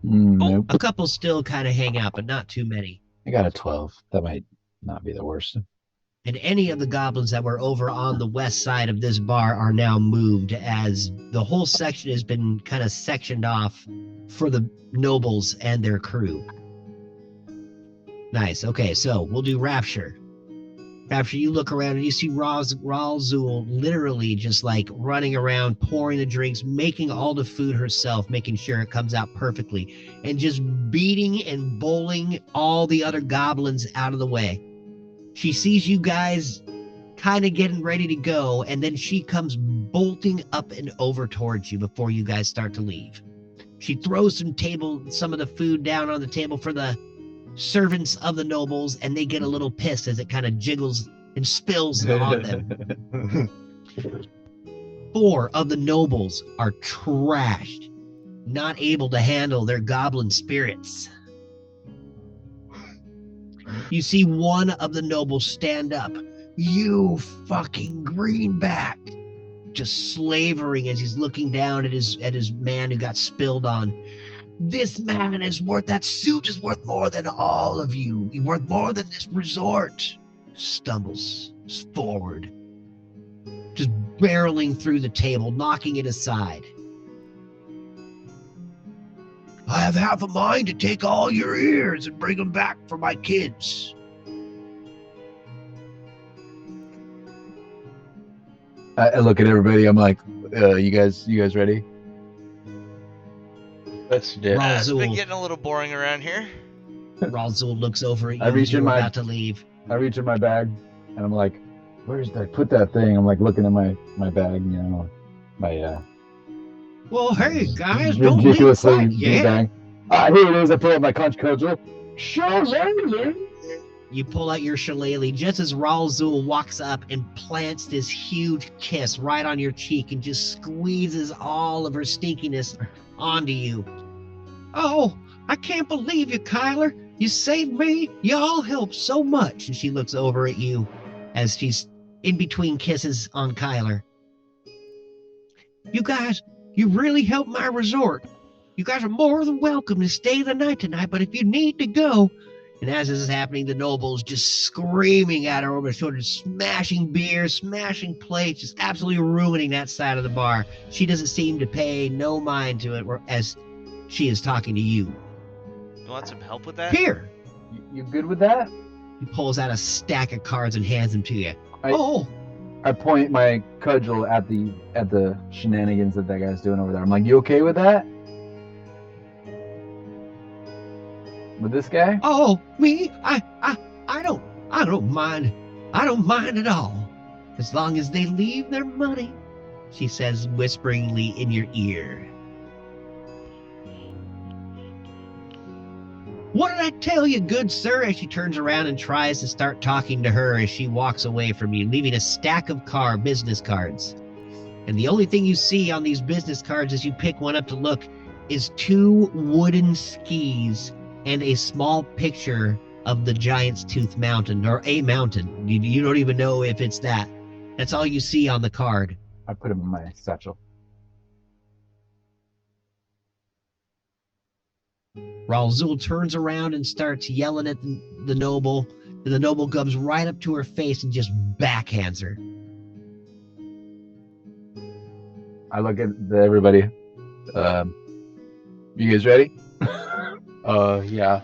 Nope. A couple still kind of hang out, but not too many. I got a 12. That might not be the worst. And any of the goblins that were over on the west side of this bar are now moved, as the whole section has been kind of sectioned off for the nobles and their crew. Nice. Okay, so we'll do Rapture. After you look around and you see Ralzul literally just like running around, pouring the drinks, making all the food herself, making sure it comes out perfectly, and just beating and bowling all the other goblins out of the way. She sees you guys kind of getting ready to go, and then she comes bolting up and over towards you before you guys start to leave. She throws some of the food down on the table for the servants of the nobles, and they get a little pissed as it kind of jiggles and spills on them. 4 of the nobles are trashed, not able to handle their goblin spirits. You see one of the nobles stand up. You fucking greenback! Just slavering as he's looking down at his man who got spilled on. This man is worth, that suit is worth more than all of you. He's worth more than this resort. Stumbles forward, just barreling through the table, knocking it aside. I have half a mind to take all your ears and bring them back for my kids. I look at everybody. I'm like, you guys ready? Let's do it. It's been Ralzul, getting a little boring around here. Ralzul looks over at you I reach as you're in my- about to leave. I reach in my bag, and I'm like, where's that? Put that thing. I'm like looking at my bag, you know, my Well, hey guys, don't leave ridiculously quite big yet. bag. Here it is. I put out my conch cudgel. Shillelagh. You pull out your shillelagh just as Ralzul walks up and plants this huge kiss right on your cheek and just squeezes all of her stinkiness onto you. Oh, I can't believe you, Kyler. You saved me. You all helped so much. And she looks over at you as she's in between kisses on Kyler. You guys, you really helped my resort. You guys are more than welcome to stay the night tonight, but if you need to go. And as this is happening, the nobles just screaming at her over the shoulder, smashing beers, smashing plates, just absolutely ruining that side of the bar. She doesn't seem to pay no mind to it as she is talking to you. You want some help with that? Here, You good with that? he pulls out a stack of cards and hands them to you. I- I point my cudgel at the shenanigans that guy's doing over there. I'm like, you okay with that? With this guy? Oh, me? I don't mind. I don't mind at all. As long as they leave their money, she says whisperingly in your ear. What did I tell you, good sir? As she turns around and tries to start talking to her as she walks away from you, leaving a stack of business cards. And the only thing you see on these business cards as you pick one up to look is 2 wooden skis and a small picture of the Giant's Tooth Mountain, or a mountain. You don't even know if it's that. That's all you see on the card. I put him in my satchel. Ralzul turns around and starts yelling at the noble. And the noble comes right up to her face and just backhands her. I look at everybody. You guys ready? Yeah.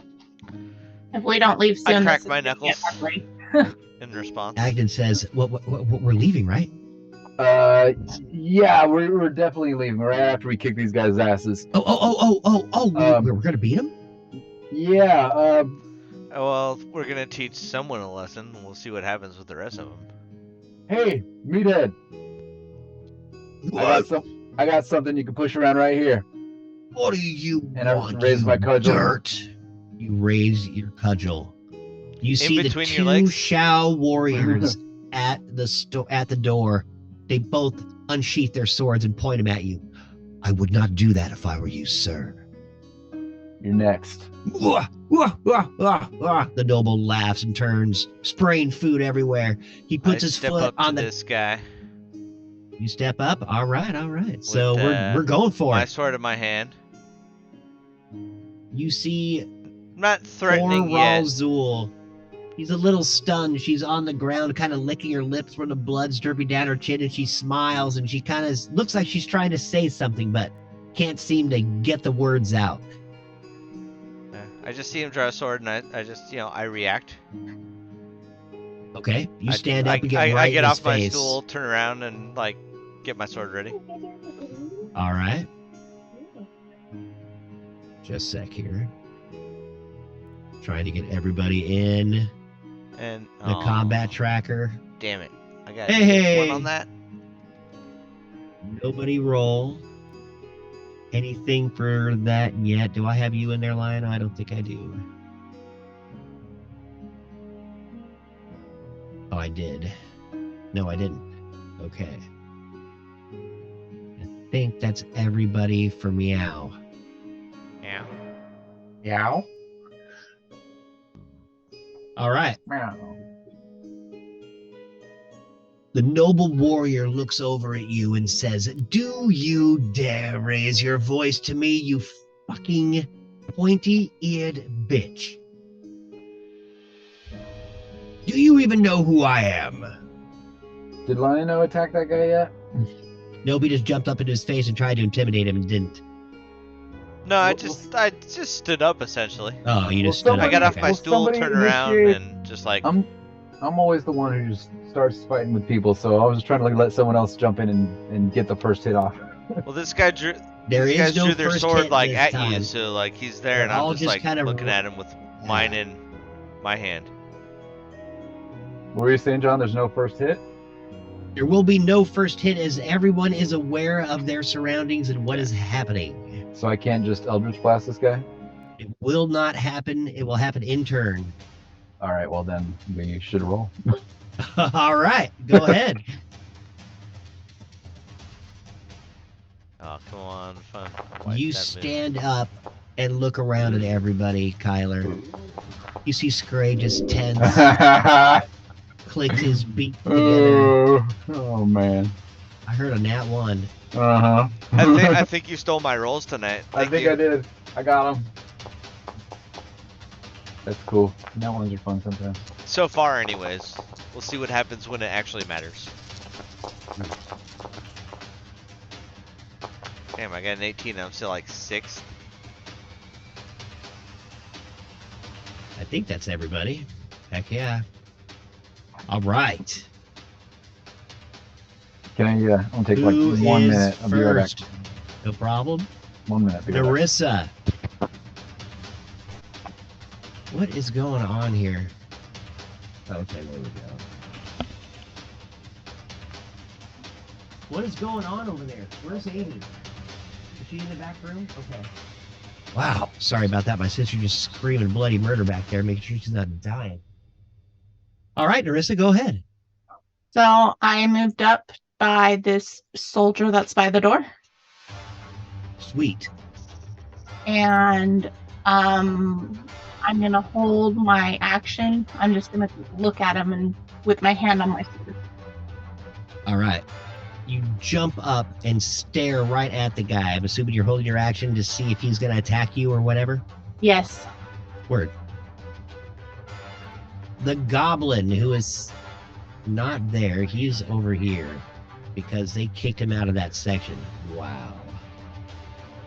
If we don't leave soon, I crack this is my gonna get knuckles. ugly. In response. Agden says, what, we're leaving, right? Yeah, we're definitely leaving right after we kick these guys' asses. We're going to beat them? Yeah, Oh, well, we're gonna teach someone a lesson. We'll see what happens with the rest of them. hey, meathead. I got something you can push around right here. What do you And I want, raise you my cudgel. dirt? You raise your cudgel. You see the between your 2 legs? Shao warriors at the door. They both unsheath their swords and point them at you. I would not do that if I were you, sir. You're next. The noble laughs and turns, spraying food everywhere. He puts I his step foot up on to the. this guy. You step up. All right. So With, we're going for My it. sword in my hand. You see I'm not poor threatening yet. Ralzul. He's a little stunned. She's on the ground, kind of licking her lips where the blood's dripping down her chin, and she smiles, and she kind of looks like she's trying to say something, but can't seem to get the words out. I just see him draw a sword, and I just, I react. Okay, you stand up and get I right get in his off my face. stool, turn around, and like get my sword ready. All right. Just a sec here. Trying to get everybody in And the combat tracker. Damn it! I got Hey! one on that. Nobody roll anything for that yet. Do I have you in there, Lion? I don't think I do. Oh, I did. No, I didn't. Okay. I think that's everybody for Meow. Yeah. Meow. All right. Meow. The noble warrior looks over at you and says, "Do you dare raise your voice to me, you fucking pointy-eared bitch? Do you even know who I am?" Did Lionel attack that guy yet? Nobody just jumped up into his face and tried to intimidate him and didn't. No, I just stood up essentially. Oh, you Well, just stood up. I got off Okay. my Will stool, somebody turned around, initiate- and just like I'm always the one who just starts fighting with people, so I was just trying to like, let someone else jump in and get the first hit off. well, this guy drew. There These is guys no drew their first sword hit like this at time. you, so like he's there, They're and all I'm just just like kind of looking at him with mine in my hand. What were you saying, John? There's no first hit? There will be no first hit as everyone is aware of their surroundings and what is happening. So I can't just Eldritch Blast this guy? It will not happen. It will happen in turn. All right, well then we should roll. All right, go ahead. Oh, come on, fun. You stand up and look around at everybody, Kyler. You see Scray just tense, clicks his beak together. Oh man. I heard a nat 1. Uh-huh. I think you stole my rolls tonight. I think I did. I got him. That's cool. That ones are fun sometimes. So far, anyways. We'll see what happens when it actually matters. Damn, I got an 18 and I'm still like 6. I think that's everybody. Heck yeah. All right. Can I, I'm gonna take Who like 1 is minute. I'll be right back. first? No problem. 1 minute. Be right back. Narissa. What is going on here? Okay, there we go. What is going on over there? Where's Amy? Is she in the back room? Okay. Wow. Sorry about that. My sister just screaming bloody murder back there, making sure she's not dying. All right, Narissa, go ahead. So I moved up by this soldier that's by the door. Sweet. And I'm gonna hold my action. I'm just gonna look at him and with my hand on my sword. All right. You jump up and stare right at the guy. I'm assuming you're holding your action to see if he's going to attack you or whatever. Yes. Word. The goblin, who is not there, he's over here because they kicked him out of that section. Wow.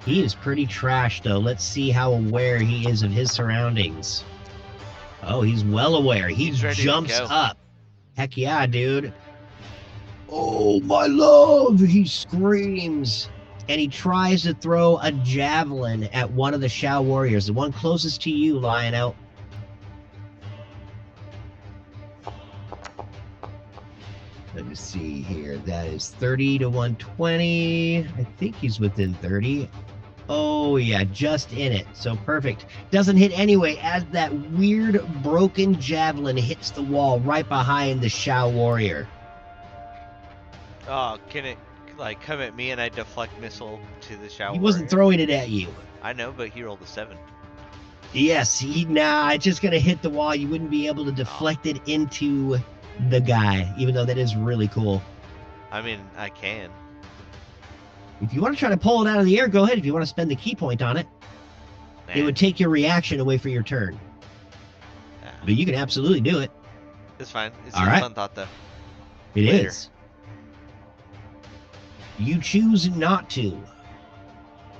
He is pretty trash, though. Let's see how aware he is of his surroundings. Oh, he's well aware. He's ready to jumps go. up. Heck yeah, dude. Oh, my love! He screams. And he tries to throw a javelin at one of the Shao warriors, the one closest to you, Lionel. Let me see here. That is 30 to 120. I think he's within 30. Oh, yeah, just in it. So perfect. Doesn't hit anyway, as that weird broken javelin hits the wall right behind the Shao warrior. Oh, can it like come at me and I deflect missile to the shower? He wasn't throwing it at you. I know, but he rolled a 7. Yes, it's just going to hit the wall. You wouldn't be able to deflect it into the guy, even though that is really cool. I mean, I can. If you want to try to pull it out of the air, go ahead. If you want to spend the key point on it, it would take your reaction away for your turn. But you can absolutely do it. It's fine. It's All a right. fun thought, though. It Later. is. You choose not to.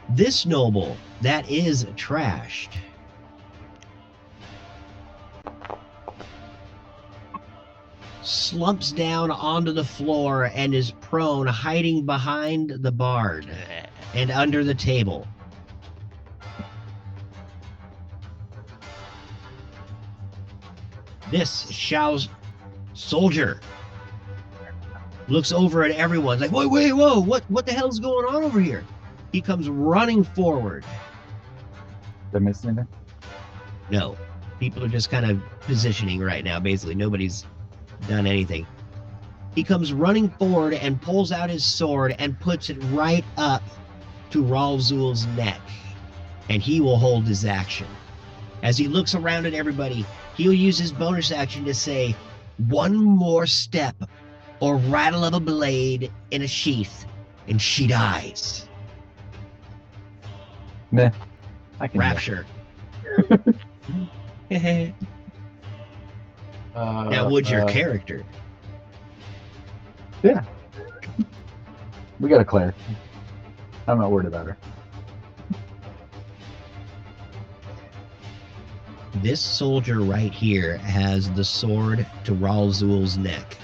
This noble, that is trashed. slumps down onto the floor and is prone, hiding behind the bard and under the table. This Xiao's soldier looks over at everyone like, wait, whoa, what the hell's going on over here? He comes running forward. Did I miss anything? No, people are just kind of positioning right now. Basically, nobody's done anything. He comes running forward and pulls out his sword and puts it right up to Ralzul's neck, and he will hold his action. As he looks around at everybody, he'll use his bonus action to say, "One more step or rattle of a blade in a sheath, and she dies." Meh. I can Rapture. Now, would your character? Yeah. We got a Claire. I'm not worried about her. This soldier right here has the sword to Ralzul's neck.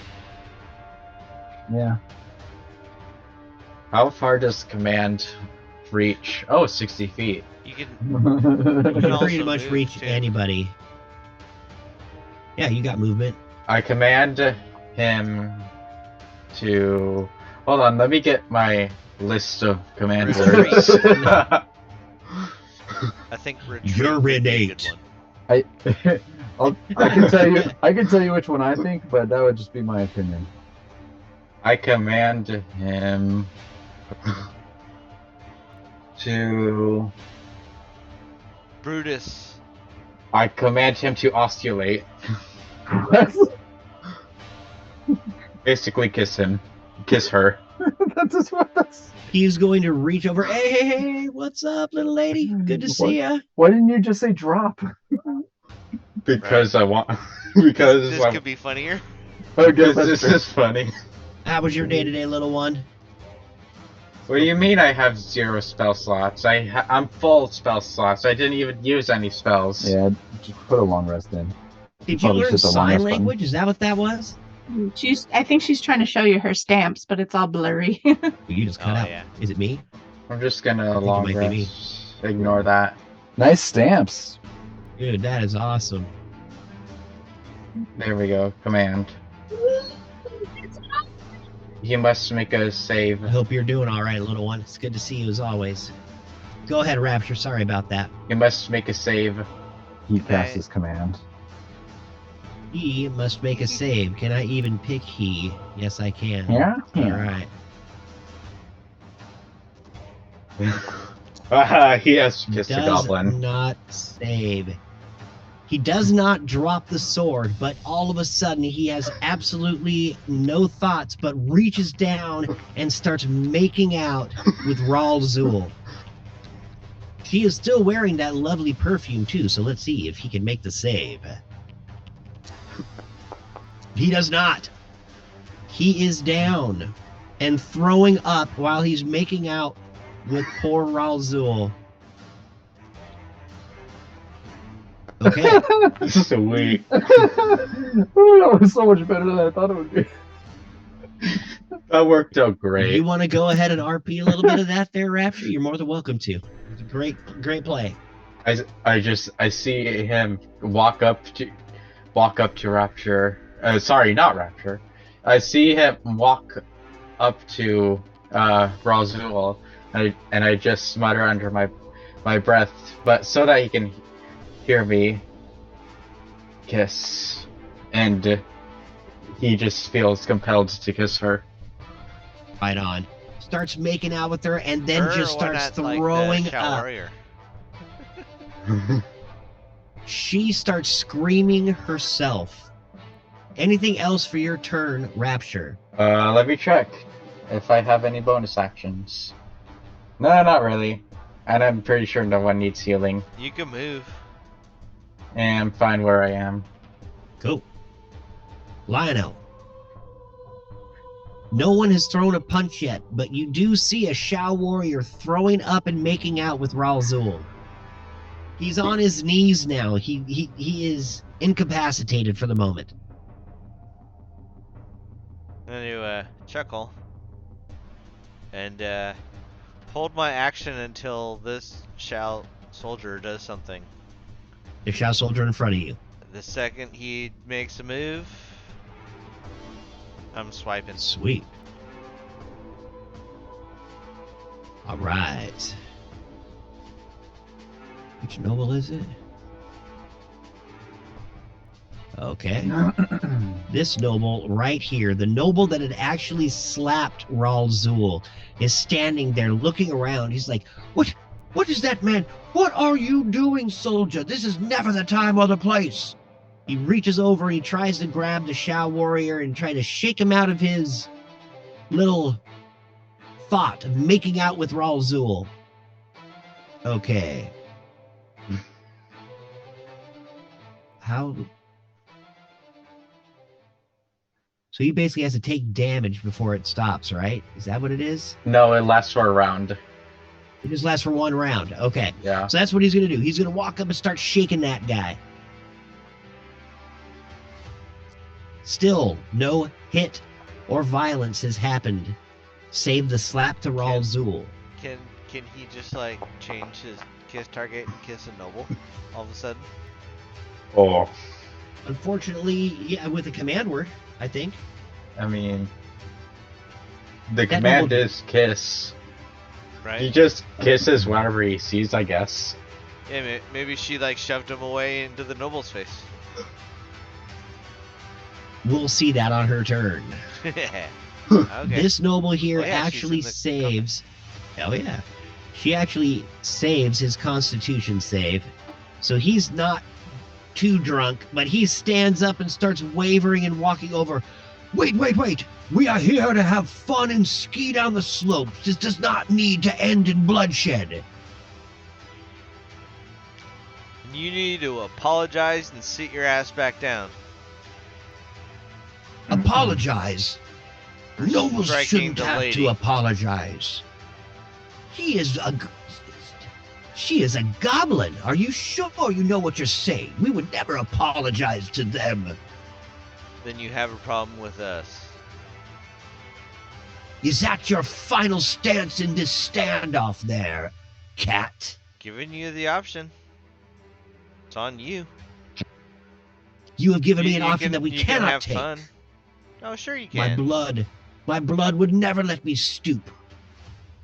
Yeah. How far does command reach? Oh, 60 feet. You can You can also pretty much move, reach too. anybody. Yeah, you got movement. I command him to... Hold on, let me get my list of command Retreat. words. I think retreat You're would be a good innate. one. I can tell you which one I think, but that would just be my opinion. I command him to... Brutus. I command him to osculate. Basically kiss him. Kiss her. That's just what that's. He's going to reach over. Hey, what's up, little lady? Good to see ya. Why didn't you just say drop? Because I want... because This could be funnier. I guess because that's this fair. is funny. How was your day today, little one? What do you mean I have 0 spell slots? I'm full spell slots. I didn't even use any spells. Yeah, just put a long rest in. Did you Probably learn hit the long sign rest button. language? Is that what that was? I think she's trying to show you her stamps, but it's all blurry. You just cut Oh, out. yeah. Is it me? I'm just gonna think it long might be me. rest. Ignore that. Nice stamps. Dude, that is awesome. There we go. Command. You must make a save. I hope you're doing all right, little one. It's good to see you as always. Go ahead, Rapture. Sorry about that. You must make a save. He passed Okay. his command. He must make a save. Can I even pick he? Yes, I can. Yeah? All right. He has kissed a Does goblin. not save. He does not drop the sword, but all of a sudden he has absolutely no thoughts, but reaches down and starts making out with Ralzul. She is still wearing that lovely perfume too, so let's see if he can make the save. He does not. He is down and throwing up while he's making out with poor Ralzul. Okay. Sweet. That was so much better than I thought it would be. That worked out great. You want to go ahead and RP a little bit of that there, Rapture? You're more than welcome to. It's a great play. I see him walk up to Rapture. Sorry, not Rapture. I see him walk up to Razul, and I just mutter under my breath, but so that he can hear me kiss, and he just feels compelled to kiss her. Right on. Starts making out with her and then Her, just why starts not, like, the throwing Shadow up. Warrior? She starts screaming herself. Anything else for your turn, Rapture? Let me check if I have any bonus actions. No, not really. And I'm pretty sure no one needs healing. You can move. And I'm fine where I am. Go. Lionel. No one has thrown a punch yet, but you do see a Shao warrior throwing up and making out with Ralzul. He's on his knees now. He is incapacitated for the moment. I'm gonna chuckle and hold my action until this soldier does something. The Shao soldier in front of you. The second he makes a move, I'm swiping. Sweet. All right. Which noble is it? Okay. This noble right here, the noble that had actually slapped Raul Zul, is standing there looking around. He's like, What is that, man? What are you doing, soldier? This is never the time or the place. He reaches over and he tries to grab the Shao warrior and try to shake him out of his little thought of making out with Raul Zul. Okay. How? So he basically has to take damage before it stops, right? Is that what it is? No, it lasts for a round. It just lasts for one round. Okay. Yeah. So that's what he's going to do. He's going to walk up and start shaking that guy. Still, no hit or violence has happened, save the slap to Raul Zul. Can he just like change his kiss target and kiss a noble all of a sudden? Oh. Unfortunately, yeah, with a command word, I think. I mean, the That command noble- is kiss. Right? He just kisses whenever he sees, I guess. Yeah, maybe she like shoved him away into the noble's face. We'll see that on her turn. Okay. This noble here Oh, yeah, she's actually in the saves. Hell yeah. She actually saves his constitution save. So he's not too drunk, but he stands up and starts wavering and walking over. Wait. We are here to have fun and ski down the slopes. This does not need to end in bloodshed. You need to apologize and sit your ass back down. Apologize. Nobles Striking shouldn't the have lady. to apologize. She is a goblin. Are you sure you know what you're saying? We would never apologize to them. Then you have a problem with us. Is that your final stance in this standoff there, cat? Giving you the option. It's on you. You have given me an You option that we you can cannot have take. fun. Oh, sure you My can. blood would never let me stoop.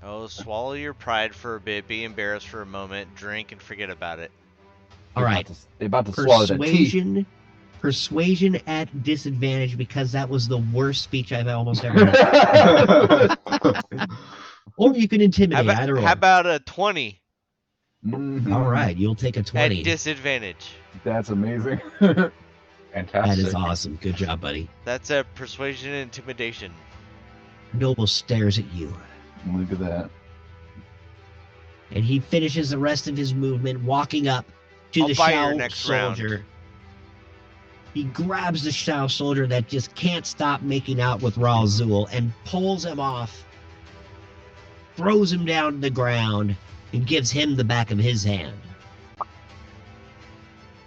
Oh, swallow your pride for a bit, be embarrassed for a moment, drink and forget about it. All right. They're about to swallow that tea. Persuasion at disadvantage because that was the worst speech I've almost ever heard. Or you can intimidate, either or. How about a 20 All right, you'll take a 20. at disadvantage? That's amazing. Fantastic. That is awesome. Good job, buddy. That's a persuasion and intimidation. Noble stares at you, Look at that. and he finishes the rest of his movement walking up to I'll the buy your Shao next round. soldier. He grabs the Shao soldier that just can't stop making out with Raul Zul and pulls him off, throws him down to the ground, and gives him the back of his hand.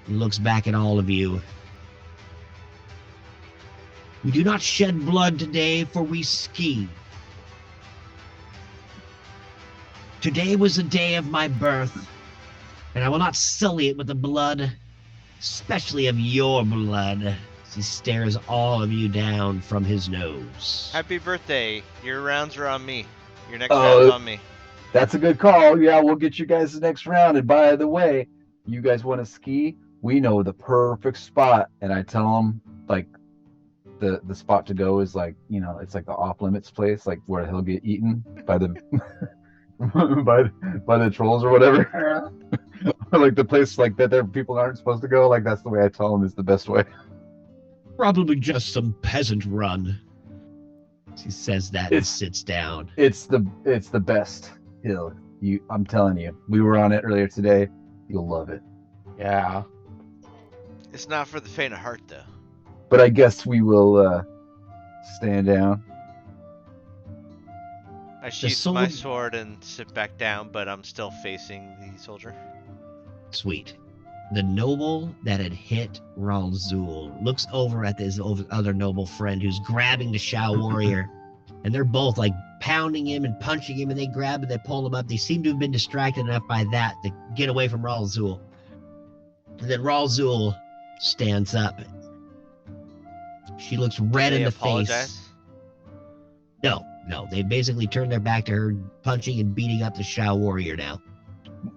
He looks back at all of you. We do not shed blood today, for we ski. Today was the day of my birth, and I will not sully it with the blood, especially of your blood, as he stares all of you down from his nose. Happy birthday. Your rounds are on me. Your next Oh. round's on me. That's a good call. Yeah, we'll get you guys the next round. And by the way, you guys want to ski? We know the perfect spot. And I tell them, like, the spot to go is like, you know, it's like the off limits place, like where he'll get eaten by the by the trolls or whatever. Or like the place like that there people aren't supposed to go. Like that's the way I tell them is the best way. Probably just some peasant run. He says that and It's- sits down. It's the best hill. I'm telling you. We were on it earlier today. You'll love it. Yeah. It's not for the faint of heart, though. But I guess we will stand down. I sheath my sword- sword and sit back down, but I'm still facing the soldier. Sweet. The noble that had hit Ralzul looks over at his other noble friend who's grabbing the Shao warrior, and they're both like pounding him and punching him, and they grab and they pull him up. They seem to have been distracted enough by that to get away from Ralzul. And then Ralzul stands up. She looks red in the face. No. They basically turned their back to her, punching and beating up the Shao warrior now.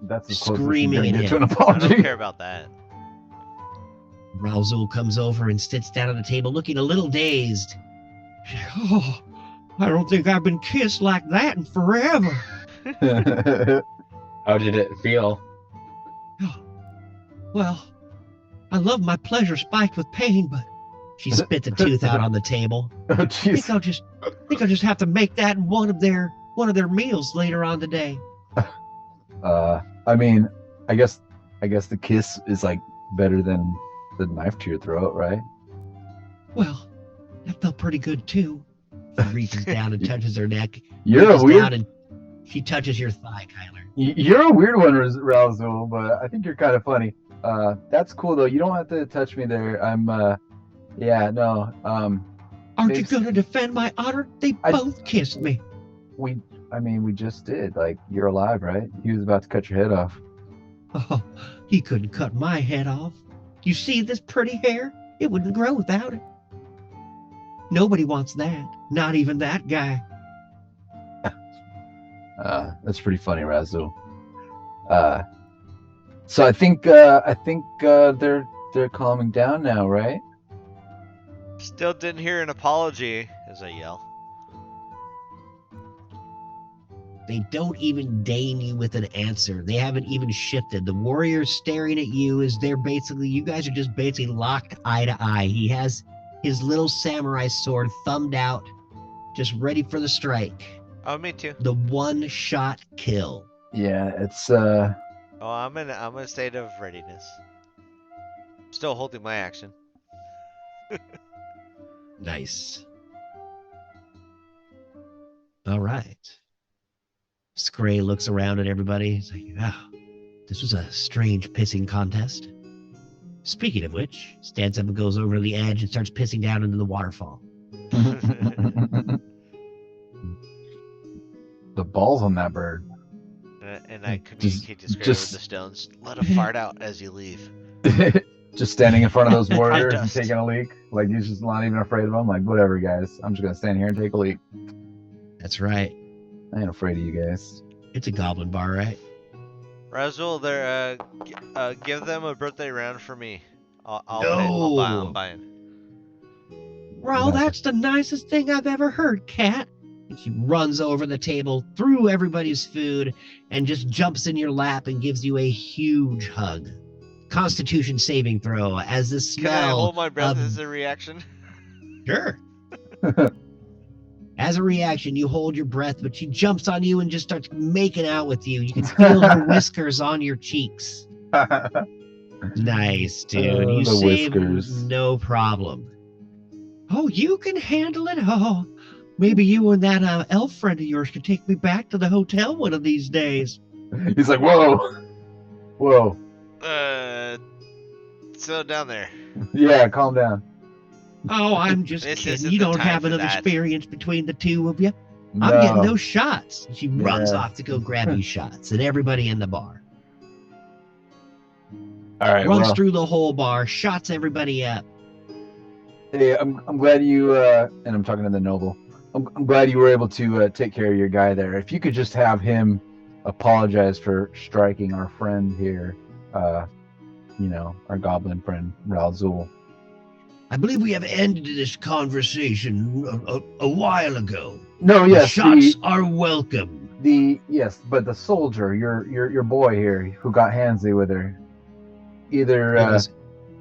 That's as close Screaming as you at get to an him. I apology. don't care about that. Ralzul comes over and sits down on the table looking a little dazed. Oh, I don't think I've been kissed like that in forever. How did it feel? Well, I love my pleasure spiked with pain, but she spits a tooth out on the table. Oh, I jeez. think I'll just have to make that in one of their meals later on today. I mean, I guess the kiss is like better than the knife to your throat, right? Well, that felt pretty good too. She reaches down and touches her neck. You're reaches a weird. down and she touches your thigh, Kyler. You're a weird one, Raoul, but I think you're kind of funny. That's cool though. You don't have to touch me there. Yeah, no. Aren't you going to defend my honor? They both kissed me. We just did. Like, you're alive, right? He was about to cut your head off. Oh, he couldn't cut my head off. You see this pretty hair? It wouldn't grow without it. Nobody wants that. Not even that guy. That's pretty funny, Razul. So I think they're calming down now, right? Still didn't hear an apology, as I yell. They don't even deign you with an answer. They haven't even shifted. The warrior's staring at you as you guys are just basically locked eye to eye. He has his little samurai sword thumbed out, just ready for the strike. Oh, me too. The one-shot kill. Yeah, it's Oh, I'm in a state of readiness. Still holding my action. Nice. All right. Scray looks around at everybody. He's like, wow, this was a strange pissing contest. Speaking of which, stands up and goes over to the edge and starts pissing down into the waterfall. the balls on that bird. And I communicate to Scray just- with the stones. Let him fart out as you leave. Just standing in front of those warriors and Dust. taking a leak. Like, he's just not even afraid of them. Like, whatever, guys. I'm just gonna stand here and take a leak. That's right. I ain't afraid of you guys. It's a goblin bar, right? Razul, give them a birthday round for me. I'll No. buy. I'm buying. Well, that's the nicest thing I've ever heard, Cat. And she runs over the table, through everybody's food, and just jumps in your lap and gives you a huge hug. Constitution saving throw as the smell. Can I hold my breath of- as a reaction? Sure. As a reaction, you hold your breath, but she jumps on you and just starts making out with you. You can feel her whiskers on your cheeks. Nice, dude. You The saved whiskers. no problem. Oh, you can handle it? Oh, maybe you and that elf friend of yours could take me back to the hotel one of these days. He's like, whoa. Whoa. So down there. Yeah, calm down. Oh, I'm just This kidding. isn't You the don't time have for enough that. experience between the two of you. No. I'm getting those shots. She runs Yeah. off to go grab you shots, and everybody in the bar. All right, Runs well, through the whole bar, shots everybody up. hey, I'm glad you, and I'm talking to the noble. I'm glad you were able to take care of your guy there. If you could just have him apologize for striking our friend here, our goblin friend, Ralzul. I believe we have ended this conversation a while ago. No, The yes, shots are welcome. but the soldier, your boy here, who got handsy with her, either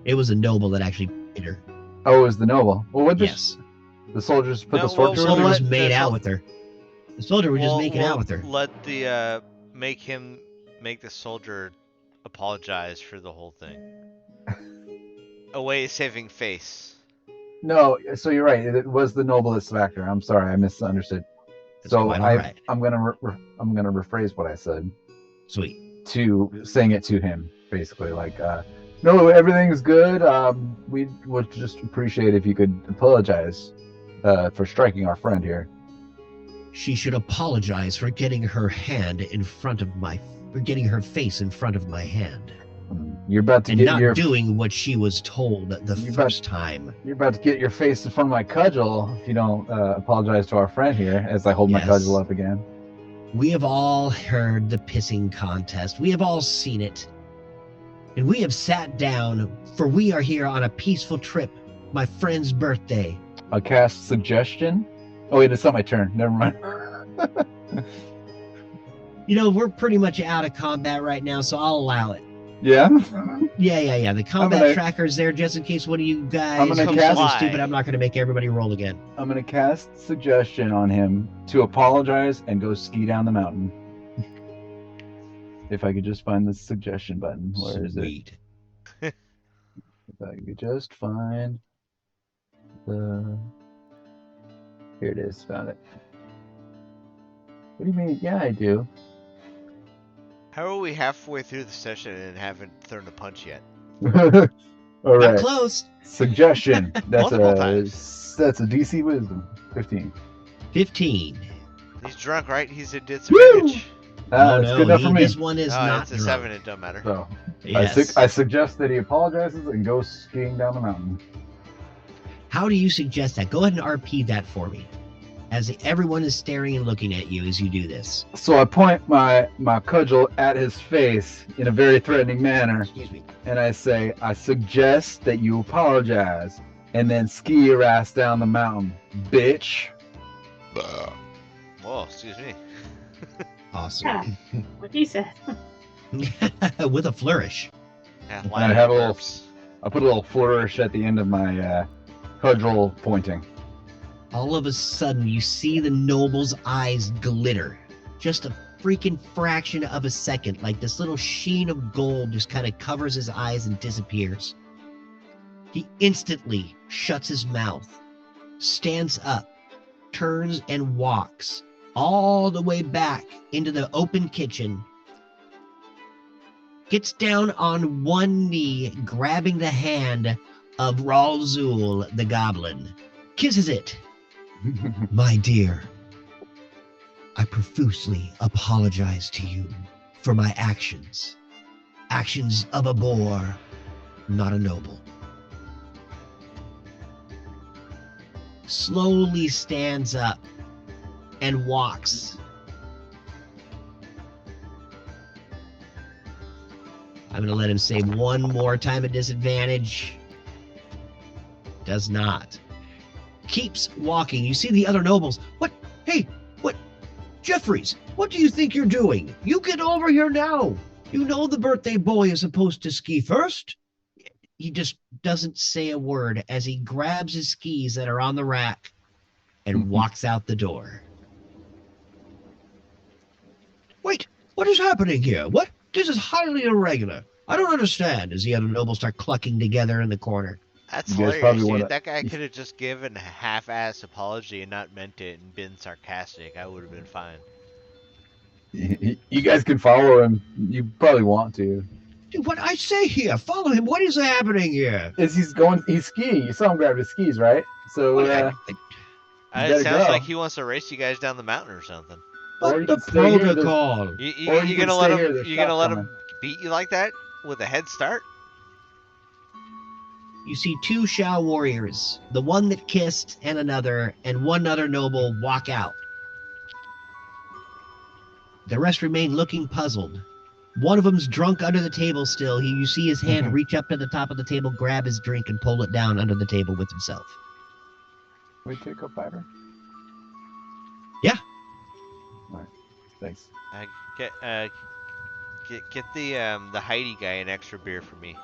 It was a noble that actually hit her. it was the noble. Well, what Yes. the soldiers put No, the well, sword The through soldier her? was let made the out sol- with her. The soldier was just making out with her. Let the make the soldier apologize for the whole thing. A way of saving face. No, so you're right. It was the noble that smacked her. I'm sorry, I misunderstood. That's So quite all right. I'm gonna rephrase what I said Sweet. to saying it to him, basically. Like, No, everything's good. We would just appreciate if you could apologize for striking our friend here. She should apologize for getting her hand in front of getting her face in front of my hand. You're about to and get not your doing what she was told the You first time. You're about to get your face in front of my cudgel if you don't apologize to our friend here. As I hold my Yes. cudgel up again. We have all heard the pissing contest. We have all seen it. And we have sat down, for we are here on a peaceful trip. My friend's birthday. I'll cast suggestion. Oh wait, it's not my turn. Never mind. You know, we're pretty much out of combat right now, so I'll allow it. Yeah? Yeah. The combat tracker's there just in case one of you guys I'm gonna comes cast- something stupid. I'm not going to make everybody roll again. I'm going to cast suggestion on him to apologize and go ski down the mountain. If I could just find the suggestion button. Where is it? Sweet. If I could just find the... Here it is. Found it. What do you mean? Yeah, I do. How are we halfway through the session and haven't thrown a punch yet? All Not right. close. Suggestion. That's Multiple a times. DC wisdom. 15. 15. He's drunk, right? Did some Woo! damage. That's good enough for me. This one is Oh, not it's a drunk. 7. It don't matter. So Yes. I suggest that he apologizes and goes skiing down the mountain. How do you suggest that? Go ahead and RP that for me. As everyone is staring and looking at you as you do this. So I point my cudgel at his face in a very threatening manner, Excuse me. and I say, I suggest that you apologize and then ski your ass down the mountain, bitch. Whoa, excuse me. Awesome. What he said. With a flourish. Yeah, And I have a little, burps. I put a little flourish at the end of my cudgel pointing. All of a sudden, you see the noble's eyes glitter. Just a freaking fraction of a second. Like this little sheen of gold just kind of covers his eyes and disappears. He instantly shuts his mouth, stands up, turns and walks all the way back into the open kitchen, gets down on one knee, grabbing the hand of Ralzul the goblin, kisses it. My dear, I profusely apologize to you for my actions. Actions of a boor, not a noble. Slowly stands up and walks. I'm going to let him say one more time at disadvantage. Does not. Keeps walking. You see the other nobles. What? Hey, what? Jeffries, what do you think you're doing? You get over here now. You know the birthday boy is supposed to ski first. He just doesn't say a word as he grabs his skis that are on the rack and walks out the door. Wait, what is happening here? What? This is highly irregular. I don't understand, as the other nobles start clucking together in the corner. That's You guys hilarious, probably dude. wanna- That guy could have just given a half-ass apology and not meant it and been sarcastic. I would have been fine. You guys can follow him. You probably want to. Dude, what I say here? Follow him. What is happening here? He's skiing. You saw him grab his skis, right? So What, You It better sounds go. like he wants to race you guys down the mountain or something. Or what you the can stay here, there's- protocol? You, Or you can gonna let stay here, him? there's You gonna shots let him coming. beat you like that with a head start? You see two Shao warriors, the one that kissed and one other noble walk out. The rest remain looking puzzled. One of them's drunk under the table still. You see his hand reach up to the top of the table, grab his drink, and pull it down under the table with himself. Can we take a fiver? Yeah. Alright. Thanks. Get the Heidi guy an extra beer for me.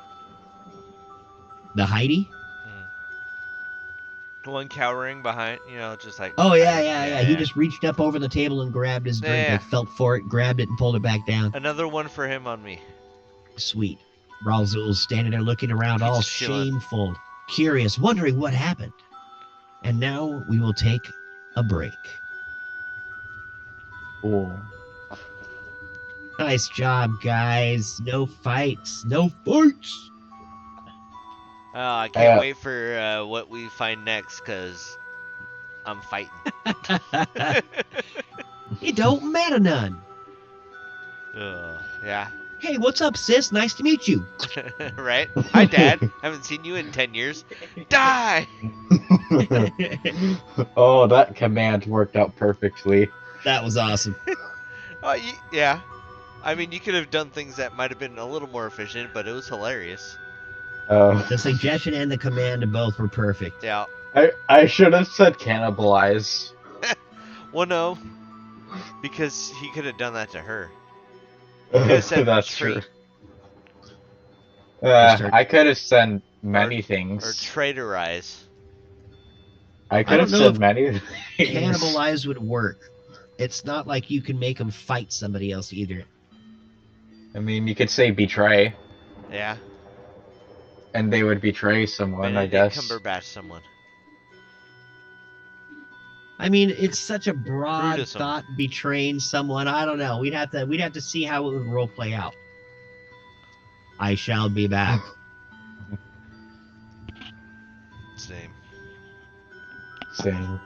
The Heidi? The one cowering behind, just like. Oh, yeah. He just reached up over the table and grabbed his drink. Yeah. Like, felt for it, grabbed it, and pulled it back down. Another one for him on me. Sweet. Ralzul's standing there looking around, He's all just chilling. shameful, curious, wondering what happened. And now we will take a break. Cool. Nice job, guys. No fights. No fights. I can't Uh, wait for what we find next, cause I'm fighting. It don't matter none. Yeah. Hey, what's up, sis? Nice to meet you. Right? Hi, Dad. Haven't seen you in 10 years. Die! Oh, that command worked out perfectly. That was awesome. Yeah. I mean, you could have done things that might have been a little more efficient, but it was hilarious. The suggestion and the command both were perfect. Yeah. I should have said cannibalize. Well, no, because he could have done that to her. You could have said That's treat Or start. I could have said many or things. traitorize. I I could don't have know said if many things. cannibalize would work. It's not like you can make them fight somebody else either. I mean, you could say betray, Yeah. and they would betray someone, I Benedict guess. Cumberbatch someone. I mean, it's such a broad Brutus 'em. thought, betraying someone. I don't know. We'd have to see how it would role play out. I shall be back. Same. Same.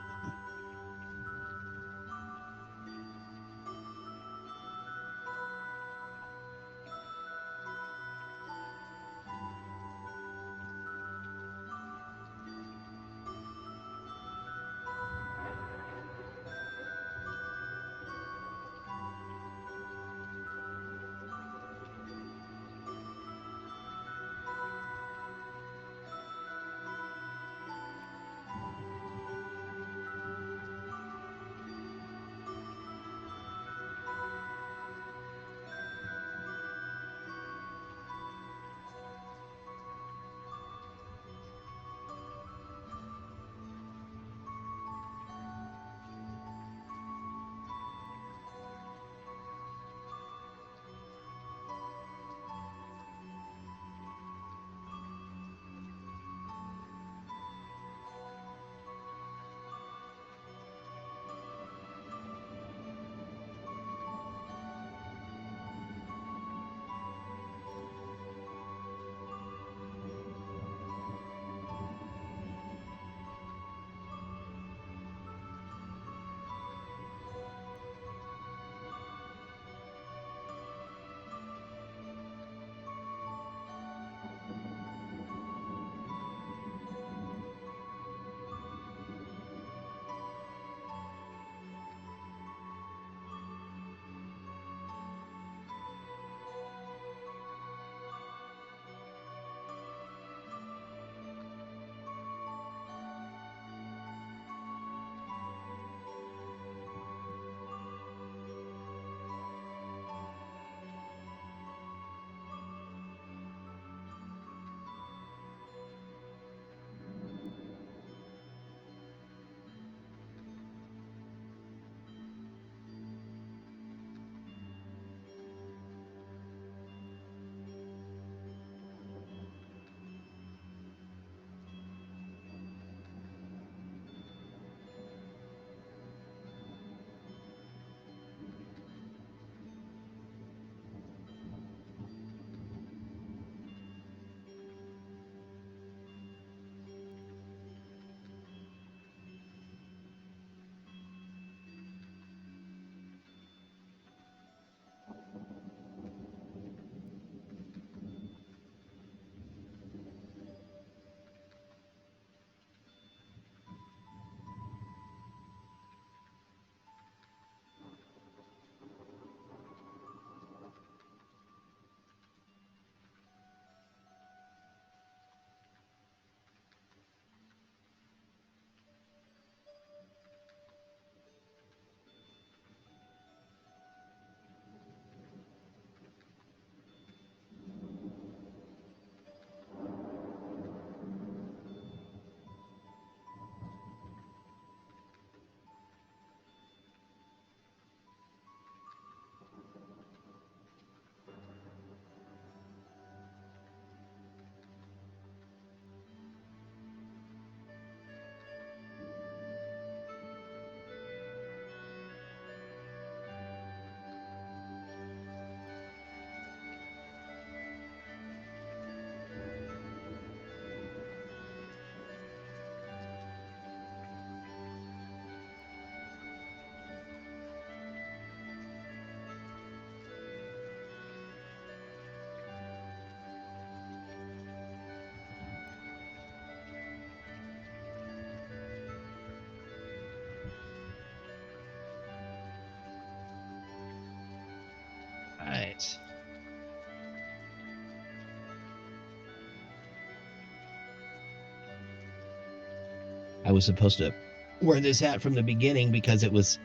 I was supposed to wear this hat from the beginning because it was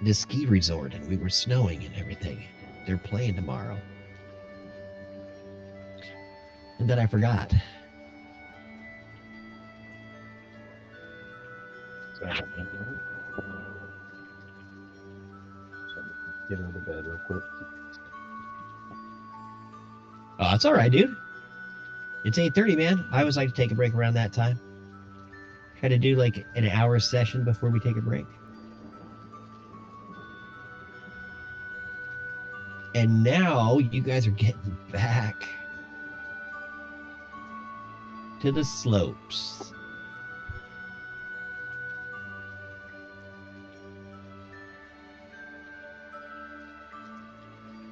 the ski resort and we were snowing and everything. They're playing tomorrow. And then I forgot. Get into bed real quick. Oh, it's all right, dude. It's 8:30, man. I always like to take a break around that time. Try to do like an hour session before we take a break. And now you guys are getting back to the slopes.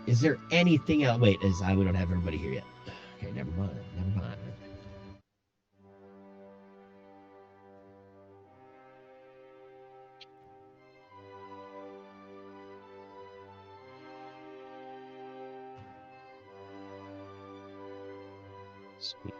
Is there anything else? Wait, we don't have everybody here yet. Okay, never mind. Sweet.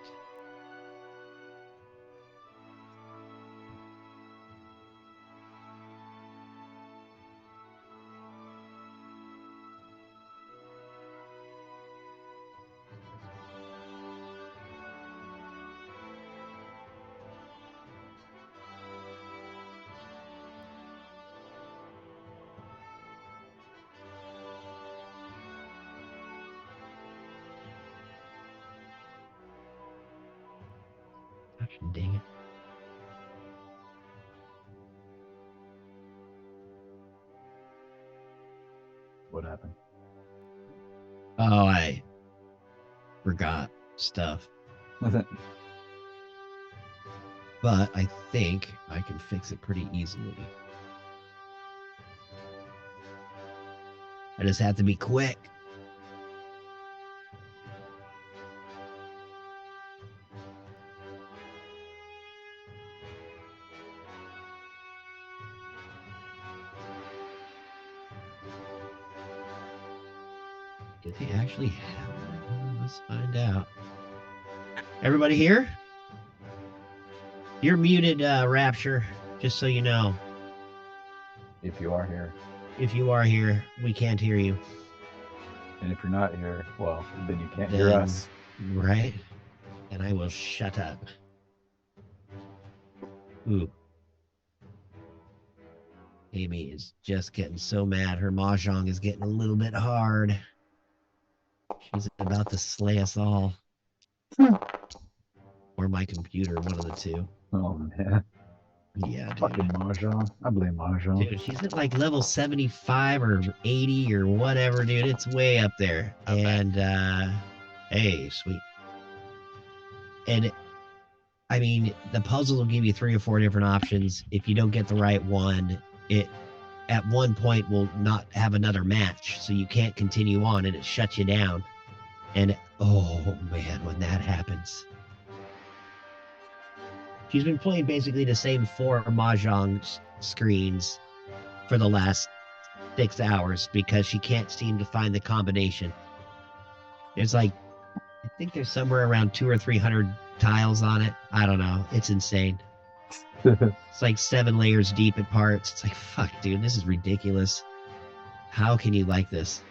Gosh, dang it. What happened? Oh, I forgot stuff. Was But I think I can fix it pretty easily. I just have to be quick. Did they actually have one? Let's find out. Everybody here? You're muted, Rapture, just so you know. If you are here. If you are here, we can't hear you. And if you're not here, well, then you can't hear us. Right? And I will shut up. Ooh. Amy is just getting so mad. Her mahjong is getting a little bit hard. She's about to slay us all. Or my computer, one of the two. Oh, man. Yeah, dude. Fucking Mahjong. I blame Mahjong. Dude, she's at like level 75 or 80 or whatever, dude. It's way up there. Okay. And, hey, sweet. And, I mean, the puzzle will give you 3 or 4 different options. If you don't get the right one, it at one point will not have another match. So you can't continue on and it shuts you down. And, oh, man, when that happens. She's been playing basically the same 4 mahjong screens for the last 6 hours because she can't seem to find the combination. There's like, I think there's somewhere around 200 or 300 tiles on it. I don't know. It's insane. It's like 7 layers deep at parts. It's like, fuck, dude, this is ridiculous. How can you like this?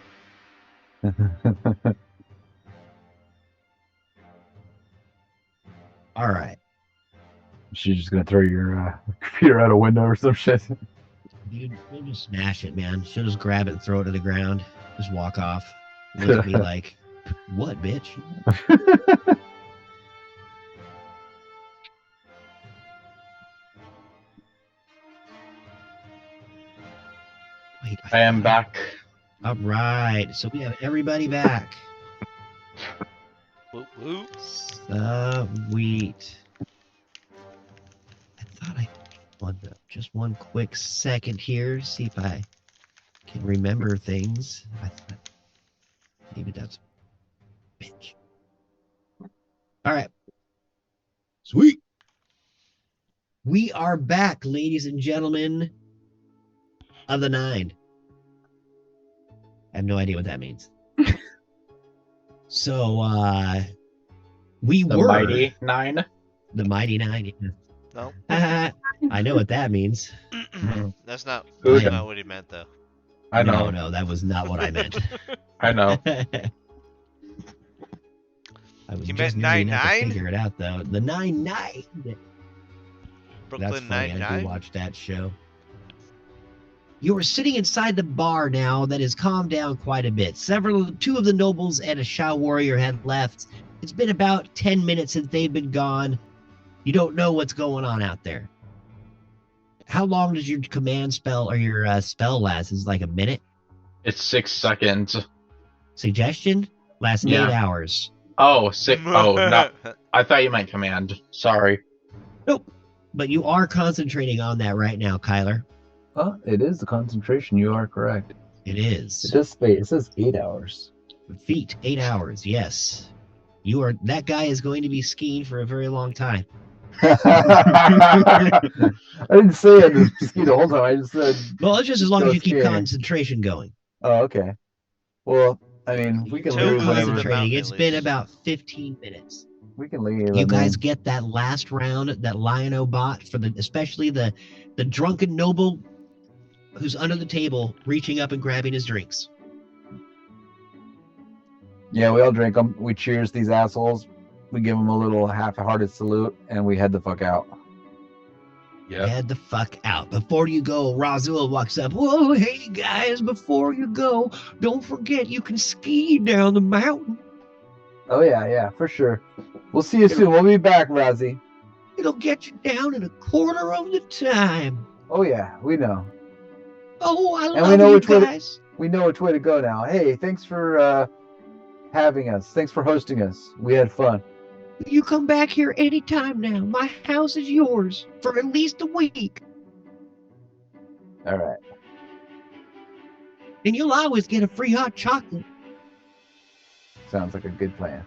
All right. She's just gonna throw your computer out a window or some shit. Dude, we'll just smash it, man. She'll just grab it and throw it to the ground. Just walk off. Look at me like, what, bitch? Wait, I am back. All right. So we have everybody back. Whoop, whoop. Sweet. I thought I wanted just one quick second here, see if I can remember things. I thought maybe that's bitch. All right. Sweet. We are back, ladies and gentlemen of the 9. I have no idea what that means. So, we The were Mighty 9. the Mighty 9. Yeah. No, I know what that means. that's not Good. what he meant though. I know. No, that was not what I meant. I know. I was He just meant nerdy enough to 9-9? figure it out, though. The 9-9. That's Brooklyn funny. I do 99. watch that show. You are sitting inside the bar now that has calmed down quite a bit. Two of the nobles and a Shao warrior had left. It's been about 10 minutes since they've been gone. You don't know what's going on out there. How long does your command spell or your spell last? Is it like a minute? It's 6 seconds. Suggestion? Lasts Yeah. 8 hours. Oh, sick. Oh, no. I thought you meant command. Sorry. Nope. But you are concentrating on that right now, Kyler. It is the concentration. You are correct. It is. It does say it says 8 hours. Feet, 8 hours, yes. That guy is going to be skiing for a very long time. I didn't say I had to ski the whole time. I just said. Well, it's just as long Go as you keep skiing. concentration going. Oh, okay. Well, I mean, we can Till leave. the mountain, Concentrating. It's at been least. about 15 minutes. We can leave. You guys get that last round, that Lion-O bot for especially the drunken noble who's under the table reaching up and grabbing his drinks. Yeah, we all drink them. We cheers these assholes. We give them a little half-hearted salute, and we head the fuck out. Yep. Head the fuck out. Before you go, Razul walks up. Whoa, hey guys, before you go, don't forget you can ski down the mountain. Oh yeah, for sure. We'll see you soon. We'll be back, Razzie. It'll get you down in a quarter of the time. Oh yeah, we know. Oh, I And we love know you which way to- guys. We know which way to go now. Hey, thanks for having us. Thanks for hosting us. We had fun. You come back here anytime now. My house is yours for at least a week. All right. And you'll always get a free hot chocolate. Sounds like a good plan.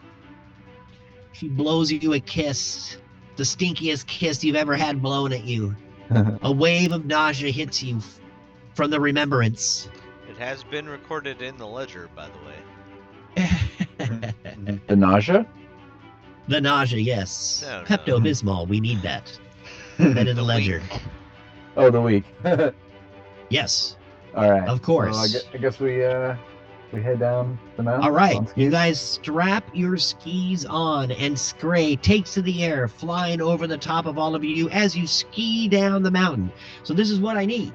She blows you a kiss. The stinkiest kiss you've ever had blown at you. A wave of nausea hits you from the remembrance. It has been recorded in the ledger, by the way. The nausea? The nausea, yes. No. Pepto-Bismol, we need that. That in the ledger. Oh, the week. Yes, All right. of course. So I guess we head down the mountain. All right, on skis. you guys strap your skis on, and Scray takes to the air, flying over the top of all of you as you ski down the mountain. So this is what I need.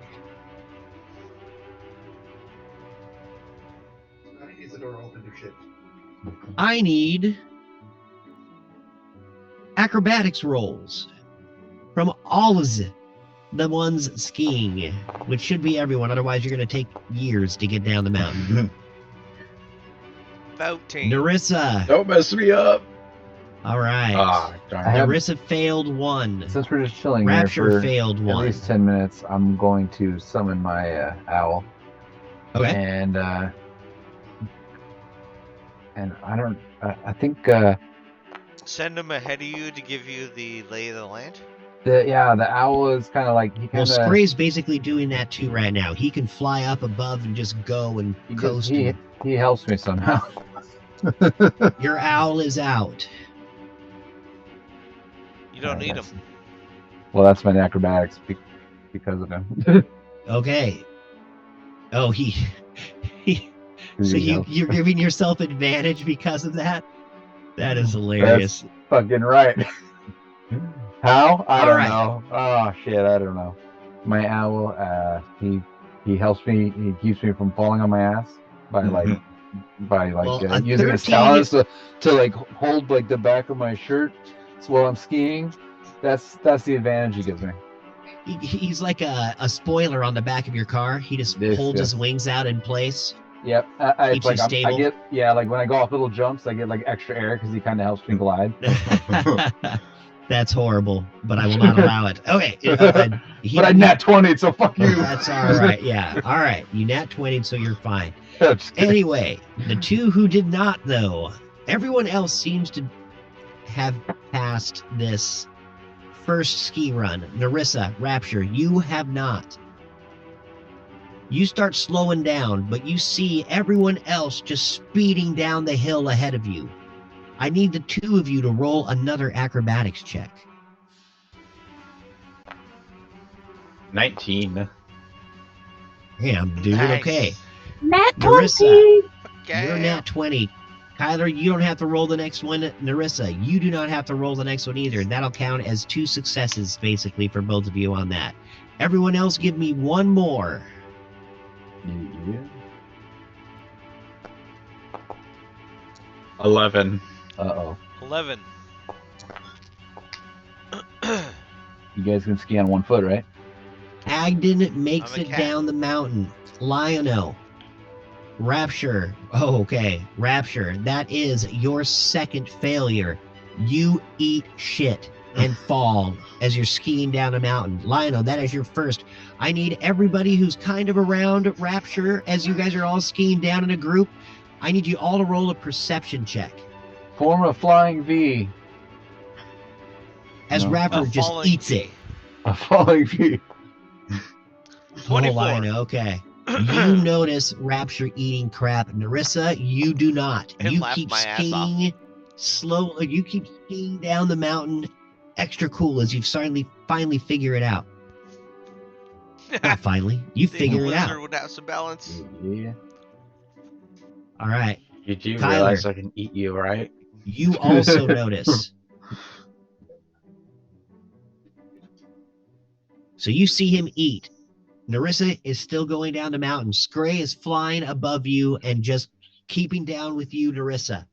I need acrobatics rolls from all of the ones skiing, which should be everyone. Otherwise, you're going to take years to get down the mountain. 14. Narissa. Don't mess me up. All right. Ah, darn I it. have- Narissa failed one. Since we're just chilling Rapture here for failed at one. least 10 minutes, I'm going to summon my owl. Okay. And I don't. I think Send him ahead of you to give you the lay of the land. the owl is kind of like he Well, kind of Scray's basically doing that too right now. He can fly up above and just go and coast. he helps me somehow. Your owl is out. You don't need him. Well, that's my acrobatics because of him. Okay. Oh, he so you're giving yourself advantage because of that? That is hilarious. fucking right. How? I All don't right. know. Oh shit, I don't know. My owl, he helps me. He keeps me from falling on my ass by Well, a using his 13 talons to like hold like the back of my shirt while I'm skiing. That's the advantage he gives me. He's like a spoiler on the back of your car. He just Yes, holds yes. his wings out in place. Yep. Keeps you stable. I get like when I go off little jumps, I get like extra air because he kind of helps me glide. That's horrible, but I will not allow it. Okay. But I nat 20, so fuck you. That's all right. Yeah. All right. You nat 20, so you're fine. I'm just kidding. Anyway, the two who did not, though, everyone else seems to have passed this first ski run. Narissa, Rapture, you have not. You start slowing down, but you see everyone else just speeding down the hill ahead of you. I need the two of you to roll another acrobatics check. 19. Damn, dude. Nice. Okay. Nat Narissa. 20! Okay. You're nat 20. Kyler, you don't have to roll the next one. Narissa, you do not have to roll the next one either. That'll count as 2 successes, basically, for both of you on that. Everyone else, give me one more. Yeah. 11. Uh-oh. 11. You guys can ski on 1 foot, right? Agden makes I'm a it cat. down the mountain. Lionel. Rapture. Oh, okay. Rapture. That is your second failure. You eat shit and fall as you're skiing down a mountain. Lionel, that is your first. I need everybody who's kind of around Rapture as you guys are all skiing down in a group. I need you all to roll a perception check. Form a flying V. As No. Rapture A just falling eats it. A flying V. 24. Oh, Lionel, okay. You notice Rapture eating crap. Narissa, you do not. And You laugh keep my ass off. skiing slow. You keep skiing down the mountain extra cool as you finally figure it out. Not finally. You Think figure a it lizard out. would have some balance. Yeah. All right. You do Kyler. realize I can eat you, right? You also notice. So you see him eat. Narissa is still going down the mountain. Scray is flying above you and just keeping down with you, Narissa.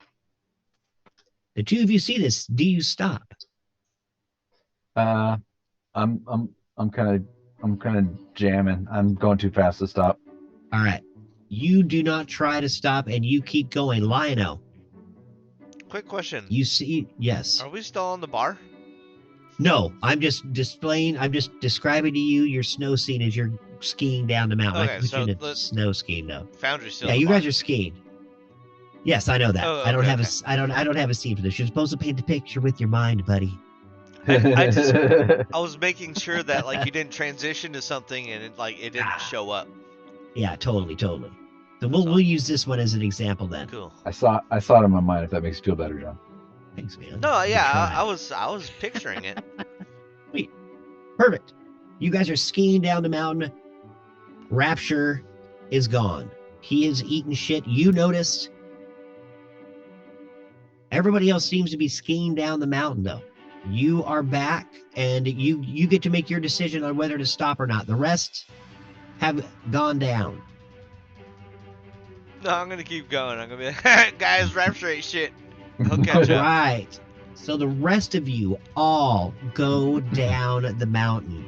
The two of you see this. Do you stop? I'm kind of jamming. I'm going too fast to stop. All right. You do not try to stop and you keep going. Lionel, Quick question. you see, yes. Are we still on the bar? No, I'm just describing to you your snow scene as you're skiing down the mountain. I Okay, can put so you in a the- snow skiing though. Foundry's still Yeah, on the you bar. guys are skiing. Yes, I know that. Oh, I don't okay, have okay. I don't have a scene for this. You're supposed to paint the picture with your mind, buddy. I was making sure that like you didn't transition to something and it didn't show up. Yeah, totally. So we'll use this one as an example then. Cool. I saw it in my mind. If that makes you feel better, John. Thanks, man. No, Good yeah, try. I was picturing it. Perfect. You guys are skiing down the mountain. Rapture is gone. He is eating shit. You noticed. Everybody else seems to be skiing down the mountain, though. You are back, and you get to make your decision on whether to stop or not. The rest have gone down. No, I'm gonna keep going. I'm gonna be like, guys, Rapture ain't shit. He'll catch up. Right. So the rest of you all go down the mountain.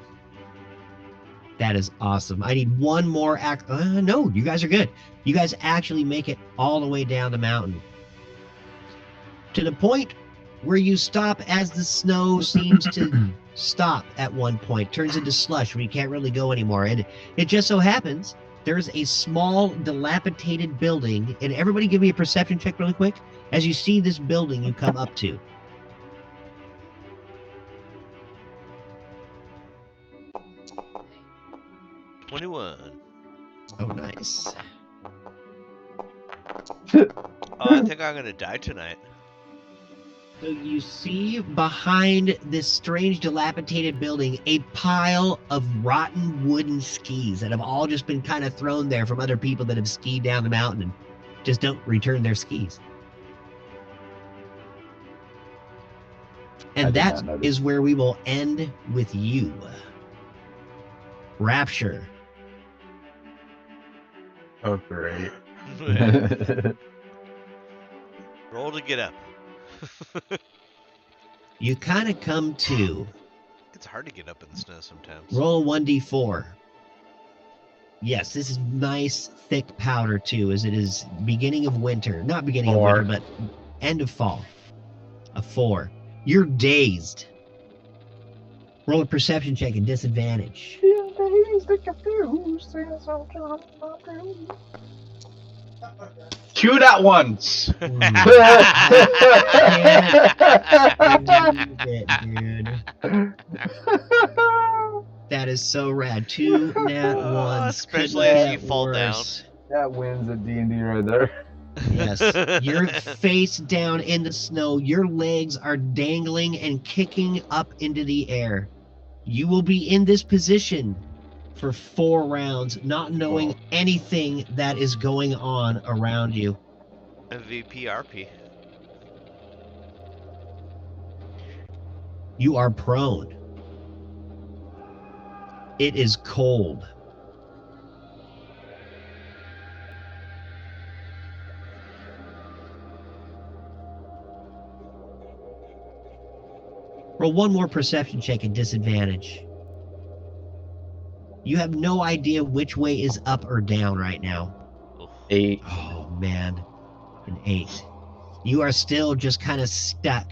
That is awesome. I need one more act. No, you guys are good. You guys actually make it all the way down the mountain. To the point where you stop as the snow seems to stop at one point, turns into slush where you can't really go anymore. And it just so happens there's a small dilapidated building, and everybody give me a perception check really quick as you see this building you come up to. $21. Oh, nice. Oh, I think I'm gonna die tonight. So you see behind this strange dilapidated building a pile of rotten wooden skis that have all just been kind of thrown there from other people that have skied down the mountain and just don't return their skis. I And did that not notice. is where we will end with you. Rapture. Oh, great. Roll to get up. You kind of come to. It's hard to get up in the snow sometimes. Roll 1d4. Yes, this is nice, thick powder too, as it is beginning of winter. Not beginning 4. of winter, but end of fall. A 4. You're dazed. Roll a perception check at disadvantage. 2 that ones. Dude. That is so rad. 2 nat ones. Especially Couldn't if get you fall down. worse. That wins at D&D right there. Yes. You're face down in the snow. Your legs are dangling and kicking up into the air. You will be in this position for 4 rounds, not knowing anything that is going on around you. MVP RP. You are prone. It is cold. Roll one more perception check at disadvantage. You have no idea which way is up or down right now. 8. Oh, man. An 8. You are still just kind of stuck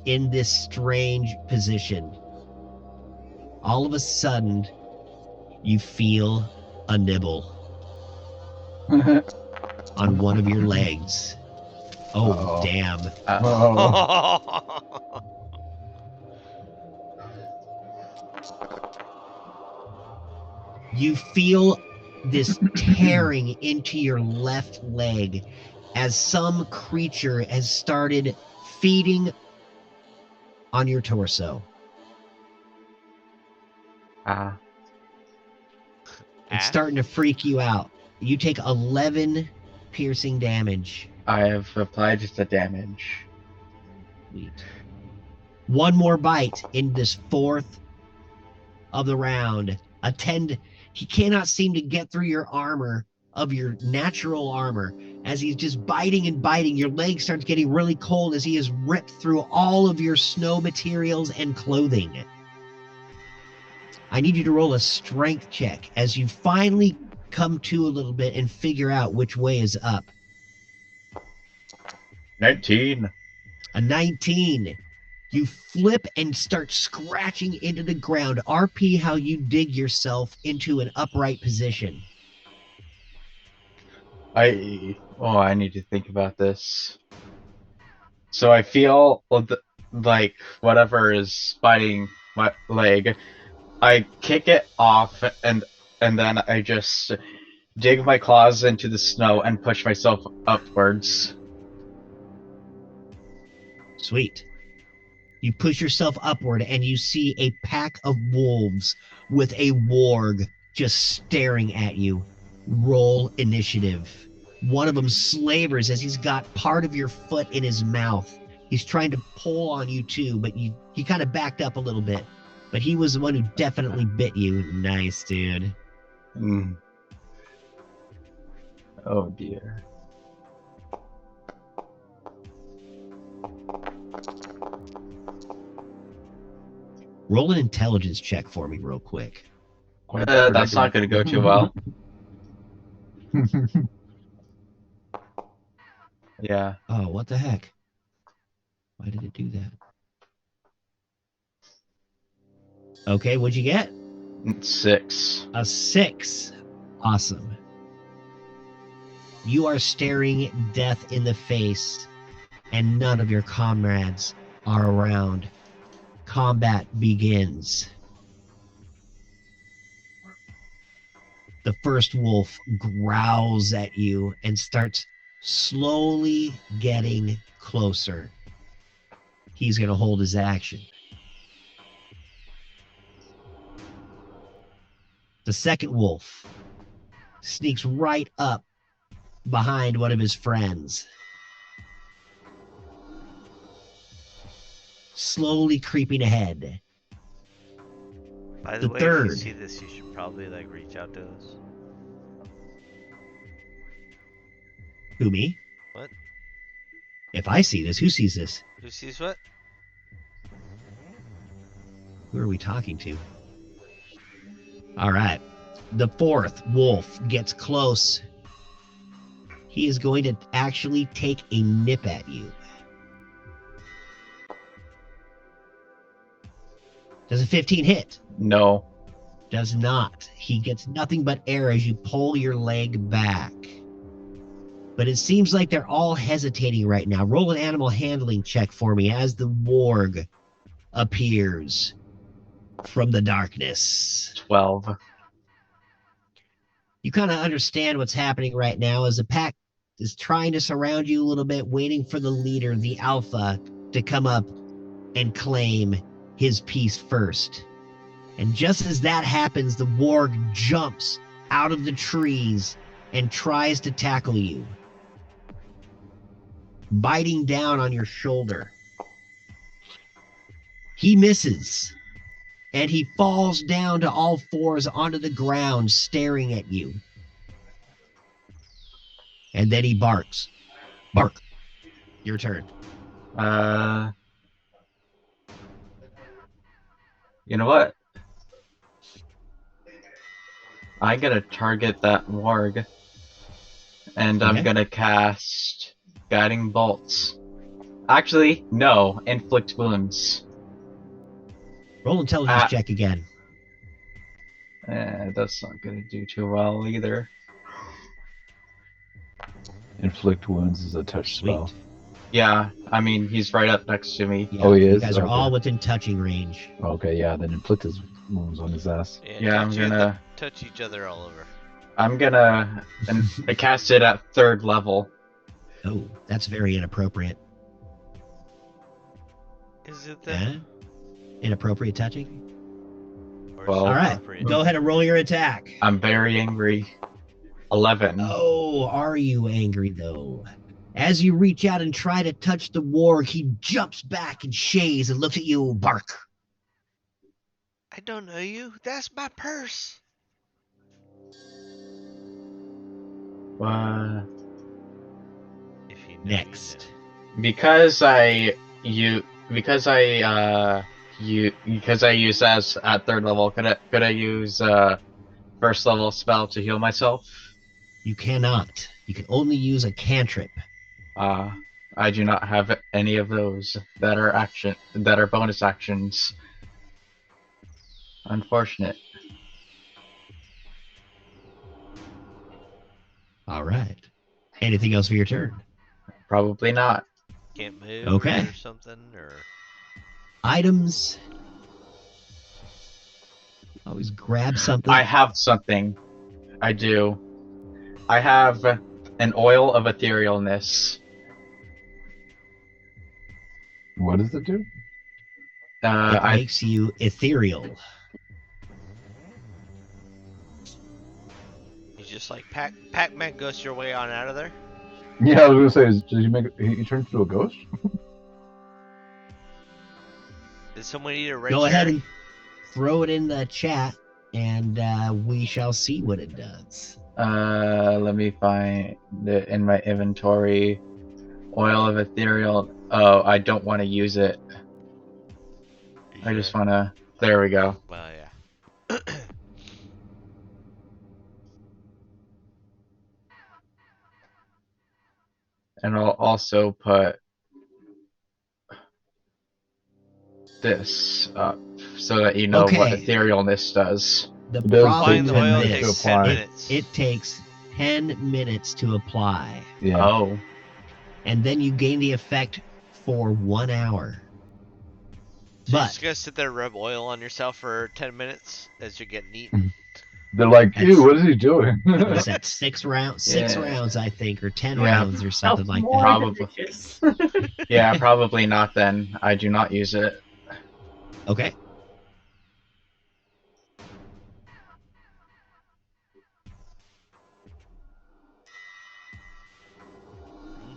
in this strange position. All of a sudden, you feel a nibble on one of your legs. Oh, Uh-oh. damn. Oh. You feel this tearing into your left leg as some creature has started feeding on your torso. It's starting to freak you out. You take 11 piercing damage. I have applied the damage. Sweet. One more bite in this 4th of the round. He cannot seem to get through your armor of your natural armor. As he's just biting and biting, your leg starts getting really cold as he has ripped through all of your snow materials and clothing. I need you to roll a strength check as you finally come to a little bit and figure out which way is up. 19. A 19. You flip and start scratching into the ground. RP how you dig yourself into an upright position. I need to think about this. So I feel like whatever is biting my leg, I kick it off and then I just dig my claws into the snow and push myself upwards. Sweet. You push yourself upward and you see a pack of wolves with a warg just staring at you. Roll initiative. One of them slavers as he's got part of your foot in his mouth. He's trying to pull on you too, but he kind of backed up a little bit. But he was the one who definitely bit you. Nice, dude. Oh dear. Roll an intelligence check for me real quick. That's not going to go too well. Yeah. Oh, what the heck? Why did it do that? Okay, what'd you get? 6. A 6. Awesome. You are staring death in the face, and none of your comrades are around. Combat begins. The first wolf growls at you and starts slowly getting closer. He's going to hold his action. The second wolf sneaks right up behind one of his friends. Slowly creeping ahead. By the way, if third. you see this, you should probably like reach out to us. Who, me? What? If I see this, who sees this? Who sees what? Who are we talking to? All right. The fourth wolf gets close. He is going to actually take a nip at you. Does a 15 hit? No. Does not. He gets nothing but air as you pull your leg back. But it seems like they're all hesitating right now. Roll an animal handling check for me as the warg appears from the darkness. 12. You kind of understand what's happening right now as the pack is trying to surround you a little bit, waiting for the leader, the alpha, to come up and claim his piece first. And just as that happens, the warg jumps out of the trees and tries to tackle you, biting down on your shoulder. He misses, and he falls down to all fours onto the ground, staring at you. And then he barks. Bark. Your turn. You know what? I'm gonna target that warg, and I'm Okay. gonna cast Guiding Bolts. Actually, no, Inflict Wounds. Roll intelligence check again. That's not gonna do too well either. Inflict wounds is a touch Sweet. spell. Yeah, I mean, he's right up next to me. Yeah, Oh, he you is? guys are Okay. all within touching range. Okay, yeah, then inflict his wounds on his ass. Yeah, I'm gonna touch each other all over. I cast it at 3rd level. Oh, that's very inappropriate. Is it then? Inappropriate touching? Or Well- All right, appropriate? go ahead and roll your attack. I'm very angry. 11. Oh, are you angry though? As you reach out and try to touch the warg, he jumps back and shays and looks at you. Bark. I don't know you. That's my purse. If you know, Next. Because I use as at 3rd level, could I use 1st level spell to heal myself? You cannot. You can only use a cantrip. I do not have any of those that are bonus actions. Unfortunate. All right. Anything else for your turn? Probably not. Can't move Okay. or something, or Items. Always grab something. I have something. I do. I have an oil of etherealness. What does it do? It makes you ethereal. you just like Pac-Man ghost your way on out of there. Yeah, I was gonna say, did you make he turns into a ghost? Did someone eat a red Go ahead cherry? and throw it in the chat, and we shall see what it does. Let me find it in my inventory. Oil of ethereal. Oh, I don't want to use it. I just want to. There we go. Well, yeah. And I'll also put this up so that you know what Okay. etherealness does. The It does problem Applying take the 10 oil with minutes takes this, to 10 apply. minutes. it takes 10 minutes to apply, Yeah. Oh, and then you gain the effect for 1 hour. So you're But just gonna sit there and rub oil on yourself for 10 minutes as you're getting Mm. eaten? They're like, That's- ew, what is he doing? what is that? 6 rounds? 6 Yeah. rounds, I think, or 10 Yeah. rounds, or something like more that. than Probably. riches. yeah, probably not then. I do not use it. Okay.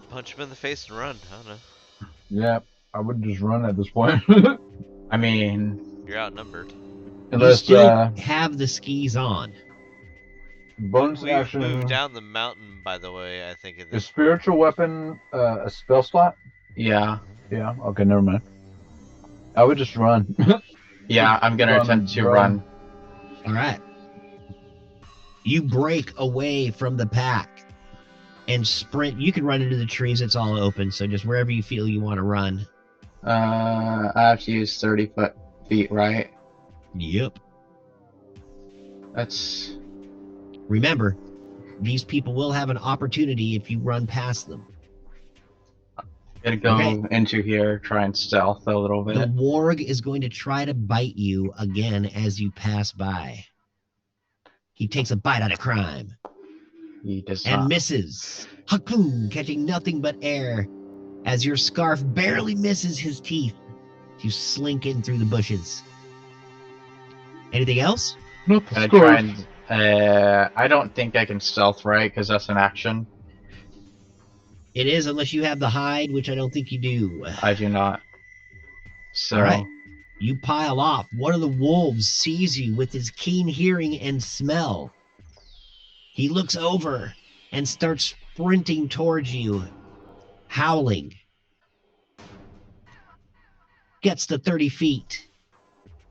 Punch him in the face and run. I don't know. Yeah, I would just run at this point. I mean, You're outnumbered. Unless you still have the skis on. bonus We've action moved down the mountain, by the way, I think. At is this spiritual weapon a spell slot? yeah. Yeah, okay, never mind. I would just run. Yeah, I'm gonna Run attempt to and run. All right. You break away from the pack and sprint. You can run into the trees. It's all open. So just wherever you feel you want to run. I have to use 30 feet, right? Yep. That's Remember, these people will have an opportunity if you run past them. gonna go Okay. into here, try and stealth a little The bit. warg is going to try to bite you again as you pass by. He takes a bite out of crime He does and not. misses. Hakoon, catching nothing but air as your scarf barely misses his teeth. You slink in through the bushes. Anything else? Not Can I the try scarf. and? I don't think I can stealth, right? Because that's an action. It is, unless you have the hide, which I don't think you do. I do not. So. All right. You pile off. One of the wolves sees you with his keen hearing and smell. He looks over and starts sprinting towards you, howling. Gets to 30 feet,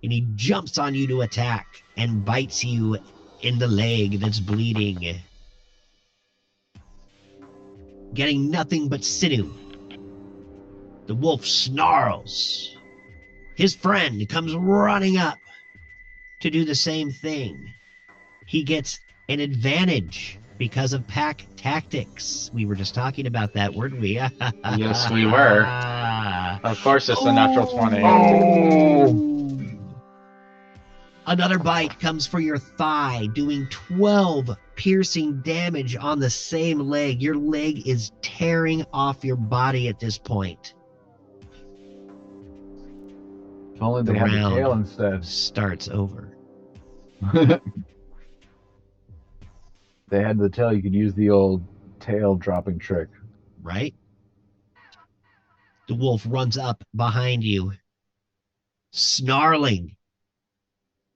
and he jumps on you to attack and bites you in the leg that's bleeding. Getting nothing but sinew. The wolf snarls. His friend comes running up to do the same thing. He gets an advantage because of pack tactics. We were just talking about that, weren't we? Yes, we were. Of course, it's a natural 20. Oh! Another bite comes for your thigh, doing 12 piercing damage on the same leg. Your leg is tearing off your body at this point. If only The they had the round tail instead. starts over. They had the tail, you could use the old tail dropping trick. Right? The wolf runs up behind you, snarling,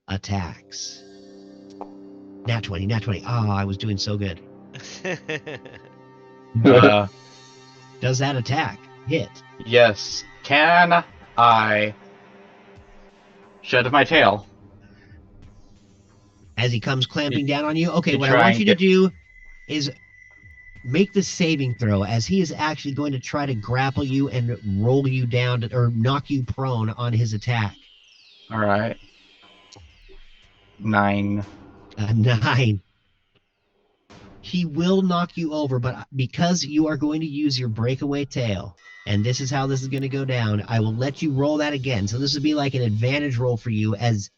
attacks. Nat 20, nat 20. Oh, I was doing so good. Does that attack hit? Yes. Can I shed my tail? As he comes clamping down on you? Okay, to what I try want and you to get- do is make the saving throw, as he is actually going to try to grapple you and roll you down or knock you prone on his attack. All right. 9. A 9. He will knock you over, but because you are going to use your breakaway tail, and this is how this is going to go down, I will let you roll that again. So this would be like an advantage roll for you. As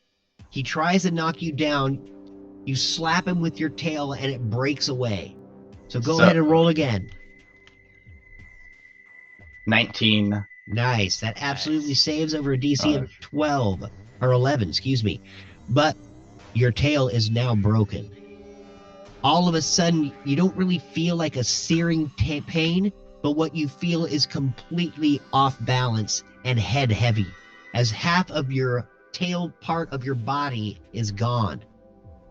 he tries to knock you down, you slap him with your tail and it breaks away. So go ahead and roll again. 19. Nice. That absolutely saves over a DC of Nice. 12 or 11, excuse me. But your tail is now broken. All of a sudden, you don't really feel like a searing pain, but what you feel is completely off balance and head heavy, as half of your tail part of your body is gone.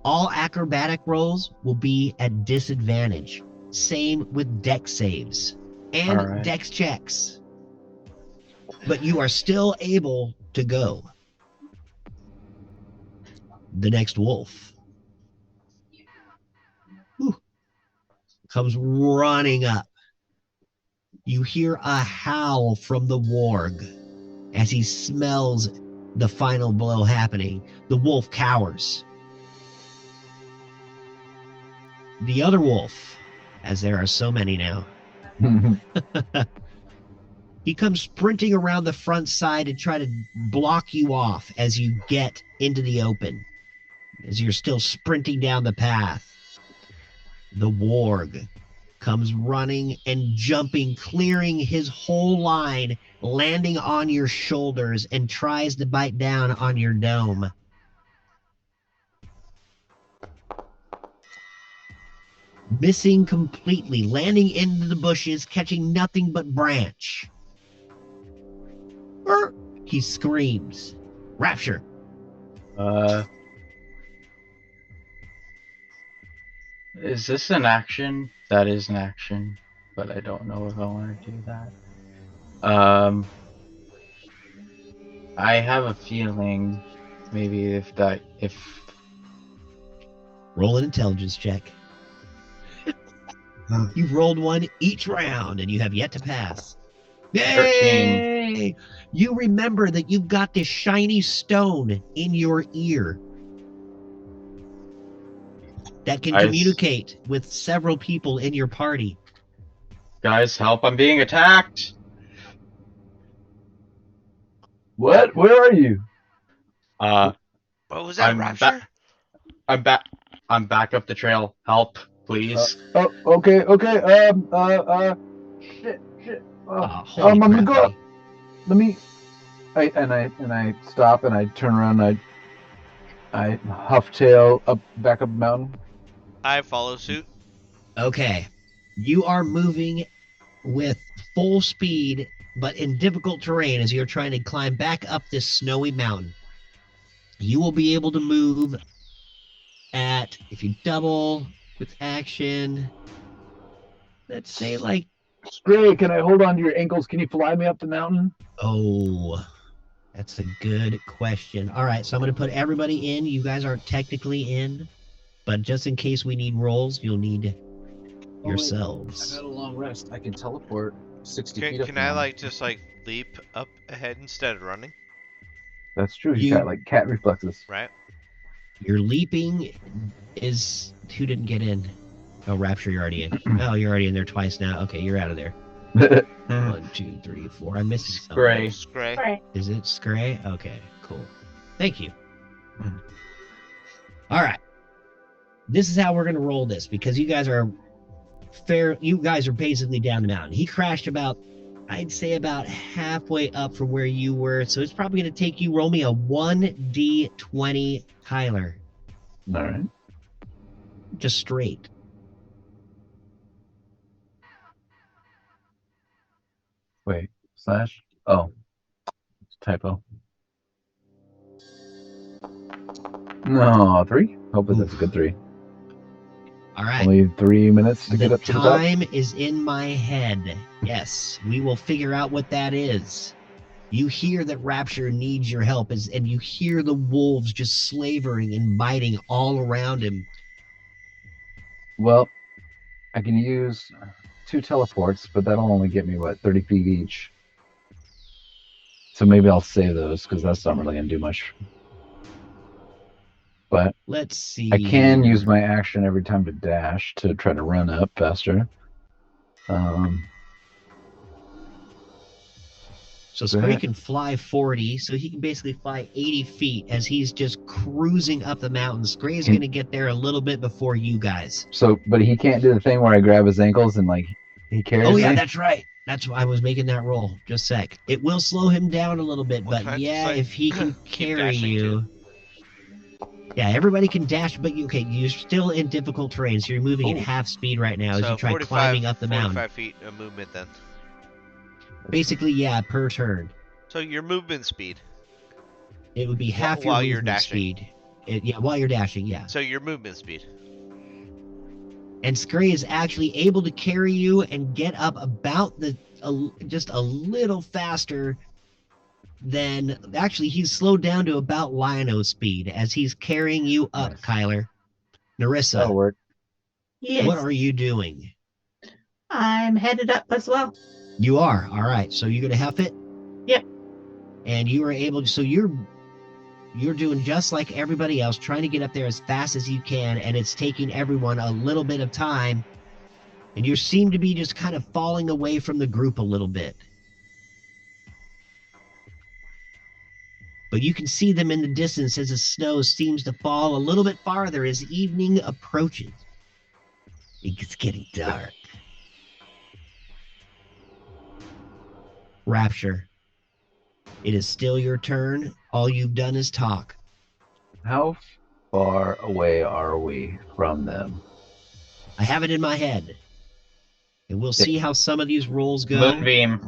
All acrobatic rolls will be at disadvantage. Same with dex saves and All right. dex checks. But you are still able to go. The next wolf comes running up. You hear a howl from the warg as he smells the final blow happening. The wolf cowers. The other wolf, as there are so many now, he comes sprinting around the front side to try to block you off as you get into the open, as you're still sprinting down the path. The warg comes running and jumping, clearing his whole line, landing on your shoulders, and tries to bite down on your dome. Missing completely, landing into the bushes, catching nothing but branch. He screams. Rapture. Is this an action? That is an action, but I don't know if I want to do that. I have a feeling maybe if Roll an intelligence check. You've rolled one each round, and you have yet to pass. 13. Yay! You remember that you've got this shiny stone in your ear that can communicate with several people in your party. Guys, help, I'm being attacked! What? Where are you? What was that, I'm Rapture? I'm back up the trail. Help, please. Oh, okay. Shit. Holy I'm gonna crap, go buddy. up. Let me. I stop and I turn around. And I huff-tail back up the mountain. I follow suit. Okay. You are moving with full speed, but in difficult terrain as you're trying to climb back up this snowy mountain. You will be able to move at, if you double with action, let's say like, Stray, can I hold on to your ankles? Can you fly me up the mountain? oh, that's a good question. All right, so I'm going to put everybody in. You guys aren't technically in, but just in case we need rolls, you'll need yourselves. I've had a long rest. I can teleport 60 feet up Can the I mountain. like just like leap up ahead instead of running? That's true. You You- got like cat reflexes. Right. Your leaping is who didn't get in? Oh, Rapture, you're already in. Oh, you're already in there twice now. Okay, you're out of there. 1, 2, 3, 4. I'm missing something. Gray. Scray. Right. Is it Scray? Okay, cool. Thank you. Mhm. All right. This is how we're gonna roll this because you guys are basically down the mountain. He crashed about, I'd say about halfway up from where you were, so it's probably gonna take you. Roll me a 1d20, Tyler. All right. Just straight. Wait. Slash. Oh. Typo. No, 3? Hopefully that's a good 3. All right. Only 3 minutes to get The up to the top. time is in my head. Yes, we will figure out what that is. You hear that Rapture needs your help, and you hear the wolves just slavering and biting all around him. Well, I can use 2 teleports, but that'll only get me, 30 feet each. So maybe I'll save those, because that's not really going to do much. But Let's see. I can use my action every time to dash to try to run up faster. So Scray can fly 40, so he can basically fly 80 feet as he's just cruising up the mountain. Scray's going to get there a little bit before you guys. But he can't do the thing where I grab his ankles and like he carries Oh yeah, me? that's right. That's why I was making that roll. Just a sec. It will slow him down a little bit, Well, can but I just, yeah, like, if he can keep carry dashing, you. too? Yeah, everybody can dash, but you're still in difficult terrain, so you're moving at half speed right now as So you try climbing up the mountain. 45 feet of movement then. Basically, yeah, per turn. So your movement speed. It would be half While your you're movement dashing. speed. Yeah, while you're dashing, yeah. So your movement speed. And Scray is actually able to carry you and get up about just a little faster than, actually he's slowed down to about Lino speed as he's carrying you up, Nice. Kyler. Narissa, That'll work. Yes. what are you doing? I'm headed up as well. You are. All right. So you're gonna huff it? Yep. And you are able to, so you're doing just like everybody else, trying to get up there as fast as you can, and it's taking everyone a little bit of time. And you seem to be just kind of falling away from the group a little bit. But you can see them in the distance as the snow seems to fall a little bit farther as evening approaches. It's getting dark. Rapture, it is still your turn. All you've done is talk. How far away are we from them? I have it in my head. And we'll see how some of these rolls go. Moonbeam.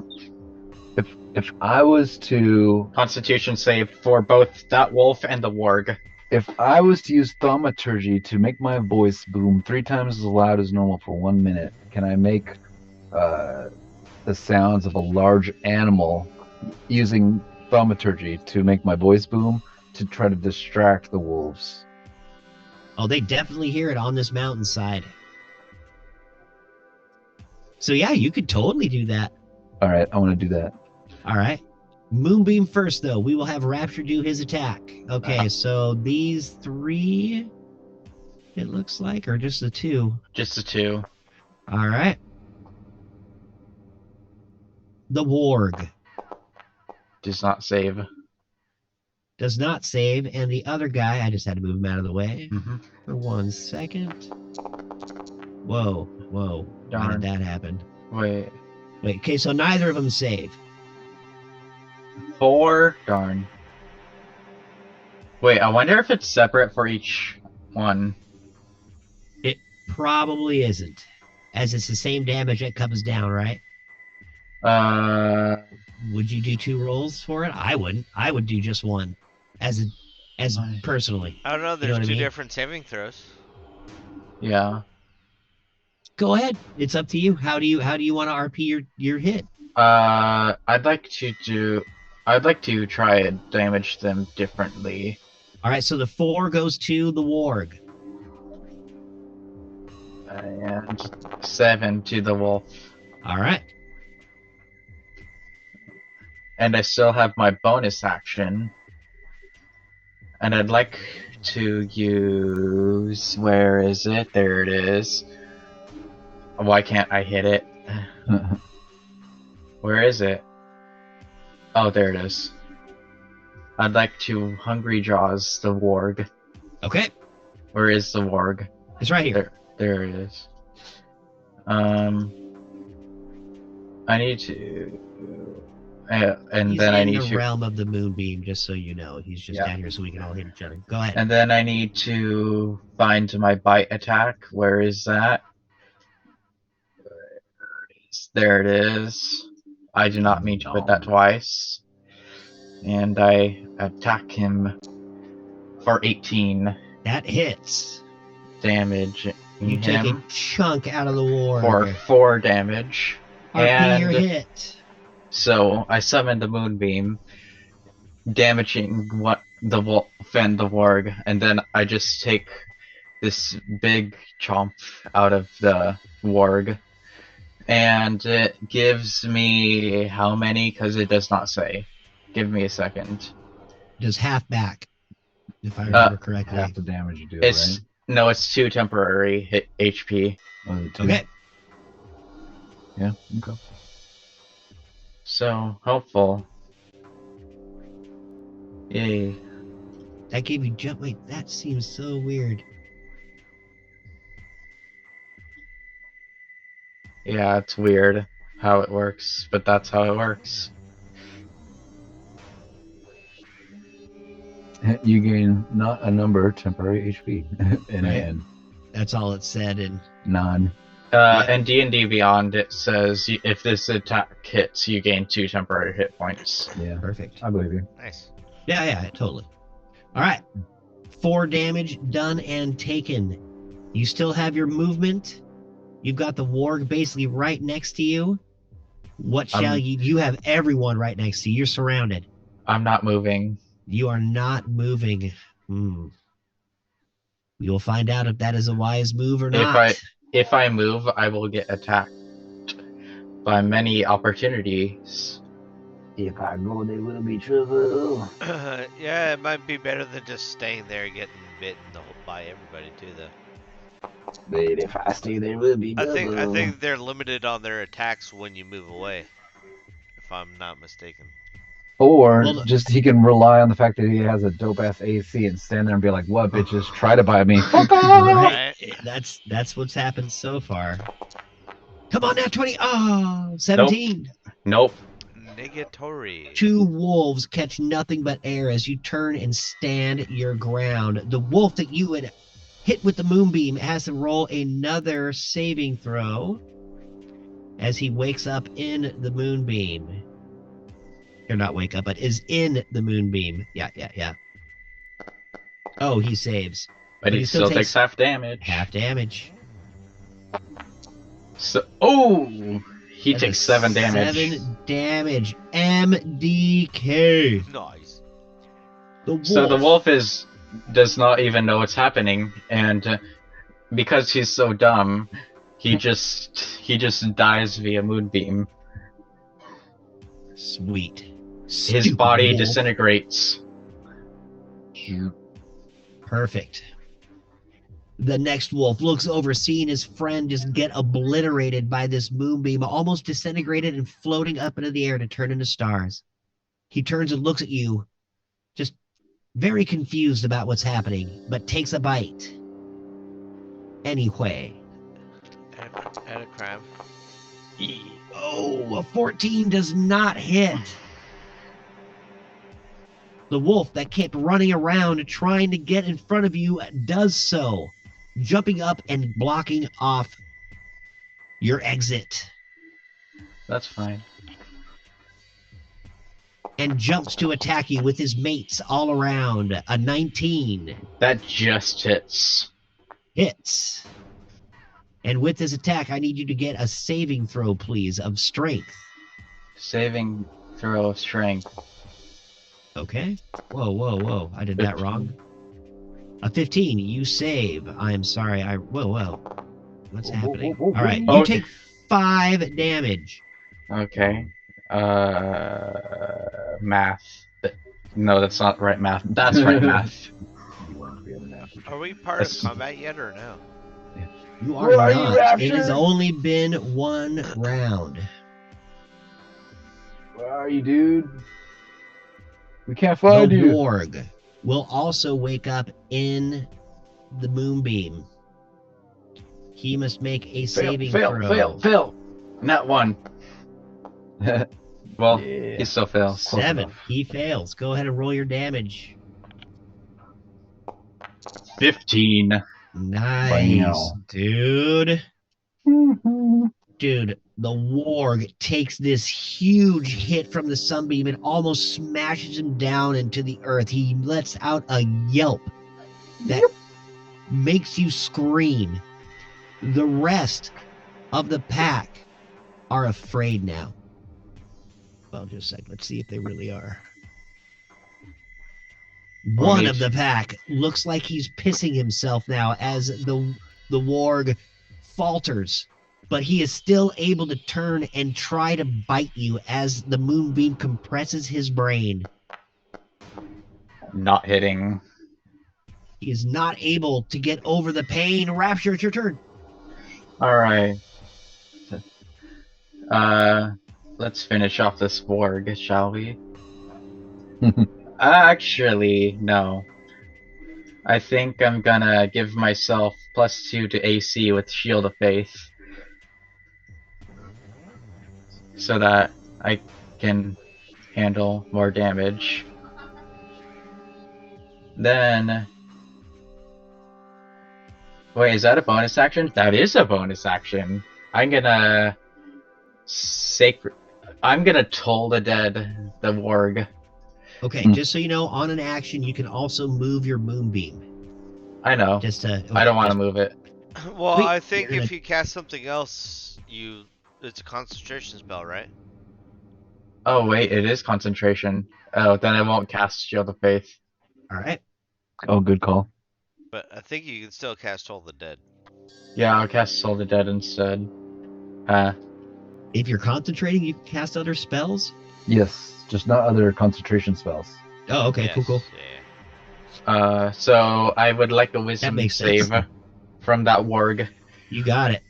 If I was to Constitution save for both that wolf and the warg. If I was to use thaumaturgy to make my voice boom 3 times as loud as normal for 1 minute, can I make the sounds of a large animal using thaumaturgy to make my voice boom to try to distract the wolves? Oh, they definitely hear it on this mountainside. So yeah, you could totally do that. All right, I want to do that. All right. Moonbeam first, though. We will have Rapture do his attack. Okay, so these 3, it looks like, or just the 2? Just the 2. All right. The warg Does not save. does not save, and the other guy, I just had to move him out of the way Mm-hmm. for 1 second. Whoa. How Darn. did that happen? Wait. Okay, so neither of them save. 4. Darn. Wait, I wonder if it's separate for each one. It probably isn't, as it's the same damage that comes down, right? Uh, Would you do 2 rolls for it? I wouldn't. I would do just one, as personally. I don't know. You know There's what I two mean? different saving throws. yeah. Go ahead. It's up to you. How do you want to RP your hit? I'd like to try and damage them differently. All right. So the 4 goes to the warg. And 7 to the wolf. All right. And I still have my bonus action. And I'd like to use... Where is it? There it is. Why can't I hit it? Where is it? Oh, there it is. I'd like to Hungry Jaws the warg. Okay. Where is the warg? It's right here. There it is. I need to... and He's then I in need the to... realm of the moonbeam, just so you know. He's just Yeah. down here so we can all hit each other. Go ahead. And then I need to find my bite attack. Where is that? There it is. I do not mean to put that twice. And I attack him for 18 That hits. damage. You take a chunk out of the war. For 4 damage. RP your And hit. so I summon the moonbeam, damaging what the wolf and the warg, and then I just take this big chomp out of the warg, and it gives me how many? Because it does not say. Give me a second. Does half back, if I remember correctly. Half the damage you do, It's right? no, it's 2 temporary hit HP. Oh, the 2? Okay. Yeah. Okay. So helpful. Yay. That gave you jump. Wait, that seems so weird. Yeah, it's weird how it works, but that's how it works. You gain not a number temporary HP in Right. an That's all it said. And non. And D&D Beyond, it says if this attack hits, you gain 2 temporary hit points. Yeah. perfect. I believe you. Nice. Yeah, totally. All right. 4 damage done and taken. You still have your movement. You've got the warg basically right next to you. What shall you? You have everyone right next to you. You're surrounded. I'm not moving. You are not moving. You'll find out if that is a wise move or not. If I move, I will get attacked by many opportunities. If I go, there will be trouble. Yeah, it might be better than just staying there getting bitten by everybody too, though. But if I stay, there will be I trouble. think they're limited on their attacks when you move away, if I'm not mistaken. Or Well, just he can rely on the fact that he has a dope ass AC and stand there and be like, "What bitches? Try to buy me." Right. That's what's happened so far. Come on now, 20. Oh, 17. Nope. Negatory. 2 wolves catch nothing but air as you turn and stand your ground. The wolf that you had hit with the moonbeam has to roll another saving throw as he wakes up in the moonbeam. Or not wake up, but is in the moonbeam. Yeah. Oh, he saves. But he still takes half damage. Half damage. So, he That's takes a 7 damage. 7 damage. MDK. Nice. The wolf. So the wolf does not even know what's happening, and because he's so dumb, he just dies via moonbeam. Sweet. His Stupid body wolf. disintegrates. Perfect. The next wolf looks over, seeing his friend just get obliterated by this moonbeam, almost disintegrated and floating up into the air to turn into stars. He turns and looks at you, just very confused about what's happening, but takes a bite. Anyway. And a crab. Oh, a 14 does not hit. The wolf that kept running around trying to get in front of you does so, jumping up and blocking off your exit, That's fine. and jumps to attack you with his mates all around. A 19 That just hits. hits. And with this attack, I need you to get a saving throw, please, of strength. Saving throw of strength. Okay. Whoa. I did that wrong. A 15. You save. I am sorry. Whoa. What's happening? whoa, All right. whoa. You take 5 damage. Okay. Math. No, that's not right math. That's right math. Are we part That's- of combat yet or no? You are Where are you, not. It has Rapture? only been 1 round. Where are you, dude? We can't The find you. warg will also wake up in the moonbeam. He must make a saving throw. Fail. Not 1. Well, Yeah. he still fails. 7. enough. He fails. Go ahead and roll your damage. 15. Nice, Bam. dude. Dude, the warg takes this huge hit from the sunbeam and almost smashes him down into the earth. He lets out a yelp that makes you scream. The rest of the pack are afraid now. Well, just a second. Let's see if they really are. One of the pack looks like he's pissing himself now as the warg falters, but he is still able to turn and try to bite you as the moonbeam compresses his brain. Not hitting. He is not able to get over the pain. Rapture, it's your turn. Alright. Let's finish off this warg, shall we? Actually, no. I think I'm gonna give myself +2 to AC with Shield of Faith. So that I can handle more damage. Then... Wait, is that a bonus action? That is a bonus action. I'm gonna... I'm gonna Toll the Dead, the warg. Okay, just so you know, on an action, you can also move your moonbeam. I know. Just to. I don't want to move it. Well, Sweet. I think You're if gonna- you cast something else, it's a concentration spell, right? Oh wait, it is concentration. Oh, then I won't cast Shield of Faith. All right. Oh, good call. But I think you can still cast Toll the Dead. Yeah, I'll cast Soul the Dead instead. If you're concentrating, you can cast other spells. Yes, just not other concentration spells. Oh, okay, Yes, cool. Yeah. So I would like a Wisdom makes save sense. from that warg. You got it.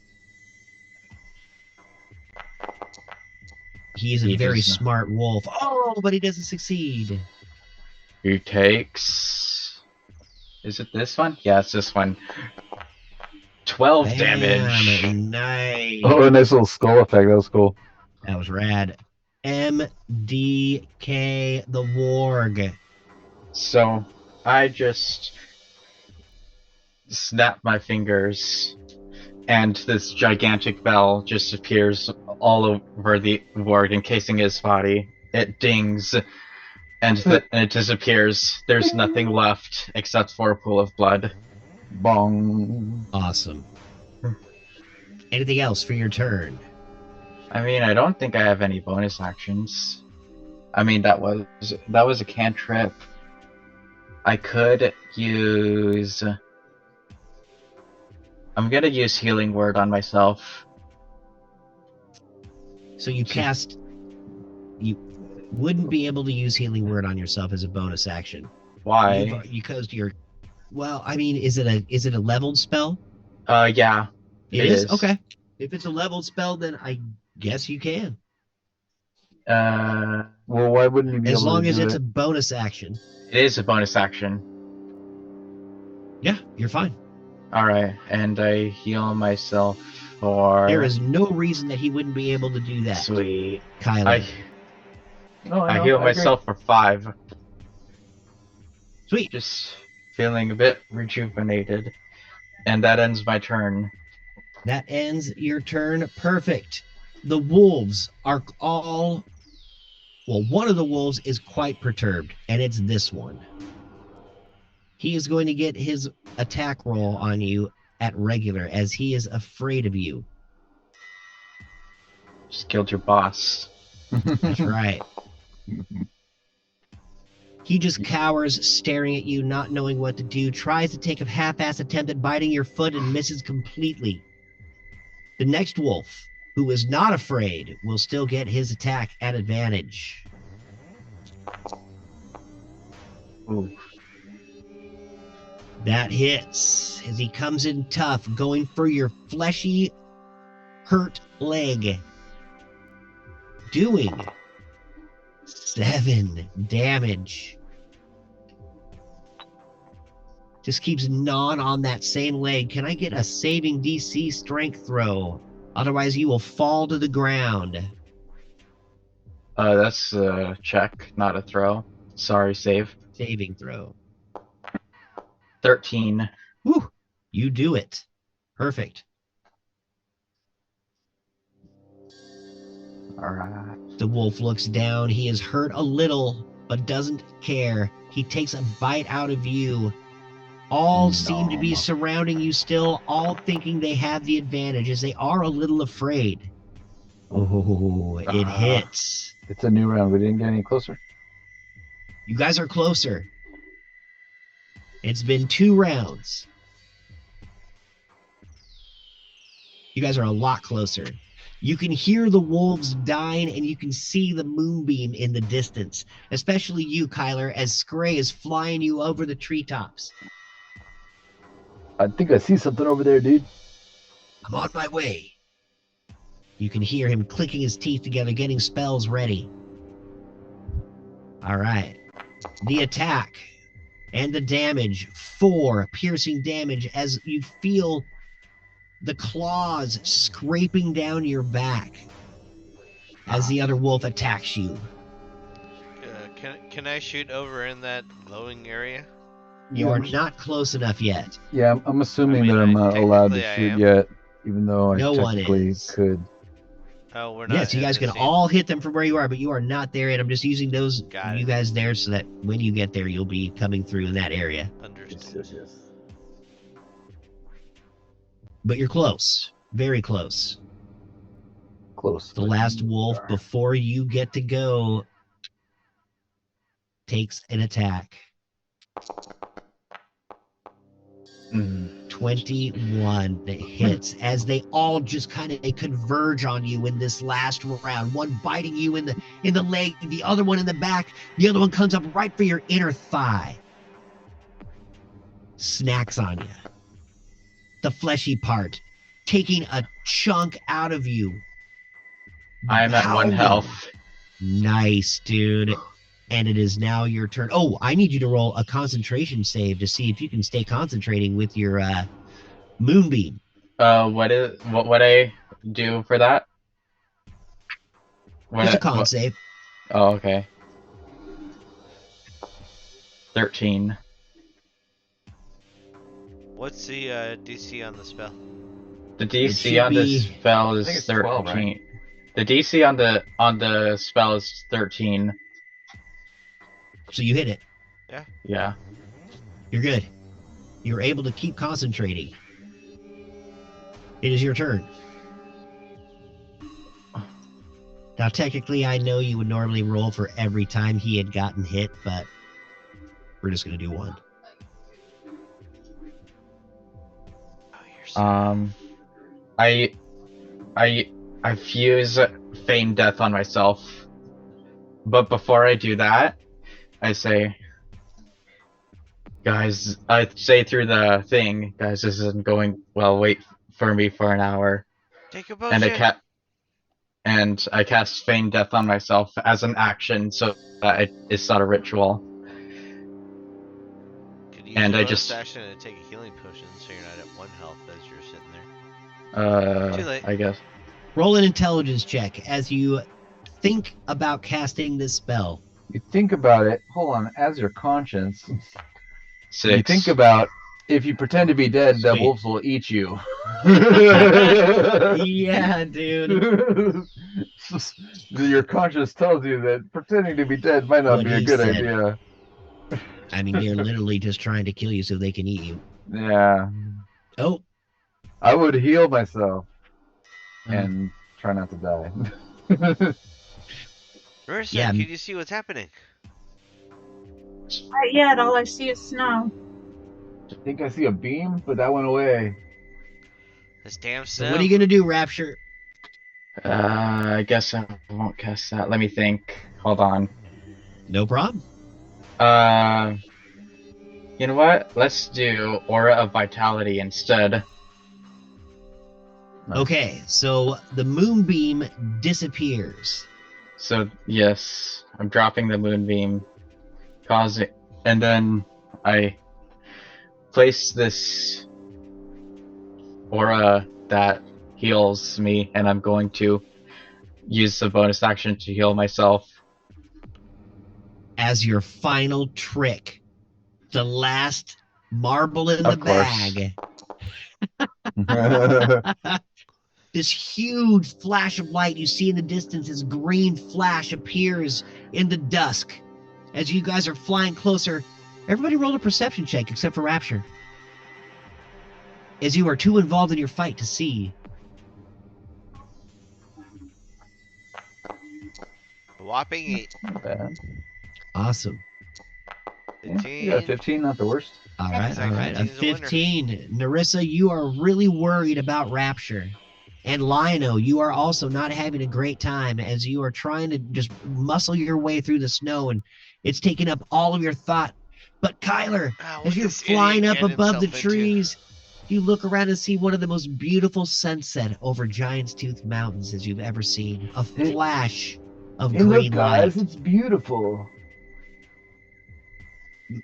He is a He very does not. smart wolf. Oh, but he doesn't succeed. He takes... Is it this one? Yeah, it's this one. 12 Bam, damage. Nice. Oh, a nice little skull effect. That was cool. That was rad. MDK the warg. So I just snap my fingers, and this gigantic bell just appears all over the warg, encasing his body. It dings, and it disappears. There's nothing left except for a pool of blood. Bong. Awesome. Anything else for your turn? I mean, I don't think I have any bonus actions. I mean, that was a cantrip. I could use... I'm gonna use Healing Word on myself. So you cast. You wouldn't be able to use Healing Word on yourself as a bonus action. Why? Because you're. Well, I mean, is it a leveled spell? Yeah. It It is? is. Okay. If it's a leveled spell, then I guess you can. It Well, why wouldn't you be As able long to as do it's it? a bonus action. is a bonus action. Yeah, you're fine. Alright, and I heal myself for... There is no reason that he wouldn't be able to do that, Sweet. Kyler. I No, I know, heal agree. myself for 5. Sweet. Just feeling a bit rejuvenated. And that ends my turn. That ends your turn. Perfect. The wolves are all. Well, one of the wolves is quite perturbed, and it's this one. He is going to get his attack roll on you at regular, as he is afraid of you. Just killed your boss. That's right. He just cowers, staring at you, not knowing what to do, tries to take a half-ass attempt at biting your foot and misses completely. The next wolf, who is not afraid, will still get his attack at advantage. Ooh. That hits as he comes in tough, going for your fleshy, hurt leg. Doing 7 damage. Just keeps gnawing on that same leg. Can I get a saving DC strength throw? Otherwise, you will fall to the ground. That's a check, not a throw. Sorry, save. Saving throw. 13. Woo! You do it. Perfect. Alright. The wolf looks down. He is hurt a little, but doesn't care. He takes a bite out of you. All seem to be surrounding you still, all thinking they have the advantage, as they are a little afraid. Oh, it hits. It's a new round. We didn't get any closer. You guys are closer. It's been 2 rounds. You guys are a lot closer. You can hear the wolves dying, and you can see the moonbeam in the distance, especially you, Kyler, as Scray is flying you over the treetops. I think I see something over there, dude. I'm on my way. You can hear him clicking his teeth together, getting spells ready. All right. The attack and the damage. 4 piercing damage as you feel the claws scraping down your back as the other wolf attacks you. Can I shoot over in that glowing area? You are not close enough yet. Yeah, I'm assuming I mean, that I'm not allowed to technically I shoot am. yet, even though I No one technically is. could. Oh, we're not. Yes, you in guys the can same- all hit them from where you are, but you are not there yet. I'm just using those Got you it. guys there so that when you get there, you'll be coming through in that area. Understood. Yes. But you're close. Very close. Close. The last wolf, before you get to go, takes an attack. 21 hits as they all just kind of converge on you in this last round. One biting you in the leg, the other one in the back, the other one comes up right for your inner thigh. Snacks on you. The fleshy part, taking a chunk out of you. I'm at 1 Pounding. health. Nice, dude. And it is now your turn. Oh, I need you to roll a concentration save to see if you can stay concentrating with your moonbeam. What would I do for that? It's a con save. Oh, okay. 13. What's the DC on the spell? The should DC on this be- spell I is think it's 13. 12, right? The DC on the spell is 13. So you hit it. Yeah. You're good. You're able to keep concentrating. It is your turn. Now, technically, I know you would normally roll for every time he had gotten hit, but we're just going to do one. Oh, you're so I fuse feign death on myself. But before I do that, I say, guys, I say through the thing, guys, this isn't going well. Wait for me for an hour, Take a potion. and I cast feign death on myself as an action, so that it's not a ritual. Could use and your I bonus just- action to take a healing potion, so you're not at 1 health as you're sitting there. Too late. I guess. Roll an intelligence check as you think about casting this spell. You think about it. Hold on. As your conscience, You think about if you pretend to be dead, the Sweet. wolves will eat you. Yeah, dude. Your conscience tells you that pretending to be dead might not What be a he good said. idea. I mean, they're literally just trying to kill you so they can eat you. Yeah. Oh, I would heal myself Mm. and try not to die. Marissa, Yeah. can you see what's happening? Not yet. All I see is snow. I think I see a beam, but that went away. This damn so snow. what are you gonna do, Rapture? I guess I won't cast that. Let me think. Hold on. No problem. You know what? Let's do Aura of Vitality instead. Nice. Okay, so the moonbeam disappears. So yes, I'm dropping the moonbeam, causing, and then I place this aura that heals me, and I'm going to use the bonus action to heal myself. As your final trick, the last marble in Of the course. bag. This huge flash of light you see in the distance, this green flash appears in the dusk. As you guys are flying closer, everybody roll a perception check except for Rapture. As you are too involved in your fight to see. A whopping 8. Not bad. Awesome. Yeah, 15. you got a 15, not the worst. All right, Looks like all right. A 15 is a winner. 15. Narissa, you are really worried about Rapture. And Lionel, you are also not having a great time as you are trying to just muscle your way through the snow and it's taking up all of your thought. But Kyler, What as you're this idiot flying up get above the himself into. trees, you look around and see one of the most beautiful sunset over Giant's Tooth Mountains as you've ever seen. A flash of Hey, look, green guys, light. it's beautiful.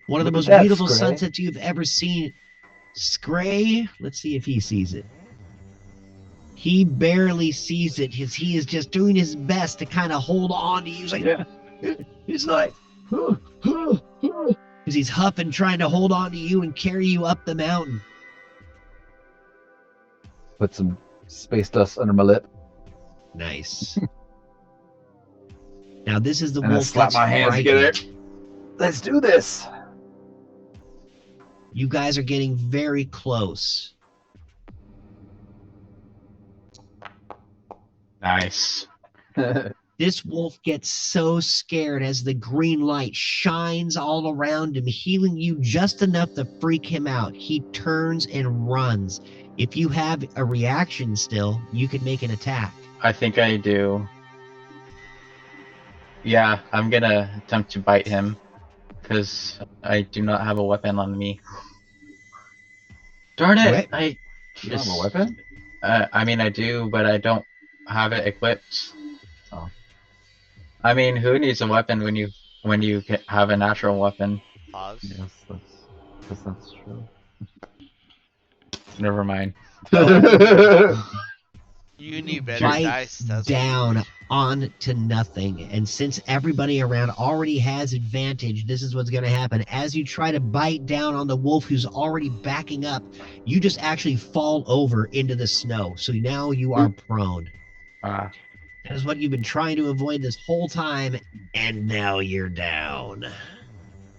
One of the Look at most that, beautiful Scray. sunsets you've ever seen. Scray, let's see if he sees it. He barely sees it. He is just doing his best to kind of hold on to you. He's like, he's like, because he's huffing, trying to hold on to you and carry you up the mountain. Put some space dust under my lip. Nice. Now this is the And I wolf slap that's my hands frightened. together. Let's do this. You guys are getting very close. Nice. This wolf gets so scared as the green light shines all around him, healing you just enough to freak him out. He turns and runs. If you have a reaction still, you can make an attack. I think I do. Yeah, I'm gonna attempt to bite him because I do not have a weapon on me. Darn it! Okay. I You don't just. have a weapon? I mean, I do, but I don't have it equipped. Oh. I mean, who needs a weapon when you have a natural weapon? Pause. Yes, that's true. Never mind. You need better Bite dice. That's down what onto nothing. And since everybody around already has advantage, this is what's going to happen. As you try to bite down on the wolf who's already backing up, you just actually fall over into the snow. So now you are prone. Ah, That is what you've been trying to avoid this whole time, and now you're down.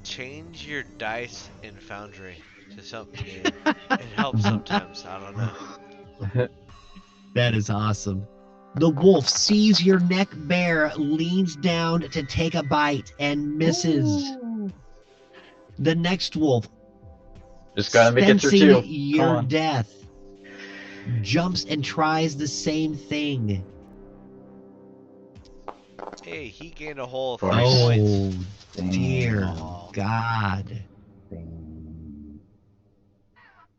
Change your dice in Foundry to something new. It helps sometimes. I don't know. That is awesome. The wolf sees your neck bare, leans down to take a bite, and misses. The next wolf, just gotta make it through sensing two. your on. death, jumps and tries the same thing. Hey, he gained a whole Of 3 course. points. Oh, dear Oh. God.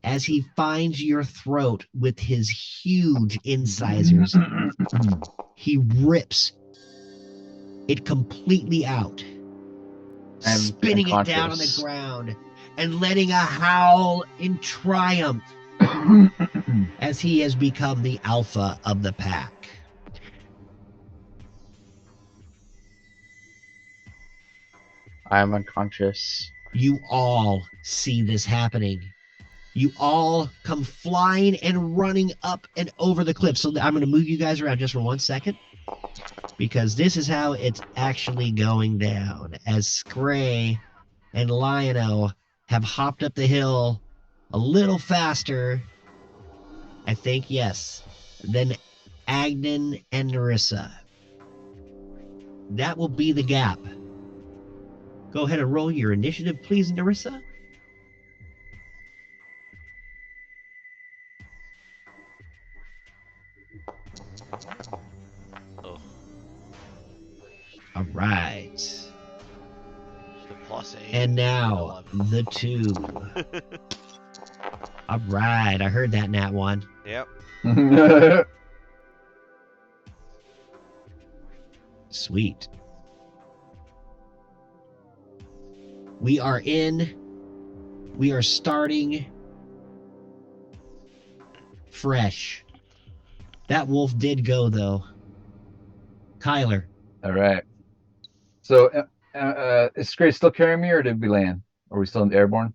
As he finds your throat with his huge incisors, he rips it completely out, I'm spinning it down on the unconscious. ground and letting a howl in triumph as he has become the alpha of the pack. I'm unconscious. You all see this happening. You all come flying and running up and over the cliff. So I'm going to move you guys around just for 1 second, because this is how it's actually going down. As Scray and Lionel have hopped up the hill a little faster, I think, yes, than Agnan and Narissa. That will be the gap. Go ahead and roll your initiative, please, Narissa. Oh, All right. the +8. And now, 11. the 2. All right, I heard that nat 1. Yep. Sweet. We are starting fresh. That wolf did go, though. Kyler. All right. So, is Scray still carrying me, or did we land? Are we still in airborne?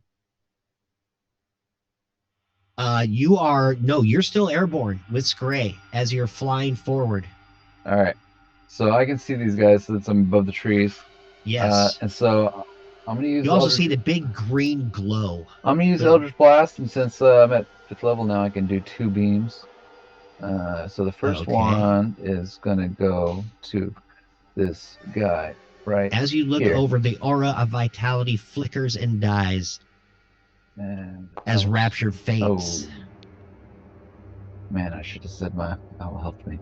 You're still airborne with Scray as you're flying forward. All right. So I can see these guys since I'm above the trees. Yes. And so I'm gonna use. You also see the big green glow. I'm gonna use Eldritch Blast, and since I'm at 5th level now, I can do 2 beams. So the first one is gonna go to this guy right. As you look here. over, the aura of vitality flickers and dies And as Rapture fades. Oh. Man, I should have said that'll help me.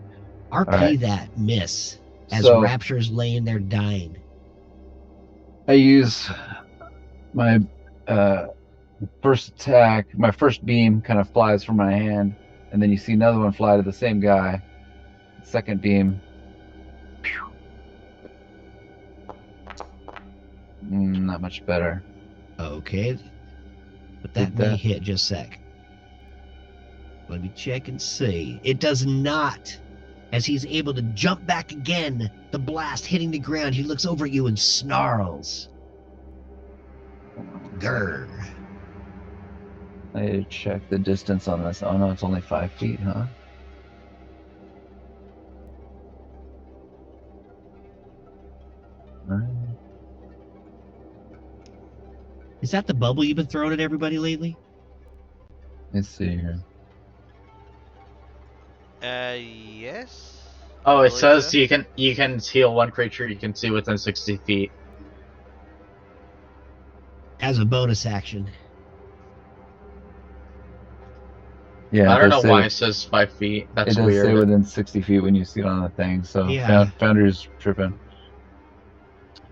RP right. that miss as So- Rapture's laying there dying. I use my first attack. My first beam kind of flies from my hand, and then you see another one fly to the same guy. Second beam. Pew. Not much better. Okay. But that Did may that- hit just a sec. Let me check and see. It does not. As he's able to jump back again, the blast hitting the ground, he looks over at you and snarls. Grr. I need to check the distance on this. Oh no, it's only 5 feet, huh? Alright. Is that the bubble you've been throwing at everybody lately? Let's see here. Yes. Oh, it Believe says so. you can heal one creature you can see within 60 feet. As a bonus action. Yeah, I don't it know does say- why it says 5 feet. That's it does weird. say within 60 feet when you see it on the thing. So Yeah. Founder's tripping.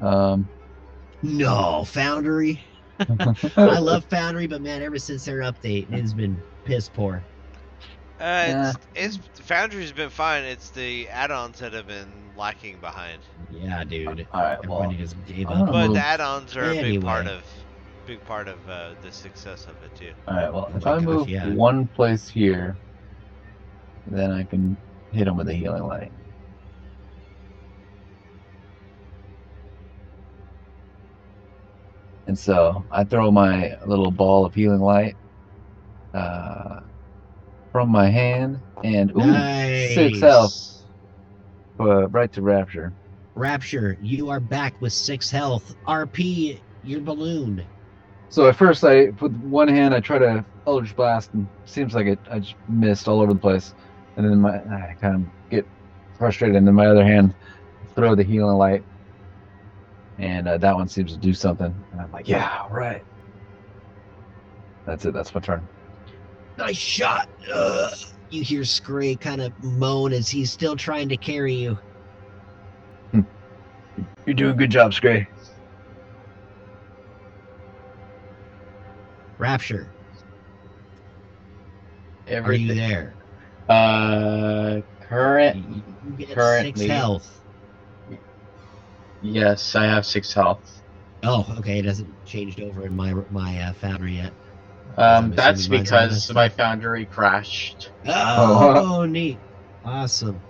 No, Foundry. I love Foundry, but man, ever since their update, it has been piss poor. It's Foundry's been fine. It's the add-ons that have been lacking behind. Yeah, dude. All right, well, Everybody just gave I'm up. gonna But move. the add-ons are a big part Anyway. of the success of it too. all right. Well, Oh if my I gosh, move yeah. one place here, then I can hit him with a healing light. And so I throw my little ball of healing light from my hand, and ooh, Nice. 6 health right to Rapture. Rapture, you are back with 6 health. RP, your balloon. So at first, with one hand, I try to Eldritch Blast, and seems like I just missed all over the place. And then I kind of get frustrated, and then my other hand, throw the healing light, and that one seems to do something. And I'm like, yeah, all right. That's it. That's my turn. Nice shot. Ugh. You hear Scray kind of moan as he's still trying to carry you. You're doing a good job, Scray. Rapture, are you Everything. there? Current. You get 6 Currently. health. Yes, I have 6 health. Oh, okay. It hasn't changed over in my Foundry yet. I'm That's assuming mine's all because messed my up. foundry crashed. Oh, neat. Awesome.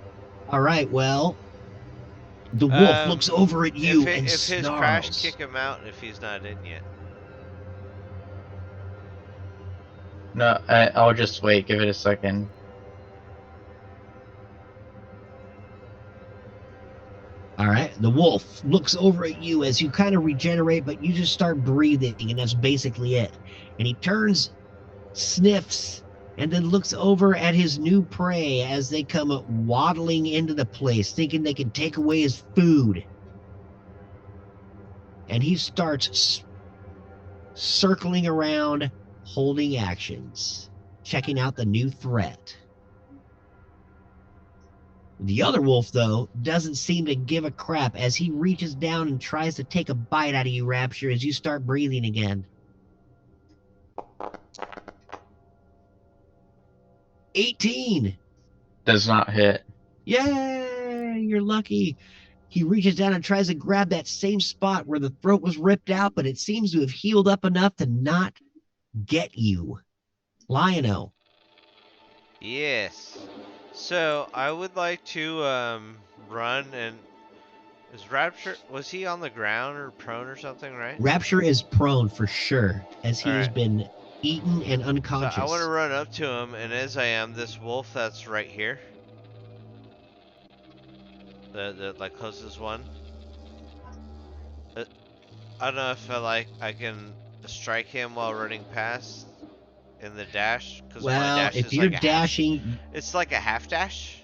All right, well, the wolf looks over at you if and his crash snarls. kick him out if he's not in yet. No, I'll just wait. Give it a second. All right. The wolf looks over at you as you kind of regenerate, but you just start breathing, and that's basically it. And he turns, sniffs, and then looks over at his new prey as they come waddling into the place, thinking they can take away his food. And he starts circling around, holding actions, checking out the new threat. The other wolf, though, doesn't seem to give a crap as he reaches down and tries to take a bite out of you, Rapture, as you start breathing again. 18! Does not hit. Yay! You're lucky. He reaches down and tries to grab that same spot where the throat was ripped out, but it seems to have healed up enough to not get you. Lion-O. Yes. So I would like to run and is Rapture, was he on the ground or prone or something, right? Rapture is prone for sure, as he has Alright. been eaten and So unconscious. I want to run up to him, and as I am, this wolf that's right here, the like closest one. I don't know if I can strike him while running past in the dash, because my Well, dash if is you're like dashing, it's like a half dash.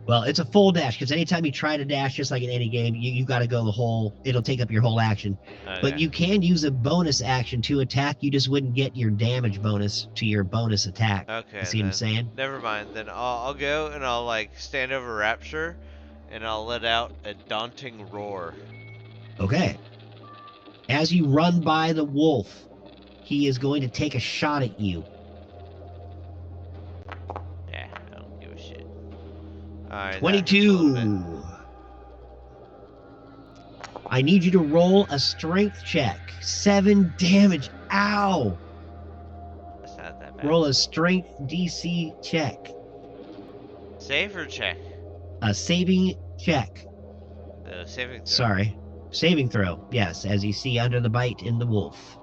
well, it's a full dash, because anytime you try to dash, just like in any game, you got to go the whole, it'll take up your whole action. Okay. But you can use a bonus action to attack, you just wouldn't get your damage bonus to your bonus attack. Okay. You see what I'm saying? Never mind. Then I'll go and I'll like stand over Rapture, and I'll let out a daunting roar. Okay. As you run by the wolf, he is going to take a shot at you. Yeah, I don't give a shit. Alright. 22. I need you to roll a strength check. 7 damage. Ow! That's not that bad. Roll a strength DC check. Save or check? A saving check. Saving throw. Sorry. Saving throw. Yes, as you see under the bite in the wolf.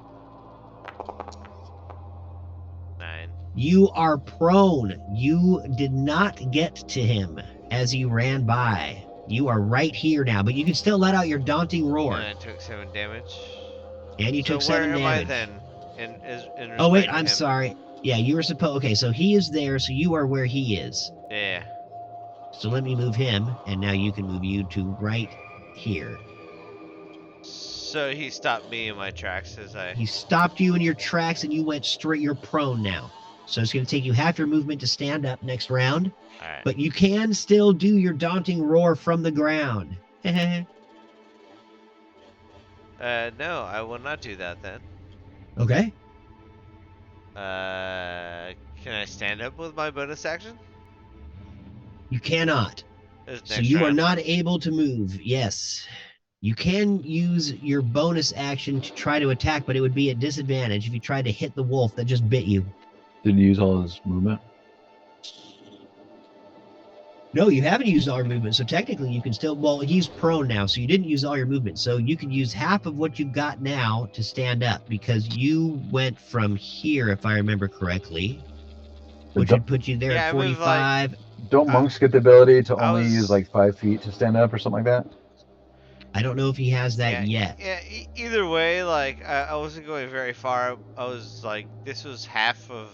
9. You are prone. You did not get to him as he ran by. You are right here now, but you can still let out your daunting roar. And I took 7 damage. And you took So 7 where am damage. I then? In Oh wait, respect to I'm him? sorry. Yeah, you were supposed. Okay, so he is there, so you are where he is. Yeah. So let me move him, and now you can move you to right here. So he stopped me in my tracks as I. He stopped you in your tracks, and you went straight. You're prone now. So it's going to take you half your movement to stand up next round. Alright. But you can still do your daunting roar from the ground. No, I will not do that then. Okay. Can I stand up with my bonus action? You cannot. This So next you are round. not able to move. Yes. You can use your bonus action to try to attack, but it would be at disadvantage if you tried to hit the wolf that just bit you. Did he use all his movement? No, you haven't used all your movement, so technically you can still. Well, he's prone now, so you didn't use all your movement. So you could use half of what you got now to stand up because you went from here, if I remember correctly, which would put you there Yeah, at I moved, like- 45. Don't monks get the ability to I only was- use like 5 feet to stand up or something like that? I don't know if he has that yet. Yeah, either way, like, I wasn't going very far. I was like, this was half of.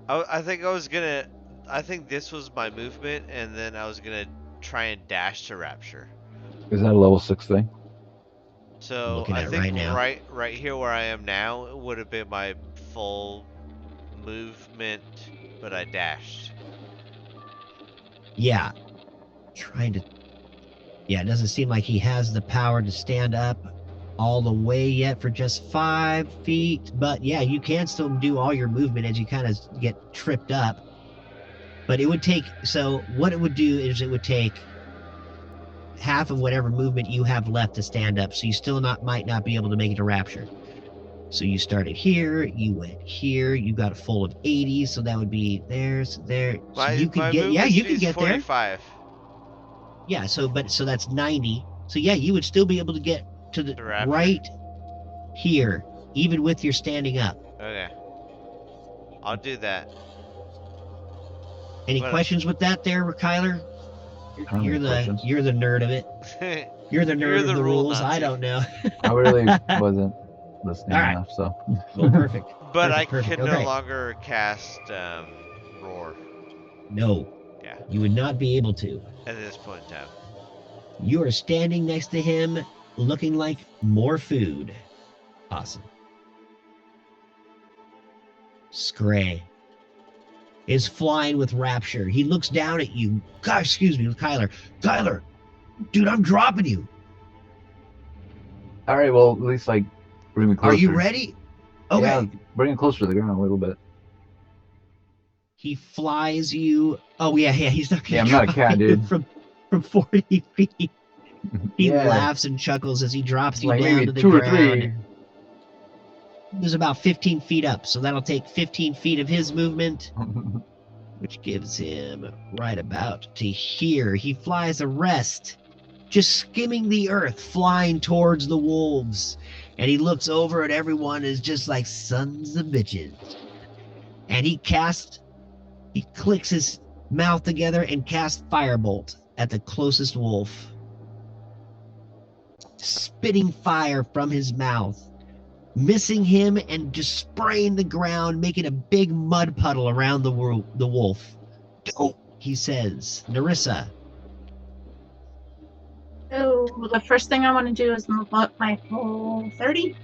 I think I was gonna. I think this was my movement, and then I was gonna try and dash to Rapture. Is that a level 6 thing? So Looking I at it think right now. right here where I am now would have been my full movement, but I dashed. Yeah. Trying to. Yeah, it doesn't seem like he has the power to stand up all the way yet for just 5 feet. But yeah, you can still do all your movement as you kind of get tripped up. But it would take. So what it would do is it would take half of whatever movement you have left to stand up. So you still might not be able to make it to Rapture. So you started here, you went here, you got a full of 80, so that would be there. So you could get, yeah, you could get there. 45. Yeah, so that's 90. So yeah, you would still be able to get to the The Rapture. right here, even with your standing up. Okay. I'll do that. Any But- questions with that there, Kyler? I don't have any questions. You're the nerd of it. You're the nerd You're of the the rule rules. I Nazi. don't know. I really wasn't listening All right. enough, so. Well, perfect. But Perfect, I can okay. no longer cast roar. No, Yeah, you would not be able to. at this point in time. You are standing next to him, looking like more food. Awesome. Scray is flying with rapture. He looks down at you. God, excuse me, Kyler. Kyler, dude, I'm dropping you. All right, well, at least, like, bring me closer. Are you ready? Okay. Yeah, bring it closer to the ground a little bit. He flies you. Oh yeah, he's not gonna Yeah, I'm not a drop cat, you dude. From 40 feet. He Yeah. laughs and chuckles as he drops you Like down maybe to the 2 or ground. 3. There's about 15 feet up, so that'll take 15 feet of his movement, which gives him right about to here. He flies a rest, just skimming the earth, flying towards the wolves. And he looks over at everyone and is just like, sons of bitches. And he clicks his mouth together and casts Firebolt at the closest wolf. Spitting fire from his mouth, missing him and just spraying the ground, making a big mud puddle around the wolf. Dope, he says. Narissa. So the first thing I want to do is move up my whole 30.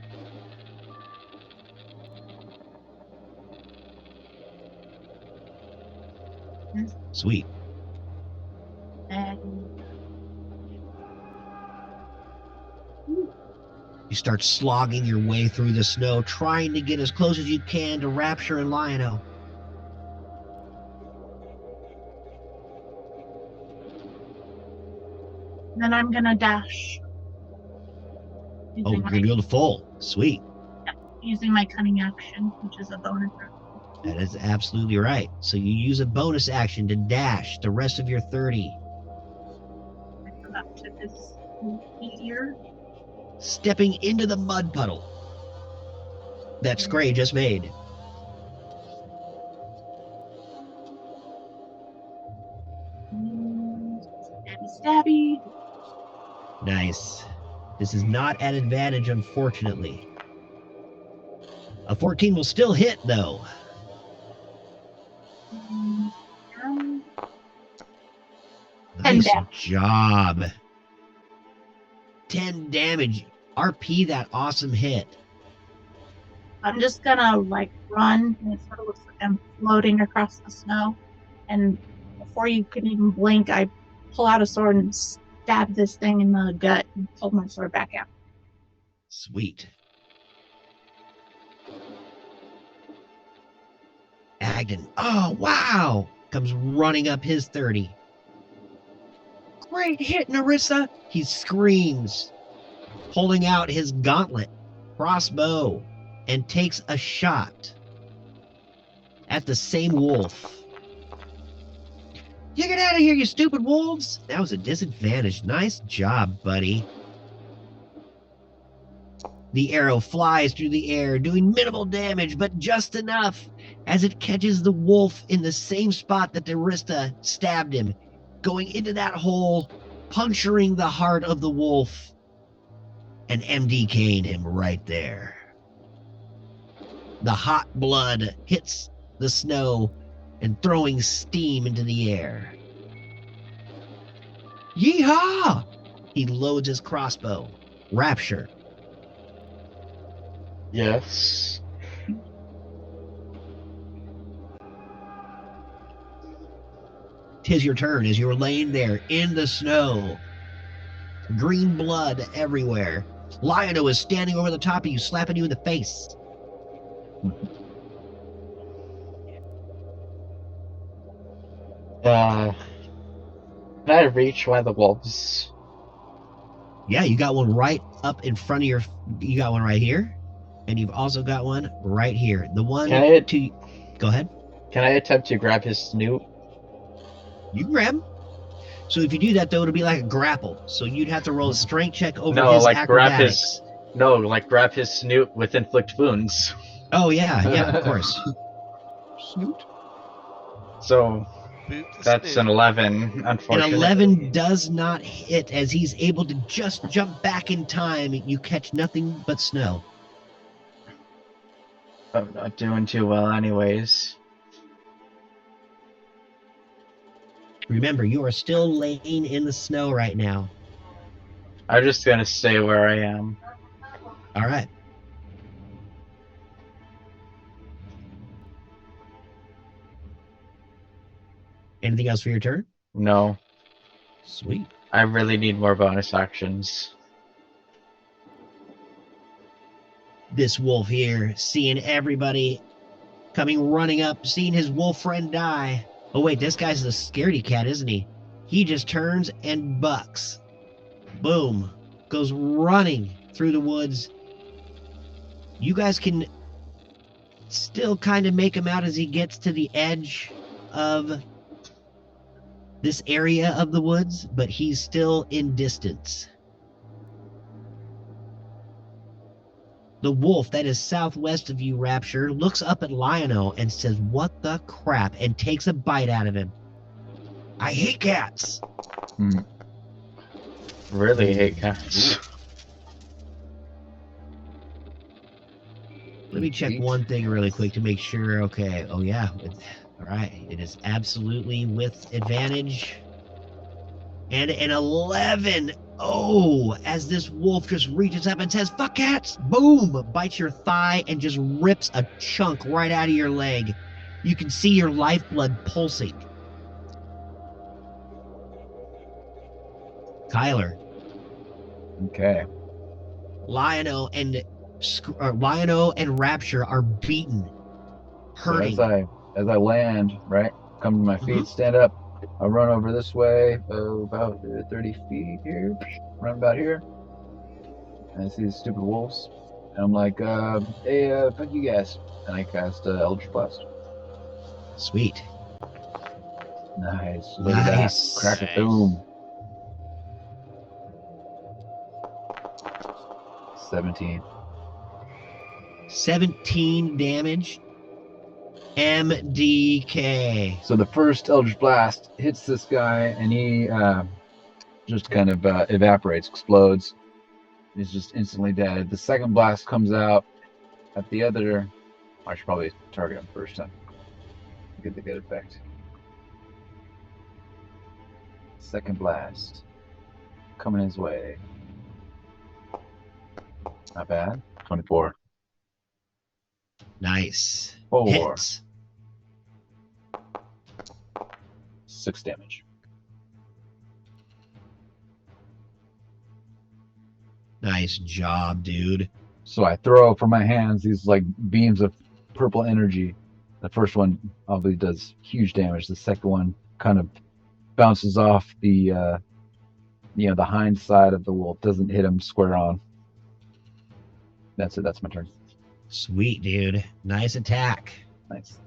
Sweet. And You start slogging your way through the snow, trying to get as close as you can to Rapture and Lion-O. then I'm gonna dash. Oh, Using, you're gonna be able to full. Sweet. using my cunning action, which is a bonus. That is absolutely right. So you use a bonus action to dash the rest of your 30. I come up to this here. Stepping into the mud puddle that Scray just made. Stabby, stabby. Nice. This is not at advantage, unfortunately. A 14 will still hit, though. Um, Nice 10 job. 10 damage. RP that awesome hit. I'm just gonna like run, and it sort of looks like I'm floating across the snow. And before you can even blink, I pull out a sword and stab this thing in the gut and pull my sword back out. Sweet. Agden. Oh, wow. Comes running up his 30. Great hit, Narissa. He screams, pulling out his gauntlet, crossbow, and takes a shot at the same wolf. You get out of here, you stupid wolves. That was a disadvantage. Nice job, buddy. The arrow flies through the air, doing minimal damage, but just enough as it catches the wolf in the same spot that Narissa stabbed him, going into that hole, puncturing the heart of the wolf, and MDK'ing him right there. The hot blood hits the snow and throwing steam into the air. Yeehaw! He loads his crossbow. Rapture. Yes. Tis your turn as you're laying there in the snow. Green blood everywhere. Lion-O is standing over the top of you, slapping you in the face. Can I reach one of the wolves? Yeah, you got one right up in front of your... You got one right here. And you've also got one right here. The one Can I- to... Go ahead. Can I attempt to grab his snoot? You can grab him. So if you do that, though, it'll be like a grapple. So you'd have to roll a strength check over No, his like grab acrobatics. No, like grab his snoot with inflict wounds. Oh, yeah, of course. Snoot. So Boot the that's an snoot. 11, An unfortunately. 11 does not hit as he's able to just jump back in time. You catch nothing but snow. I'm not doing too well, anyways. Remember, you are still laying in the snow right now. I'm just gonna stay where I am. All right. Anything else for your turn? No, Sweet. I really need more bonus actions. This wolf here, seeing everybody coming running up, seeing his wolf friend die. Oh, wait, this guy's the scaredy cat, isn't he? He just turns and bucks. Boom. Goes running through the woods. You guys can still kind of make him out as he gets to the edge of this area of the woods, but he's still in distance. The wolf that is southwest of you, Rapture, looks up at Lionel and says, "What the crap?" and takes a bite out of him. I hate cats. Really hate cats. Let me check one thing really quick to make sure. Okay. Oh, yeah. All right. It is absolutely with advantage. And an 11. Oh, as this wolf just reaches up and says, "Fuck cats!" Boom! Bites your thigh and just rips a chunk right out of your leg. You can see your lifeblood pulsing. Kyler. Okay. Lionel and Rapture are beaten, hurting. So as I land, right, come to my feet, stand up. I run over this way, about 30 feet here, run about here. And I see these stupid wolves. And I'm like, hey, fuck you guys. And I cast Eldritch Blast. Sweet. Nice. Look at that. Nice. Crack-a-boom. 17. 17 damage. MDK. So the first Eldritch Blast hits this guy, and he just kind of evaporates, explodes. He's just instantly dead. The second blast comes out at the other. I should probably target him first time. Get the good effect. Second blast. Coming his way. Not bad. 24. Nice. 4. Hits. 6 damage. Nice job, dude. So I throw from my hands these like beams of purple energy. The first one obviously does huge damage. The second one kind of bounces off the the hind side of the wolf. Doesn't hit him square on. That's it. That's my turn. Sweet, dude. Nice attack. Nice.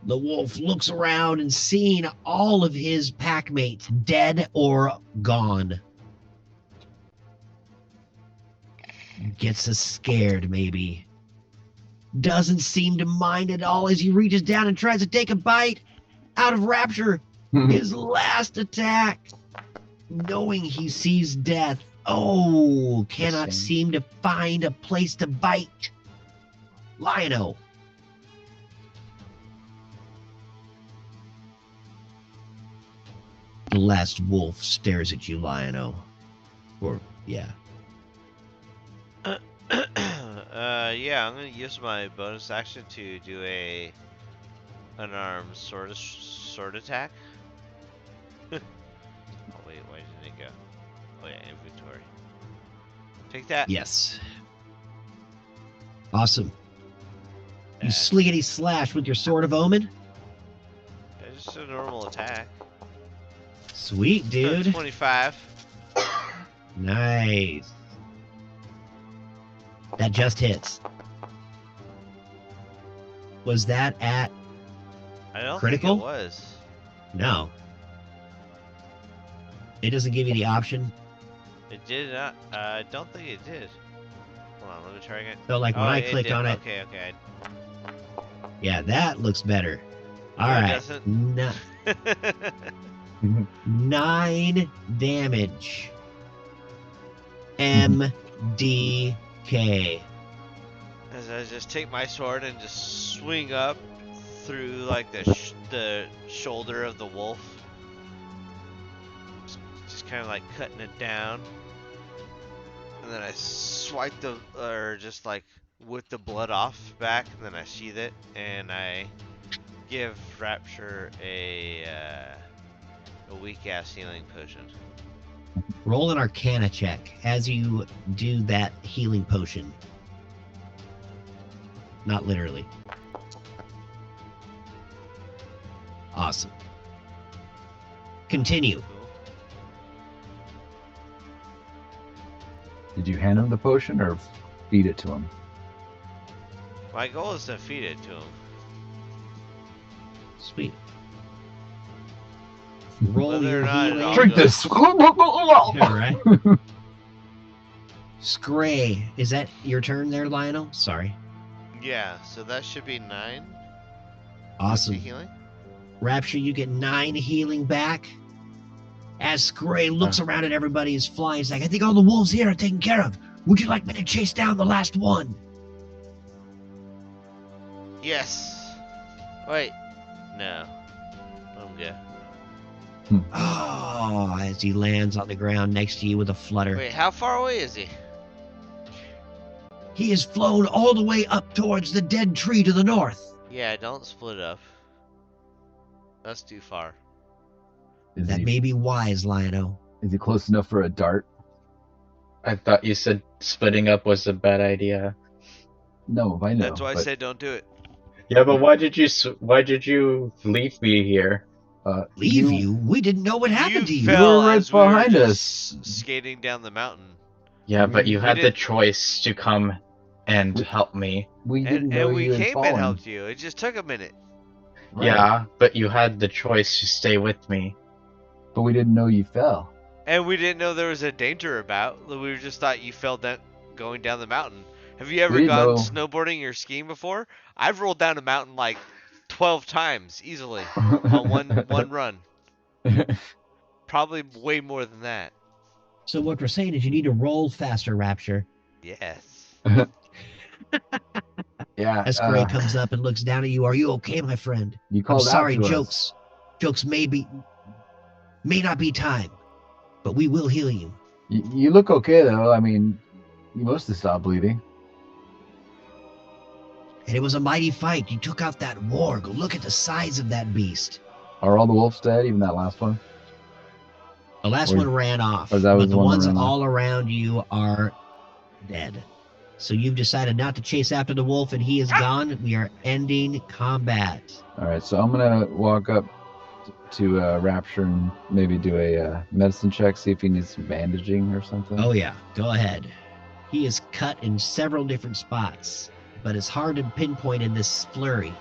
The wolf looks around and seeing all of his pack mates dead or gone. Gets us scared, maybe. Doesn't seem to mind at all as he reaches down and tries to take a bite out of Rapture. His last attack. Knowing he sees death. Oh, cannot seem to find a place to bite. Lionel. The last wolf stares at you, Lionel. Or, yeah. Yeah, I'm gonna use my bonus action to do a unarmed sword attack. Oh wait, why didn't it go? Oh yeah, inventory. Take that. Yes. Awesome. You sliggity slash with your Sword of Omen? Yeah, just a normal attack. Sweet, dude. 25. Nice. That just hits. Was that at I don't critical? think it was. No. It doesn't give you the option. It did not. I don't think it did. Hold on, let me try again. So like when I it clicked did. on it. Okay. Yeah, that looks better. All No, it right. doesn't. 9 damage. MDK. As I just take my sword and just swing up through like the shoulder of the wolf, just kind of like cutting it down, and then I swipe just like whip the blood off back, and then I sheath it, and I give Rapture a weak ass healing potion. Roll an Arcana check as you do that healing potion. Not literally. Awesome. Continue. Cool. Did you hand him the potion or feed it to him? My goal is to feed it to him. Sweet. Roll Whether your or not it healing. all Drink goes- this. All right. Scray, is that your turn there, Lionel? Sorry. Yeah, so that should be 9. Awesome. Healing. Rapture, you get 9 healing back. As Scray looks around at everybody who's flying, he's like, I think all the wolves here are taken care of. Would you like me to chase down the last one? Yes. Wait. No. I'm good. Oh, as he lands on the ground next to you with a flutter. Wait, how far away is he? He has flown all the way up towards the dead tree to the north. Yeah, don't split up. That's too far. Is That he, may be wise, Lionel. is he close enough for a dart? I thought you said splitting up was a bad idea. No, I know. That's why I but, said don't do it. Yeah, but why did you leave me here? Leave you? We didn't know what happened to you. fell were right as we were behind just us. skating down the mountain. Yeah, but We you had the did- choice to come and help me. We didn't And, know and we you had came fallen. and helped you. It just took a minute. Right. Yeah, but you had the choice to stay with me. But we didn't know you fell. And we didn't know there was a danger about. We just thought you fell down going down the mountain. Have you ever didn't gone know- snowboarding or skiing before? I've rolled down a mountain like 12 times easily on one run. Probably way more than that. So what we're saying is you need to roll faster, Rapture. Yes. Yeah. As Gray comes up and looks down at you, are you okay, my friend? You I'm called sorry, out to jokes. Jokes may not be time, but we will heal you. us. You look okay though. I mean, you must have stopped bleeding. And it was a mighty fight. You took out that warg. Look at the size of that beast. Are all the wolves dead? Even that last one? The last Or- one ran off, or that was but the the one that ones ran off? all around you are dead. So you've decided not to chase after the wolf, and he is gone. We are ending combat. All right. So I'm gonna walk up to Rapture and maybe do a medicine check, see if he needs some bandaging or something. Oh yeah, go ahead. He is cut in several different spots, but it's hard to pinpoint in this flurry.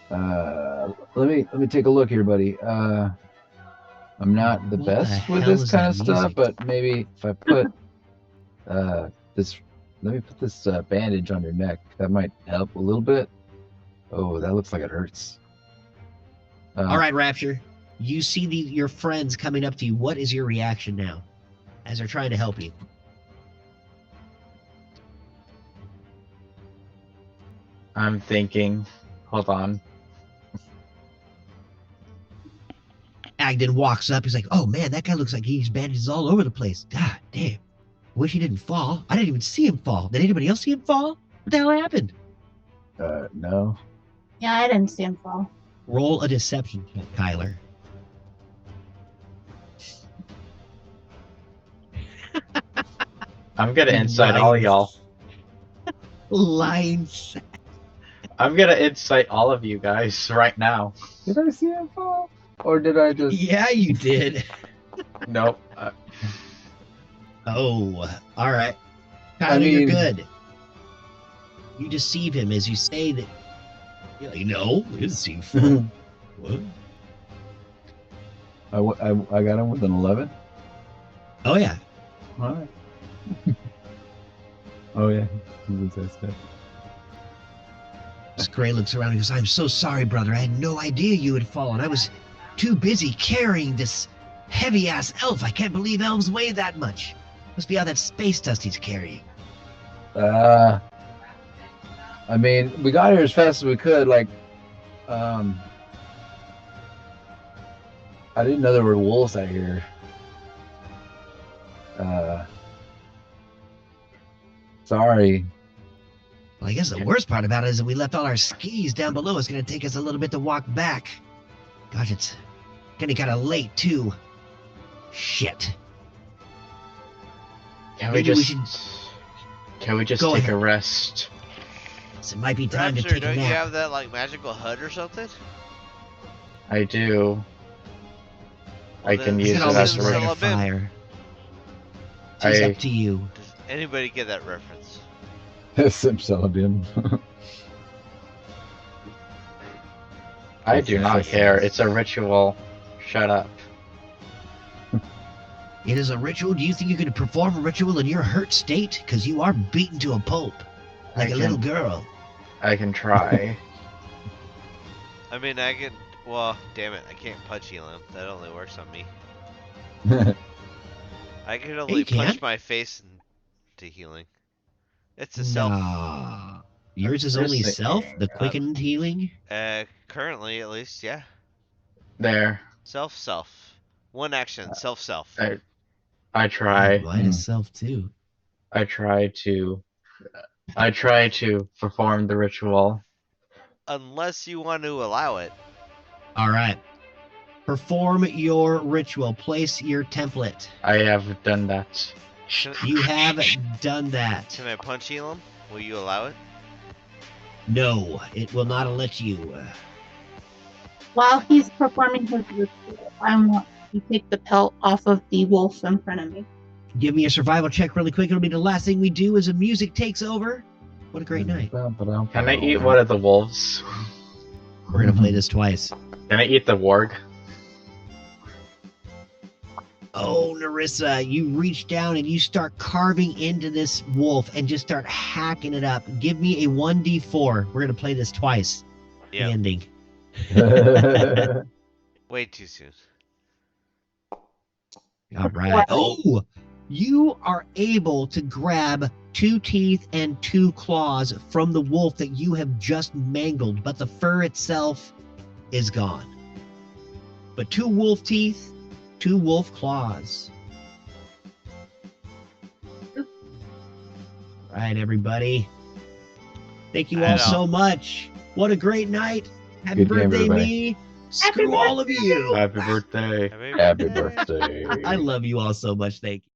Let me take a look here, buddy. I'm not the What best the with hell this is kind of that stuff, music? but maybe if I put this, let me put this bandage on your neck. That might help a little bit. Oh, that looks like it hurts. All right, Rapture. You see your friends coming up to you. What is your reaction now, as they're trying to help you? I'm thinking. Hold on. Agden walks up. He's like, "Oh man, that guy looks like he's bandages all over the place. God damn. Wish he didn't fall. I didn't even see him fall. Did anybody else see him fall? What the hell happened?" No. Yeah, I didn't see him fall. Roll a deception check, Kyler. I'm gonna incite all of y'all. Lines. I'm gonna incite all of you guys right now. Did I see him fall, or did I just? Yeah, you did. Nope. Oh, all right. Kyler, I you're mean- good. You deceive him as you say that. You're like, no, we didn't see you fall. What? I got him with an 11. Oh yeah. All right. Oh yeah. He's a suspect. Scray looks around and goes, I'm so sorry, brother. I had no idea you had fallen. I was too busy carrying this heavy-ass elf. I can't believe elves weigh that much. Must be all that space dust he's carrying. I mean, we got here as fast as we could. Like, I didn't know there were wolves out here. Sorry. Well, I guess the worst part about it is that we left all our skis down below. It's going to take us a little bit to walk back. Gosh, it's getting kind of late, too. Shit. Can we Maybe just Go take ahead. a rest? So it might be time to Raptor, take a don't you nap. have that like magical HUD or something? I do. I Well, can then use Look it at all as this a Sim red Salabim. fire. It's I- up to you. Does anybody get that reference? Simsalabim. I do not care. It's a ritual. Shut up. It is a ritual. Do you think you could perform a ritual in your hurt state? Because you are beaten to a pulp. Like I a little can- girl. I can try. I mean, I can. Well, damn it, I can't punch heal him. That only works on me. I can only you can. punch my face into healing. It's a self. Nah. Yours is Where's only the- self, the quickened healing? Currently at least, yeah. There. Self. One action, self. I try. Mine is self too. I try to perform the ritual. Unless you want to allow it. Alright. Perform your ritual. Place your template. I have done that. You have done that. Can I punch heal him? Will you allow it? No, it will not let you. While he's performing his ritual, I want to take the pelt off of the wolf in front of me. Give me a survival check really quick. It'll be the last thing we do as the music takes over. What a great night. Can I eat one of the wolves? We're going to play this twice. Can I eat the warg? Oh, Narissa, you reach down and you start carving into this wolf and just start hacking it up. Give me a 1d4. We're going to play this twice. The Yeah. ending. Way too soon. All right. Oh, you are able to grab 2 teeth and 2 claws from the wolf that you have just mangled, but the fur itself is gone. But 2 wolf teeth, 2 wolf claws. All right, everybody. Thank you I all know. so much. What a great night. Happy Good game, birthday, everybody. me. Screw all of you. Happy birthday. Happy birthday. I love you all so much. Thank you.